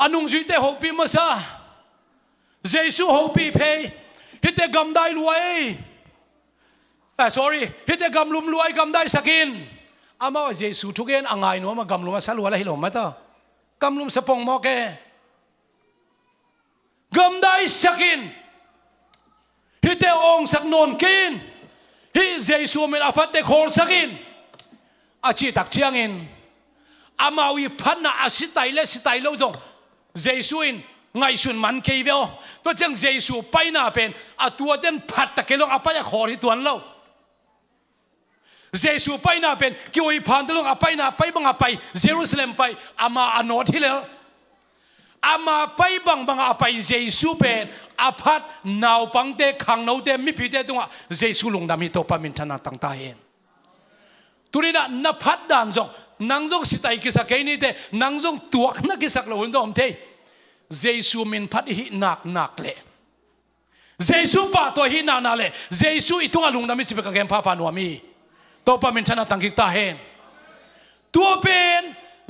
[SPEAKER 1] อนุงจุยเตหูปีมาซาเจสุหูปีเพย์ฮิตเตกำได้รวยsorry ฮิตเตกำลุมรวยกำได้สกินอามาว่าเจสุทุกเย็นอ่างไงหนูมากำลุมมาสลัวอะไรฮิโลมาต่อกำลุมสปองมอแกกำได้สกินฮิตเตองสักนนกินฮิเจสุเป็นอภัตเตโคลสกินอาชีตักเชียงอินอามาวิพันนาสิตายโลจงเจสุอินไงสุนมันเคยเวลตัวจังเจสุไปน่าเป็นตัวเด่นพัดตะเกลงอภัยขอที่ตัวเราเจสุไปน่าเป็นกิวอีพันตะลงอภัยน่าไปบังอภัยเยรูซาเล็มไปอามาอนอที่แล้วอามาไปบังอภัยเจสุเป็นอภัดนาวปังเตขังนาวเตมิพิเตตงะเจสุลงดามิโตปามินธนาตั้งตาเห็นตุรินะนับพัดด่านจงนังจงสิตายกิสักไอ้นี่เตนังจงตัวนักกิสักเราหุ่นจงเตเจสุมินพัดหินักเลยเจสุป่าตัวหินักเลยเจสุอีทุ่งอลุงน้ำมิสิเปกแกมพาพานัวมีตัวปามินชนะตั้งกิตาเห็นตัวเป็น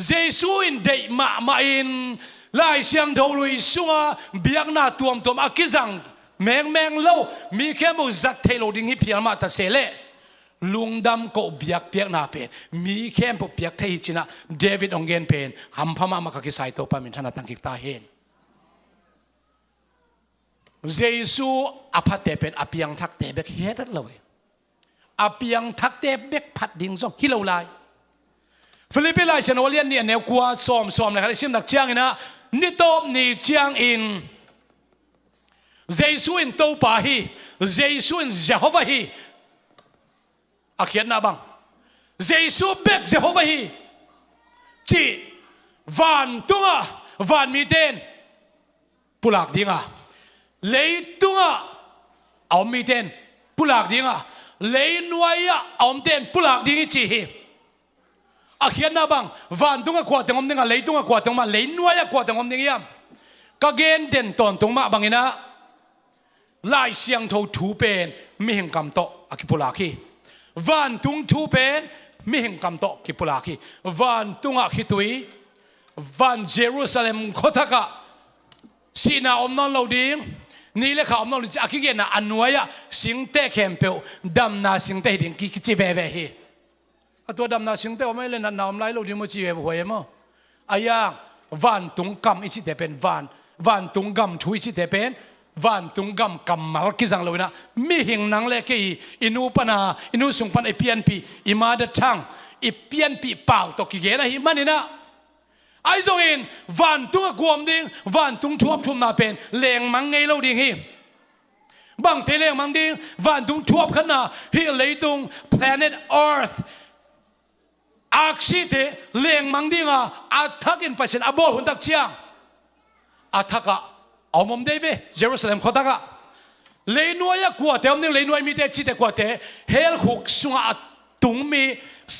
[SPEAKER 1] เจสุอินเดย์มาอินไล่เสียงดาวลุยสุงะเบียกหน้าตัวมอากิจังแมงเล่ามีแค่มุจัดเทโลดิ้งฮิพิอามาตาเซเลลุงดำก็เบียกเปียกหน้าเป็นมีแค่ปุ๊บเบียกเทียจินะเดวิดองเกนเป็นหำพม่ามาคิสายตัวปามินชนะตั้งกิตาเห็น เยซูอภัตเตเป็นอภิยังทักเตเบกเฮ็ดเลยอภิยังทักเตเบกพัดดิ่งส่งฮิโลไลฟิลิปปินส์เชนวเลียนเนี่ยแนวกลัวซ้อมนะครับซิมนักเจียงนะนี่โตนี่เจียงอินเยซูอินโตปาฮีเยซูอินเยโฮวาฮีอาเขียนนะบังเยซูเบกเยโฮวาฮีจีวันตุงะวันมีเดนปุลักดิ่งะเลยตุงะเอามีเดนปุลักดิ่งะเลยนวยะเอามีเดนปุลักดิ่งจีฮีอาเขียนนะบังวันตุงะขวดตรงดิ่งะเลยตุงะขวดตรงมาเลยนวยะขวดตรงดิ่งยามก็เกณฑ์เด่นตอนตรงมาบังอินะลายเสียงทูทูเป็นไม่เห็นคำโตอากิปุลักฮีวันตุงทูเป็นไม่เห็นคำโตกิปุลักฮีวันตุงะขิตุยวันเยรูซาเล็มโคตกะสีนาอมนอนเราดิ้งนี่เลยเขาอมนอนจะอากิเกนะอันวัยสิงเตะเข้มเปียวดำนาสิงเตะดิ้งกิจิเวเวฮีตัวดำนาสิงเตะว่าไม่เล่นนันนามไล่เราดิ้งมันจีเวหัวมั้งอายังวันตุงกำอิสิเตเป็นวันตุงกำทุยสิเตเป็นวันตุงกำกำมัลกิจังเลยนะมีหิงนังเล็กอินูปนาอินูสุงปันไอเพียนปีอิมาเดชังไอเพียนปีเปล่าตกกิเกนะฮิมันนี่นะไอ้ทรงอินวันตุงกวมดิ้งวันตุงชวบชุมนาเป็นเลงมังไงเราดิ้งฮิบางทีเลงมังดิ้งวันตุงชวบขนาฮิเลยตุง planet earth อักษิเตเลงมังดิ้งอัทักอินไปเส้นอโบหุ่นตักเชียงอัทักเอามุมเดวิเยรูซาเล็มขอตักเลยนวยกว่าเตอมนึงเลยนวยมีเตจิตกว่าเตเฮลหุกสุงอัตุงมี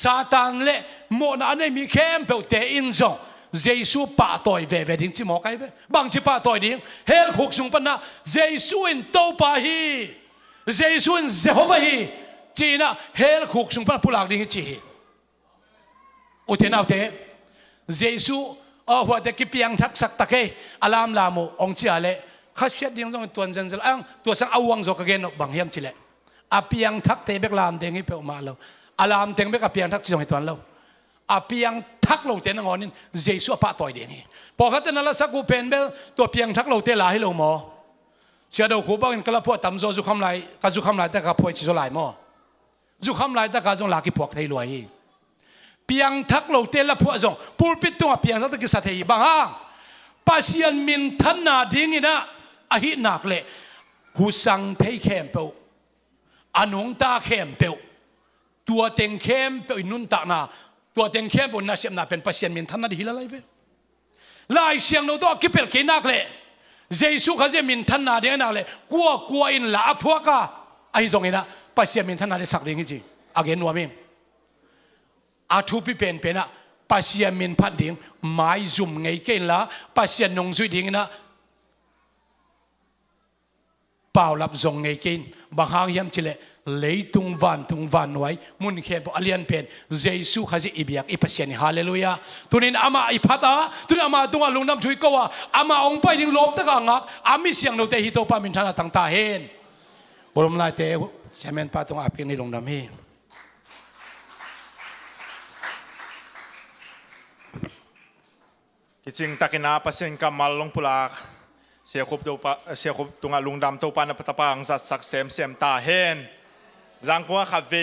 [SPEAKER 1] ซาตานเล่โมนาเนมีเข้มเปลเตอินซงเยซูปะต่อยเวดิ้งจิมอกไอเวบางจิปะต่อยดิ้งเฮลหุกสุงปนะเยซูอินโตปาฮีเยซูอินเยโฮวาฮีจีน่ะเฮลหุกสุงปนะปุลักดิ้งจีอุเทนาเตเยซูหัวเด็กกิเปียงทักสักตะเกอารามลามูองเจียเล่ข้าเสียดิ้งจงตัวเจนเจลอังตัวสังอาวังจกเกนบางเฮียมจิเล่อาเปียงทักเตเบกลามเดงให้เปอมาเราอารามเดงเบกอาเปียงทักจิงให้ตัวเราอาเปียงทักเราเตนงอนินเยซูปะต่อยเดงพอเขาเตนละสักกูเป็นเบลตัวเปียงทักเราเตลาให้เราหมอเสียดาวคูบ้างก็ละพวกตำโจจุคำไรก็จุคำไรแต่ก็พวยชิโซไลหมอจุคำไรแต่ก็จงลากิพวกไทยรวยเปียงทักเราเตละพวกจงพูดปิดตัวเปียงทักตะกิสัตย์บางฮะปัสยันมินทันนาดิ้งนะอาหินักเละหูสังเทเข้มเปวอนุงตาเข้มเปวตัวเต็งเข้มเปวนุนตานาตัวเต็งเข้มบนนาเสียมนาเป็นปัสยันมินทันนาดีละไรเวลายเสียงเราตัวกิเปลกินักเละเยซูเขาจะมินทันนาเดียนักเละกลัวอินละพวกอะไอ้ตรงนี้นะปัสยันมินทันนาเดสักดิ้งจริงอาเกนวัวมิงอาทูพิเป็นอะปัสยามินพัดดิ่งไม้จุ่มไงเก่งละปัสยานงจุดดิ่งนะเปล่ารับจงไงเก่งบางหางยามจิเลเลยตุงวันไว้มุนเข้มอเลียนเป็นเยซูข้าจะอิบยักอิปัสยานิฮาเลลูยาตุนินอามาอิพัตาตุนินอามาตุงาลุงน้ำช่วยก็ว่าอามาองไปดิ่งลบตะกังงักอามิเสียงเราเตหิโตปามินชนะตั้งตาเห็นอารมณ์ลายเตะใช่ไหมป้าตุงอาเพียงในลงน้ำเฮ
[SPEAKER 3] จริงตักินาปัสยังกำมาลงปุลาเสียคบตุงาลุงดำตัวปานปตะปังสัตสักเสมตาเฮนจังกัวคาเว